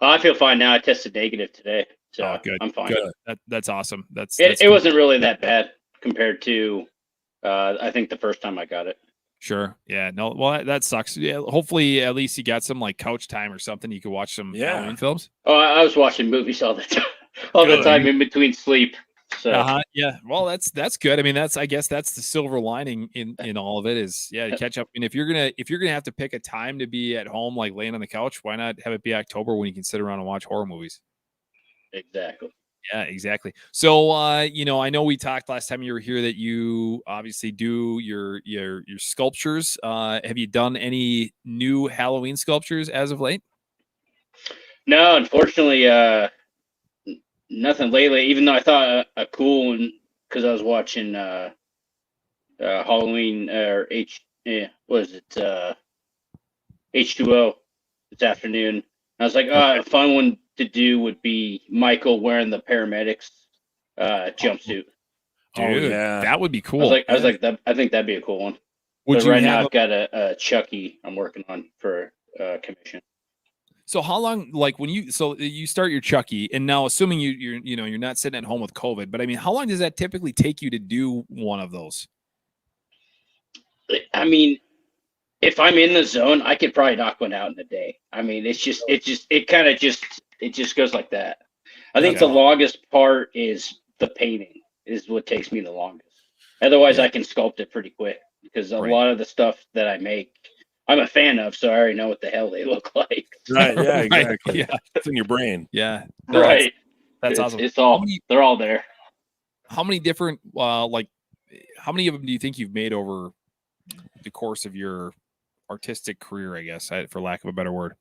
Oh, I feel fine now. I tested negative today, so good. I'm fine. Good. That's awesome. It wasn't really that bad compared to, I think the first time I got it. Sure. Yeah. No. Well, that sucks. Yeah. Hopefully, at least you got some like couch time or something. You could watch some Halloween films. Oh, I was watching movies all the time, in between sleep. So yeah. Well, that's good. I mean, I guess that's the silver lining in all of it is to catch up. And if you're gonna have to pick a time to be at home, like laying on the couch, why not have it be October when you can sit around and watch horror movies? Exactly. Yeah, exactly. So, I know we talked last time you were here that you obviously do your sculptures. Have you done any new Halloween sculptures as of late? No, unfortunately, nothing lately. Even though I thought a cool one because I was watching Halloween or H2O this afternoon. I was like, a fun one to do would be Michael wearing the paramedics jumpsuit. Dude, that would be cool. I was like, I think that'd be a cool one. But right now I've got a Chucky I'm working on for commission. So how long, like when you start your Chucky, and now assuming you're not sitting at home with COVID, but I mean, how long does that typically take you to do one of those? I mean, if I'm in the zone, I could probably knock one out in a day. I mean, it just goes like that. I think the longest part is the painting is what takes me the longest. Otherwise, I can sculpt it pretty quick because a lot of the stuff that I make, I'm a fan of, so I already know what the hell they look like. Right? Yeah, exactly. Right, yeah, it's in your brain. Yeah, no, right. That's awesome. It's all they're all there. How many different how many of them do you think you've made over the course of your artistic career, I guess, for lack of a better word?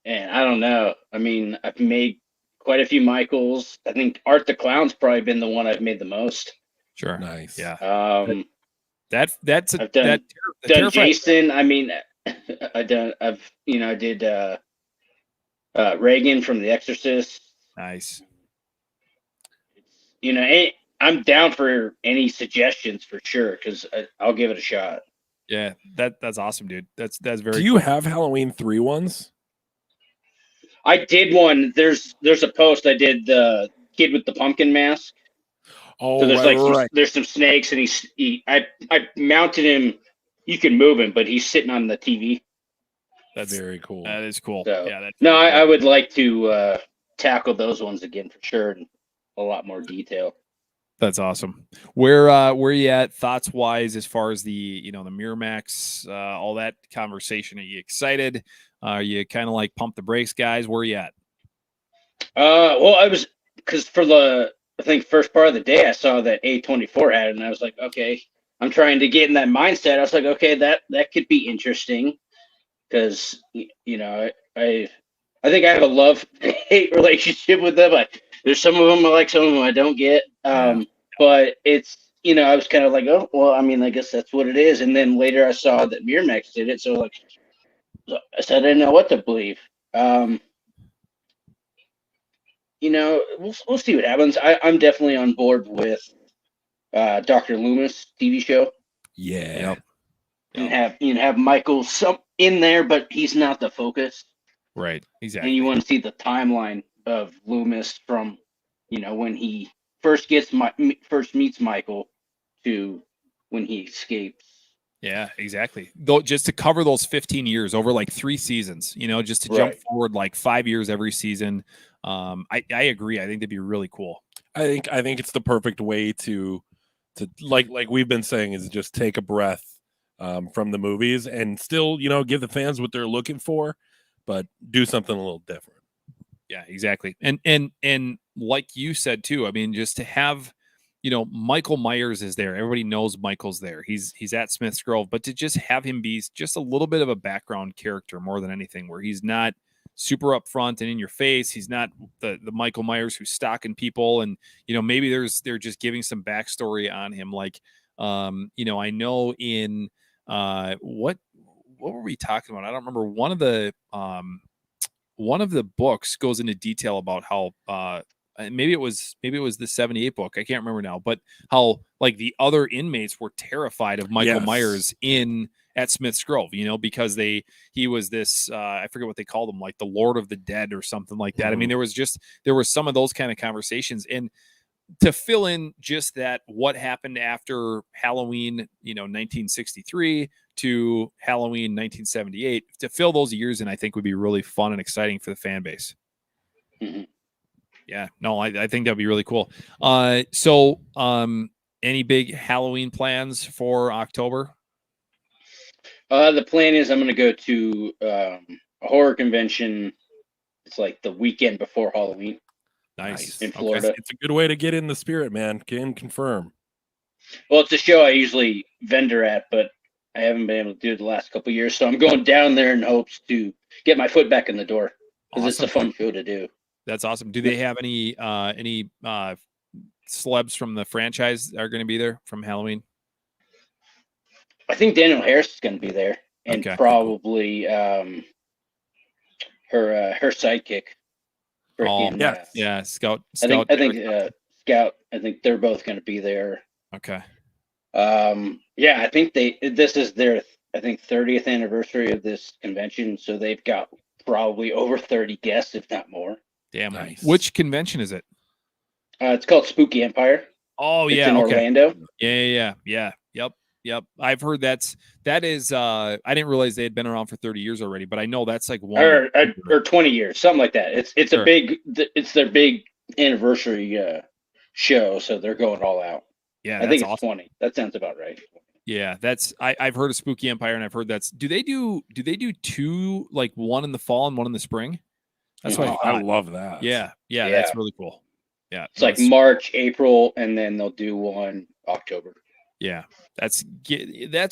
And I don't know. I mean, I've made quite a few Michaels. I think Art the Clown's probably been the one I've made the most. Sure. Nice. Yeah. I've done Jason. I mean, I did Reagan from The Exorcist. Nice. I'm down for any suggestions for sure because I'll give it a shot. Yeah, that's awesome, dude. That's very. Do you have Halloween 3 ones? I did one. There's a post I did the kid with the pumpkin mask. Oh, so there's right. There's some snakes and I mounted him. You can move him, but he's sitting on the TV. That's very cool. That is cool. So, yeah. I would like to tackle those ones again for sure in a lot more detail. That's awesome. Where you at thoughts wise as far as the the Miramax all that conversation? Are you excited? Are you kind of like pump the brakes, guys? Where are you at? Well, I was because for the I think first part of the day I saw that A24 had it, and I was like, okay, I'm trying to get in that mindset. I was like, okay, that could be interesting because I think I have a love-hate relationship with them. There's some of them I like, some of them I don't get. But it's I was kind of like, oh well, I mean, I guess that's what it is. And then later I saw that Miramax did it, so I said I didn't know what to believe. We'll see what happens. I'm definitely on board with Dr. Loomis TV show. Yeah. And have Michael in there, but he's not the focus. Right. Exactly. And you want to see the timeline of Loomis from when he first meets Michael to when he escapes. Yeah, exactly. Though just to cover those 15 years over like 3 seasons, just to jump forward like 5 years every season. I agree. I think that'd be really cool. I think it's the perfect way to like we've been saying is just take a breath from the movies and still, give the fans what they're looking for, but do something a little different. Yeah, exactly. And like you said too, I mean, just to have, Michael Myers is there. Everybody knows Michael's there. He's at Smith's Grove, but to just have him be just a little bit of a background character more than anything, where he's not super upfront and in your face. He's not the Michael Myers who's stalking people. And, maybe they're just giving some backstory on him. Like, I know in what were we talking about? I don't remember. One of the books goes into detail about how maybe it was the 78 book. I can't remember now, but how like the other inmates were terrified of Michael Myers in at Smith's Grove, you know, because he was this, I forget what they called him, like the Lord of the Dead or something like that. I mean, there was some of those kind of conversations, and to fill in just that, what happened after Halloween, you know, 1963 to Halloween 1978, to fill those years in, I think would be really fun and exciting for the fan base. Yeah, no, I think that'd be really cool. So any big Halloween plans for October? The plan is I'm going to go to a horror convention. It's like the weekend before Halloween. Nice. In Florida. It's a good way to get in the spirit, man. Can confirm. Well, it's a show I usually vendor at, but I haven't been able to do it the last couple of years. So I'm going down there in hopes to get my foot back in the door, because it's a fun show to do. That's awesome. Do they have any celebs from the franchise that are going to be there from Halloween? I think Daniel Harris is going to be there, and probably her sidekick. Scout. I think Scout. I think they're both going to be there. Okay. Yeah, I think this is their 30th anniversary of this convention, so they've got probably over 30 guests, if not more. Damn. Nice. Which convention is it? It's called Spooky Empire. Oh, it's yeah. in Orlando. Yeah. Yep. I've heard that is I didn't realize they had been around for 30 years already, but I know that's like one or 20 years, something like that. It's sure. It's their big anniversary show, so they're going all out. Yeah, I think it's awesome. 20. That sounds about right. Yeah, I've heard of Spooky Empire, and I've heard do they do two, like one in the fall and one in the spring? That's what I love that. Yeah, that's really cool. Yeah, it's like March, April, and then they'll do one October. Yeah, that's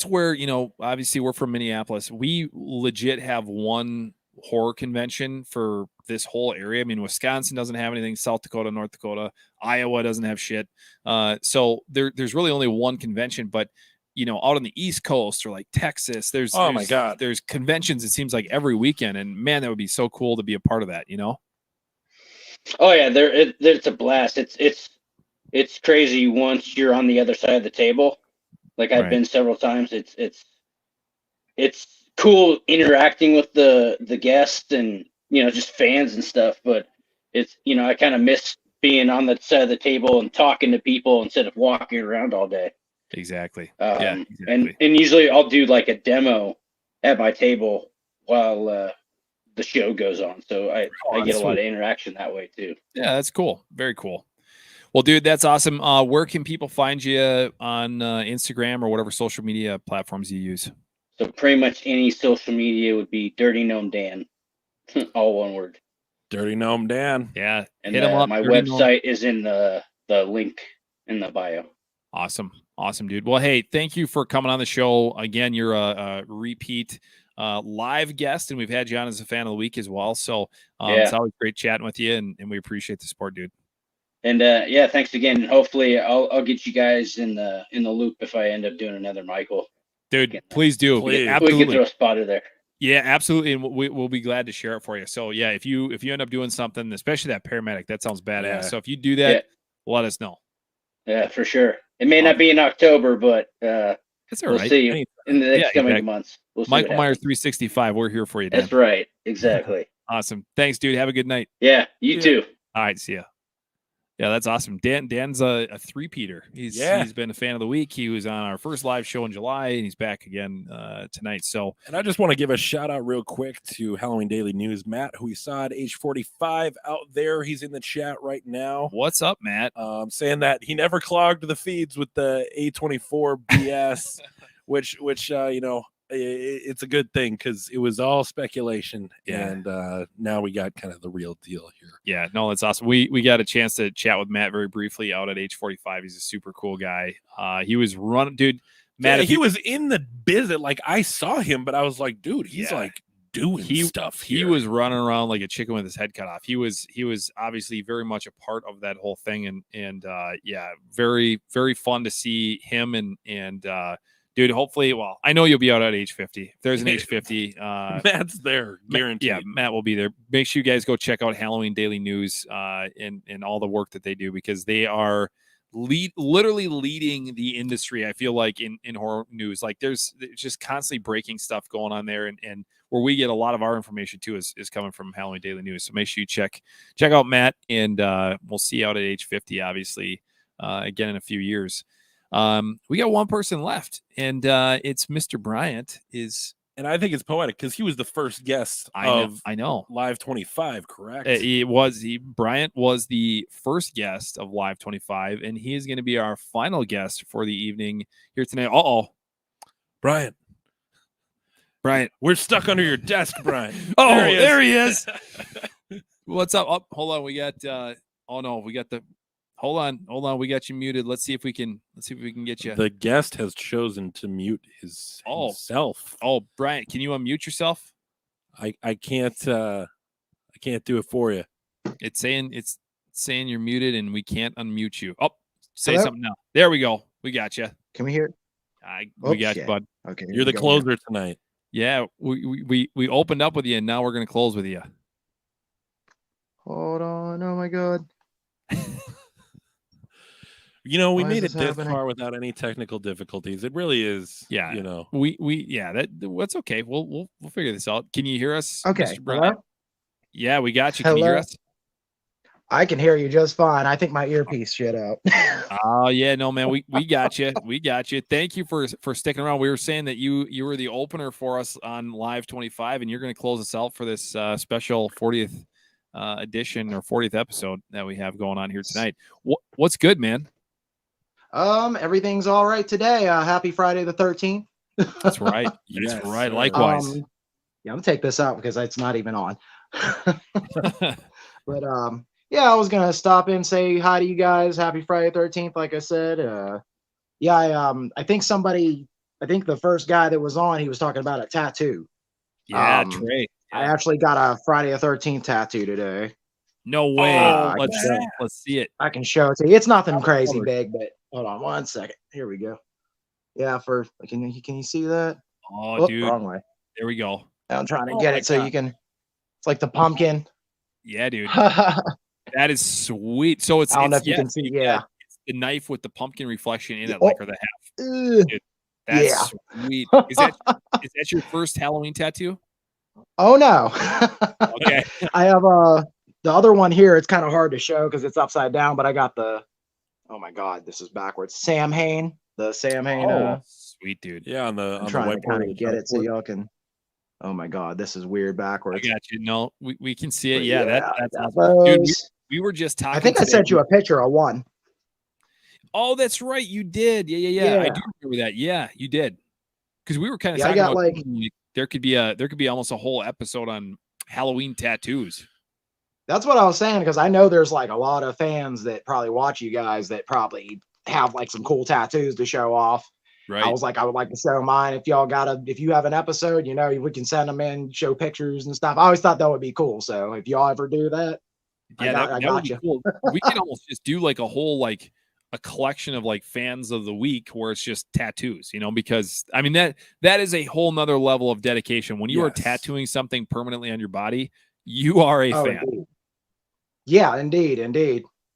where, you know, obviously we're from Minneapolis. We legit have one horror convention for this whole area. I mean, Wisconsin doesn't have anything. South Dakota, North Dakota, Iowa doesn't have shit. So there's really only one convention. But, you know, out on the East Coast or like Texas, there's conventions, it seems like every weekend. And man, that would be so cool to be a part of that, you know? Oh yeah, it's a blast. It's crazy once you're on the other side of the table. Like I've been several times. It's cool interacting with the guests and, you know, just fans and stuff. But it's, you know, I kind of miss being on the side of the table and talking to people instead of walking around all day. Exactly. And usually I'll do like a demo at my table while the show goes on. So I get a lot of interaction that way too. Yeah, that's cool. Very cool. Well, dude, that's awesome. Where can people find you on Instagram or whatever social media platforms you use? So pretty much any social media would be Dirty Gnome Dan, all one word. Dirty Gnome Dan. Yeah, and hit him up. My website is in the link in the bio. Awesome, dude. Well, hey, thank you for coming on the show again. You're a repeat live guest, and we've had you on as a fan of the week as well. So it's always great chatting with you, and we appreciate the support, dude. And thanks again. Hopefully, I'll get you guys in the loop if I end up doing another Michael. Dude, please do. Absolutely. We can throw a spotter there. Yeah, absolutely, and we'll be glad to share it for you. So yeah, if you end up doing something, especially that paramedic, that sounds badass. Yeah. So if you do that, let us know. Yeah, for sure. It may not be in October, but that's all right. We'll see in the next coming months. We'll see. Michael Myers 365. We're here for you, Dan. That's right. Exactly. Awesome. Thanks, dude. Have a good night. Yeah, you too. All right, see ya. Yeah, that's awesome. Dan's a three-peater. He's been a fan of the week. He was on our first live show in July, and he's back again tonight. So, and I just want to give a shout out real quick to Halloween Daily News, Matt, who we saw at age 45 out there. He's in the chat right now. What's up, Matt? Saying that he never clogged the feeds with the A24 BS, which you know, it's a good thing because it was all speculation, and now we got kind of the real deal here. Yeah, no, that's awesome. We got a chance to chat with Matt very briefly out at age 45. He's a super cool guy. He was running, dude. Matt, he was in the business. Like I saw him, but I was like, dude, he's like doing stuff here. He was running around like a chicken with his head cut off. He was obviously very much a part of that whole thing, and very, very fun to see him and. Dude, hopefully, well, I know you'll be out at age 50. If there's an age 50. Matt's there, guaranteed. Yeah, Matt will be there. Make sure you guys go check out Halloween Daily News and all the work that they do, because they are literally leading the industry. I feel like in horror news, like there's just constantly breaking stuff going on there, and where we get a lot of our information too is coming from Halloween Daily News. So make sure you check out Matt, and we'll see you out at age 50, obviously, again in a few years. We got one person left, and it's Mr. Bryant. And I think it's poetic because he was the first guest I of know Live 25, correct? Bryant was the first guest of Live 25, and he is going to be our final guest for the evening here tonight. Bryant, we're stuck under your desk, Bryant. There he is. What's up? Oh, hold on. We got Hold on. We got you muted. Let's see if we can get you. The guest has chosen to mute himself. Oh, Bryant, can you unmute yourself? I can't do it for you. It's saying you're muted and we can't unmute you. Oh, say Hello? something now. There we go. We got you. Can we hear? We got you, bud. Okay, You're the closer tonight. Yeah, we opened up with you, and now we're gonna close with you. Hold on. Oh my god. We Why made is it this this happening? far without any technical difficulties. It really is. Yeah. That's okay. We'll figure this out. Can you hear us? Okay. Mr. Bryant? Hello? Yeah, we got you. Can you hear Hello? us? I can hear you just fine. I think my earpiece shit out. Oh yeah, no man, we got you. We got you. Thank you for sticking around. We were saying that you were the opener for us on Live 25, and you're going to close us out for this special 40th edition or 40th episode that we have going on here tonight. What's good, man? Everything's all right today. Happy Friday the 13th. That's right. Yes, That's right. sir. Likewise. Yeah, I'm gonna take this out because it's not even on. But yeah, I was gonna stop in, say hi to you guys. Happy Friday 13th, like I said. I think the first guy that was on, he was talking about a tattoo. Yeah, Trey. I actually got a Friday the 13th tattoo today. No way. Let's see it. I can show it to you. It's nothing crazy big, but hold on one second. Here we go. Yeah, can you see that? Oh, dude. Wrong way. There we go. I'm trying to get it so you can. It's like the pumpkin. Yeah, dude. That is sweet. So it's I don't know if you can see. Yeah, it's the knife with the pumpkin reflection in it, like or the half. Dude, that's yeah. sweet. Is that your first Halloween tattoo? Oh no. Okay. I have the other one here. It's kind of hard to show because it's upside down, but I got the. Oh my god, this is backwards. Sam Hain, the Sam Hain. Sweet dude. Yeah, on the trying to kind whiteboard of get it so y'all can. Oh my god, this is weird backwards. I got you. No, we can see it. But Yeah, yeah, that's I got awesome. Dude, those. we were just talking. I think I sent you a picture of one. Oh, that's right. You did. Yeah. I do remember that. Yeah, you did. Because we were kind of talking about there could be almost a whole episode on Halloween tattoos. That's what I was saying, because I know there's like a lot of fans that probably watch you guys that probably have like some cool tattoos to show off. Right. I was like, I would like to show mine. If you have an episode, we can send them in, show pictures and stuff. I always thought that would be cool. So if y'all ever do that, yeah, I that got would you. be cool. We could almost just do like a whole like a collection of like fans of the week where it's just tattoos, because I mean that is a whole nother level of dedication. When you are tattooing something permanently on your body, you are a fan. Indeed. Yeah, indeed.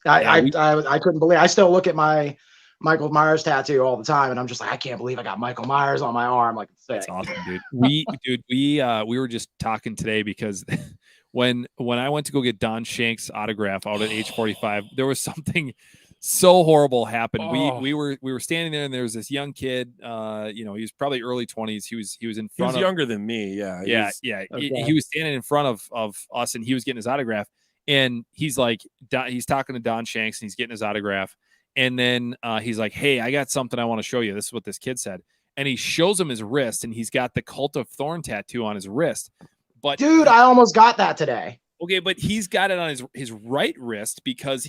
I couldn't believe. I still look at my Michael Myers tattoo all the time, and I'm just like, I can't believe I got Michael Myers on my arm. Like, that's awesome, dude. We were just talking today because when I went to go get Don Shank's autograph out at age 45, there was something so horrible happened. We were standing there, and there was this young kid. He was probably early 20s. He was in front. He was younger than me. Yeah. Okay. He was standing in front of us, and he was getting his autograph. And he's like, he's talking to Don Shanks, and he's getting his autograph. And then he's like, "Hey, I got something I want to show you." This is what this kid said. And he shows him his wrist, and he's got the Cult of Thorn tattoo on his wrist. But dude, I almost got that today. Okay, but he's got it on his right wrist because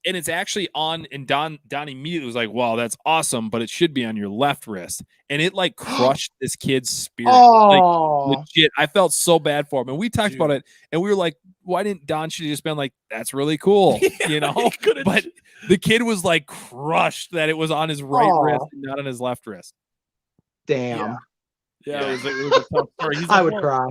and it's actually on, and Don immediately was like, "Wow, that's awesome, but it should be on your left wrist." And it like crushed this kid's spirit. Like, legit. I felt so bad for him. And we talked about it, and we were like, why didn't Don should have just been like, "That's really cool," But the kid was like crushed that it was on his right wrist and not on his left wrist. Damn. Yeah. It was a tough story. I would cry.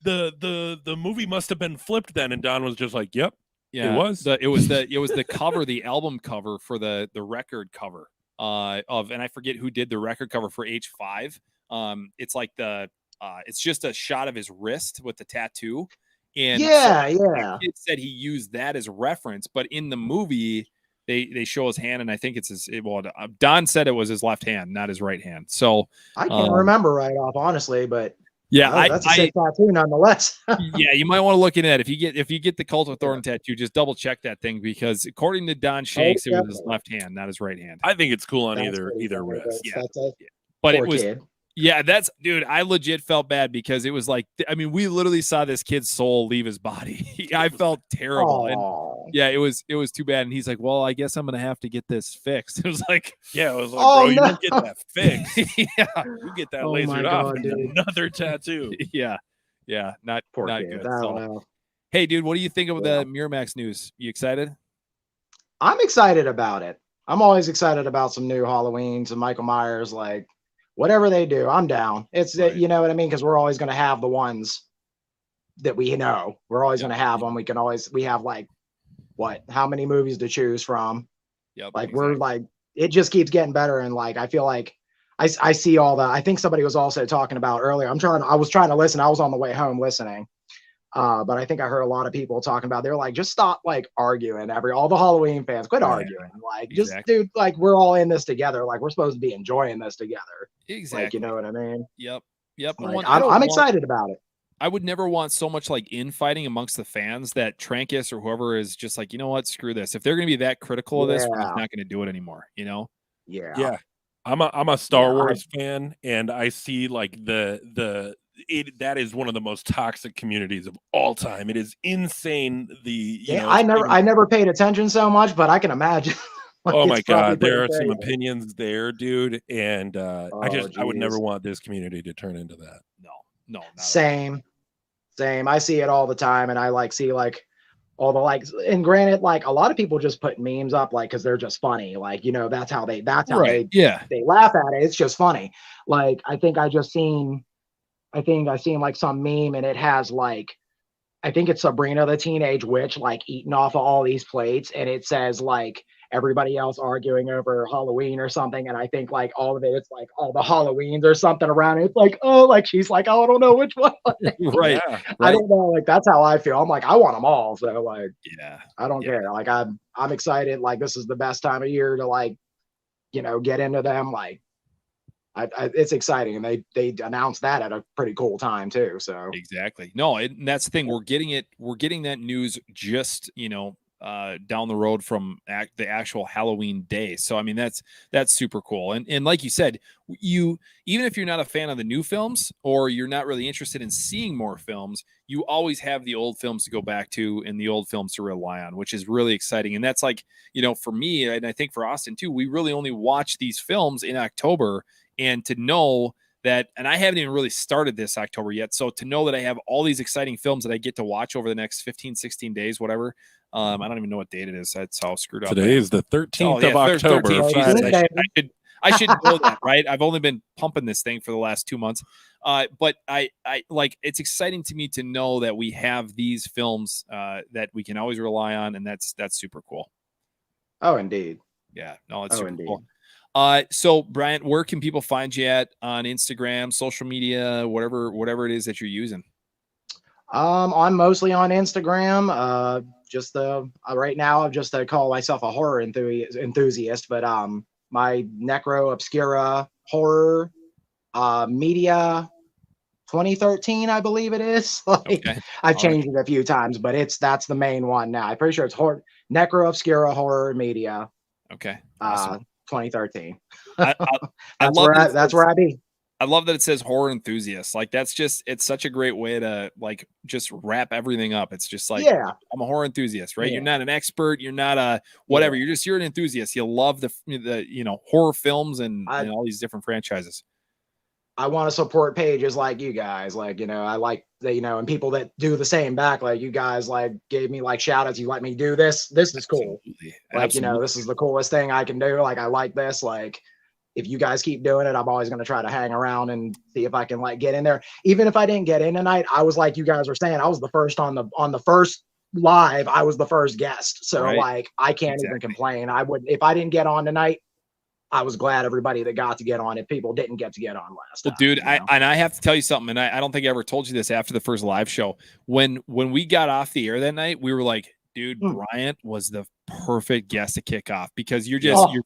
The movie must have been flipped then, and Don was just like, "Yep." Yeah, It was the cover, the album cover for the record cover of, and I forget who did the record cover for H5. It's like it's just a shot of his wrist with the tattoo. And the kid said he used that as reference, but in the movie they show his hand, and I think it's Don said it was his left hand, not his right hand. So I can't remember right off, honestly, but yeah, that's a sick tattoo nonetheless. Yeah, you might want to look into that. If you get the Cult of Thorn tattoo, just double check that thing, because according to Don Shanks, it was his left hand, not his right hand. I think it's cool on either wrist. Yeah, but it was. Kid. Yeah, dude, I legit felt bad, because it was like, I mean, we literally saw this kid's soul leave his body. I felt terrible. And yeah, it was too bad. And he's like, well, I guess I'm going to have to get this fixed. It was like, yeah, it was like, bro, you don't get that fixed. Yeah. You get that lasered off and another tattoo. Yeah. Not kid. good. I don't So, know. hey, dude, what do you think of the Miramax news? You excited? I'm excited about it. I'm always excited about some new Halloween, some Michael Myers, like whatever they do, I'm down. It's you know what I mean? Because we're always going to have the ones that we know. We're always going to have them. We have like how many movies to choose from? Yep. Like we're like, it just keeps getting better. And like, I feel like I see all the, I think somebody was also talking about earlier. I was trying to listen. I was on the way home listening. But I think I heard a lot of people talking about, they're like, just stop like arguing. All the Halloween fans, quit arguing. Like, just dude, like we're all in this together. Like we're supposed to be enjoying this together. Exactly. Like, you know what I mean? Yep. Like, I'm excited about it. I would never want so much like infighting amongst the fans that Trancus or whoever is just like, you know what, screw this. If they're going to be that critical of this, we're just not going to do it anymore. You know? Yeah. I'm a Star Wars fan, and I see like that is one of the most toxic communities of all time. It is insane. I never paid attention so much, but I can imagine. Like, oh my God, there are some opinions there, dude, and I would never want this community to turn into that. No. Same. I see it all the time, and I like see like all the likes. And granted, like a lot of people just put memes up, like because they're just funny. Like, you know, that's how they laugh at it. It's just funny. Like I think I seen like some meme, and it has like, I think it's Sabrina the Teenage Witch like eating off of all these plates, and it says like everybody else arguing over Halloween or something, and I think like all of it's like all the Halloweens or something around it. It's like, oh, like she's like, oh, I don't know which one. Right. I don't know. Like that's how I feel. I'm like, I want them all. So like, I don't care. Like I'm excited. Like this is the best time of year to like, you know, get into them. Like it's exciting, and they announced that at a pretty cool time too. So exactly. No, and that's the thing. We're getting that news just, you know, down the road from the actual Halloween day. So I mean that's super cool. And like you said, even if you're not a fan of the new films, or you're not really interested in seeing more films, you always have the old films to go back to and the old films to rely on, which is really exciting. And that's like, you know, for me, and I think for Austin too, we really only watch these films in October. And to know that, and I haven't even really started this October yet, so to know that I have all these exciting films that I get to watch over the next 15, 16 days, whatever. I don't even know what date it is. That's how screwed up. Today is the 13th of October. 13th. I should know that, right? I've only been pumping this thing for the last 2 months. But I like, it's exciting to me to know that we have these films that we can always rely on, and that's super cool. Oh, indeed. Yeah, no, it's super cool. So Bryant, where can people find you at on Instagram, social media, whatever it is that you're using? I'm mostly on Instagram. Right now I've just call myself a horror enthusiast, but my Necro Obscura horror media 2013, I believe it is. I've changed it a few times, but that's the main one now. I'm pretty sure it's Necro Obscura horror media. Okay. Awesome. 2013. That's where I be. I love that it says horror enthusiast. Like it's such a great way to like just wrap everything up. It's just like, I'm a horror enthusiast, right? You're not an expert. You're not a whatever. You're an enthusiast. You love the you know, horror films and all these different franchises. I want to support pages like you guys, like, you know, I like that, you know, and people that do the same back, like you guys like gave me like shout outs. You let me do this. This is cool. Like, you know, this is the coolest thing I can do. Like, I like this. Like, if you guys keep doing it, I'm always going to try to hang around and see if I can like get in there. Even if I didn't get in tonight, I was like you guys were saying, I was the first on the first live, I was the first guest. So Right. like, I can't even complain. I would, if I didn't get on tonight, I was glad everybody that got to get on if people didn't get to get on last Well, time. dude, you know? I have to tell you something, and I don't think I ever told you this after the first live show. When we got off the air that night, we were like, dude, Bryant was the perfect guest to kick off because you're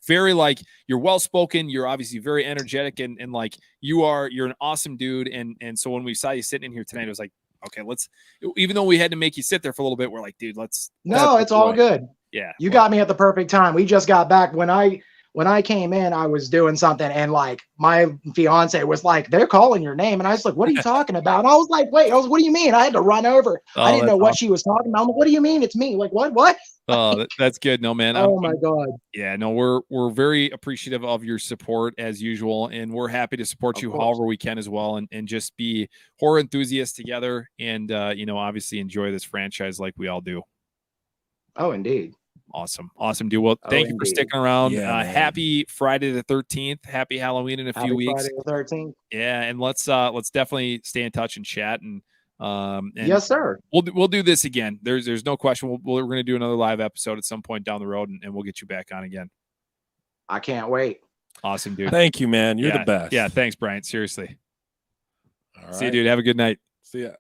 very like, you're well spoken, you're obviously very energetic, and like you're an awesome dude. And so when we saw you sitting in here tonight, it was like, okay, even though we had to make you sit there for a little bit, we're like, dude, No, it's all good. Yeah. You got me at the perfect time. We just got back. When I came in, I was doing something, and like my fiance was like, "They're calling your name," and I was like, "What are you talking about?" And I was like, "Wait," what do you mean? I had to run over. I didn't know what she was talking about. I'm like, "What do you mean? It's me." Like, what? Oh, that's good. No, man. Oh my God. Yeah, no, we're very appreciative of your support as usual, and we're happy to support you however we can as well, and just be horror enthusiasts together, and obviously enjoy this franchise like we all do. Oh, indeed. Awesome, dude. Well, thank you for sticking around. Yeah, happy Friday the 13th. Happy Halloween in a few weeks. Friday the 13th. Yeah, and let's definitely stay in touch and chat, and yes, sir. We'll do this again. There's no question. We're going to do another live episode at some point down the road, and we'll get you back on again. I can't wait. Awesome, dude. Thank you, man. You're the best. Yeah, thanks, Bryant. Seriously. All right. See you, dude. Have a good night. See ya.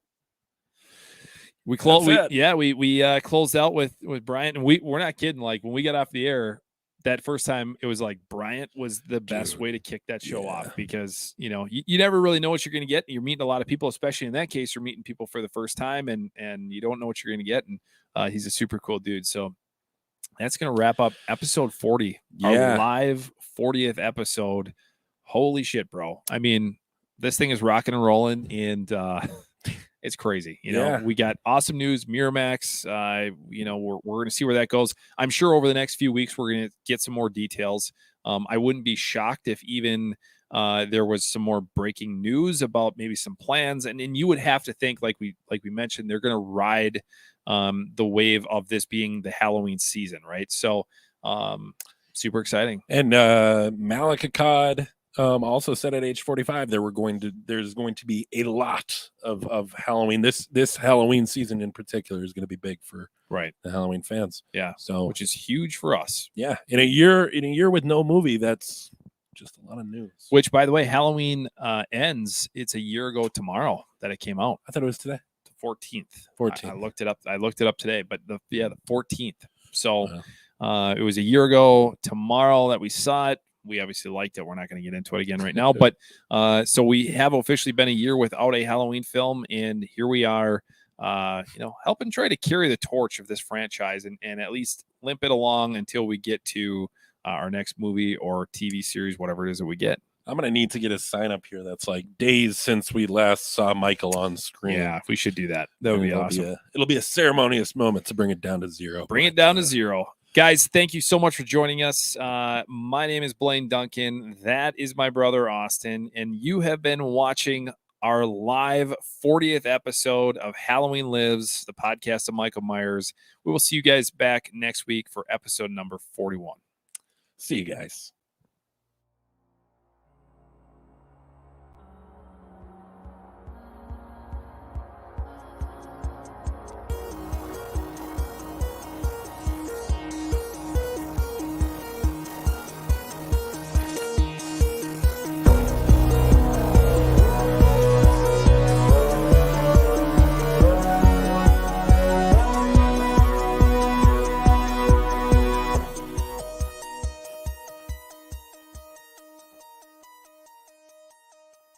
We closed. We closed out with Bryant, and we're not kidding. Like when we got off the air that first time, it was like Bryant was the best way to kick that show off because you never really know what you're going to get. You're meeting a lot of people, especially in that case, you're meeting people for the first time, and you don't know what you're going to get. And he's a super cool dude. So that's going to wrap up episode 40, our live 40th episode. Holy shit, bro! I mean, this thing is rocking and rolling, and it's crazy. We got awesome news. Miramax, we're going to see where that goes. I'm sure over the next few weeks, we're going to get some more details. I wouldn't be shocked if even there was some more breaking news about maybe some plans. And you would have to think, like we mentioned, they're going to ride the wave of this being the Halloween season, right? So super exciting. And Malakakad also said at age 45 there's going to be a lot of Halloween. This Halloween season in particular is going to be big for the Halloween fans. Yeah. So which is huge for us. Yeah. In a year with no movie, that's just a lot of news. Which, by the way, Halloween ends. It's a year ago tomorrow that it came out. I thought it was today. The 14th. I looked it up. I looked it up today, but the 14th. So it was a year ago tomorrow that we saw it. We obviously liked it. We're not going to get into it again right now, but so we have officially been a year without a Halloween film, and here we are, helping try to carry the torch of this franchise and at least limp it along until we get to our next movie or TV series, whatever it is that we get. I'm going to need to get a sign up here that's like days since we last saw Michael on screen. Yeah, we should do that. That would be awesome. It'll be a ceremonious moment to bring it down to zero. Bring it down to zero. Guys, thank you so much for joining us. My name is Blaine Duncan. That is my brother, Austin. And you have been watching our live 40th episode of Halloween Lives, the podcast of Michael Myers. We will see you guys back next week for episode number 41. See you guys.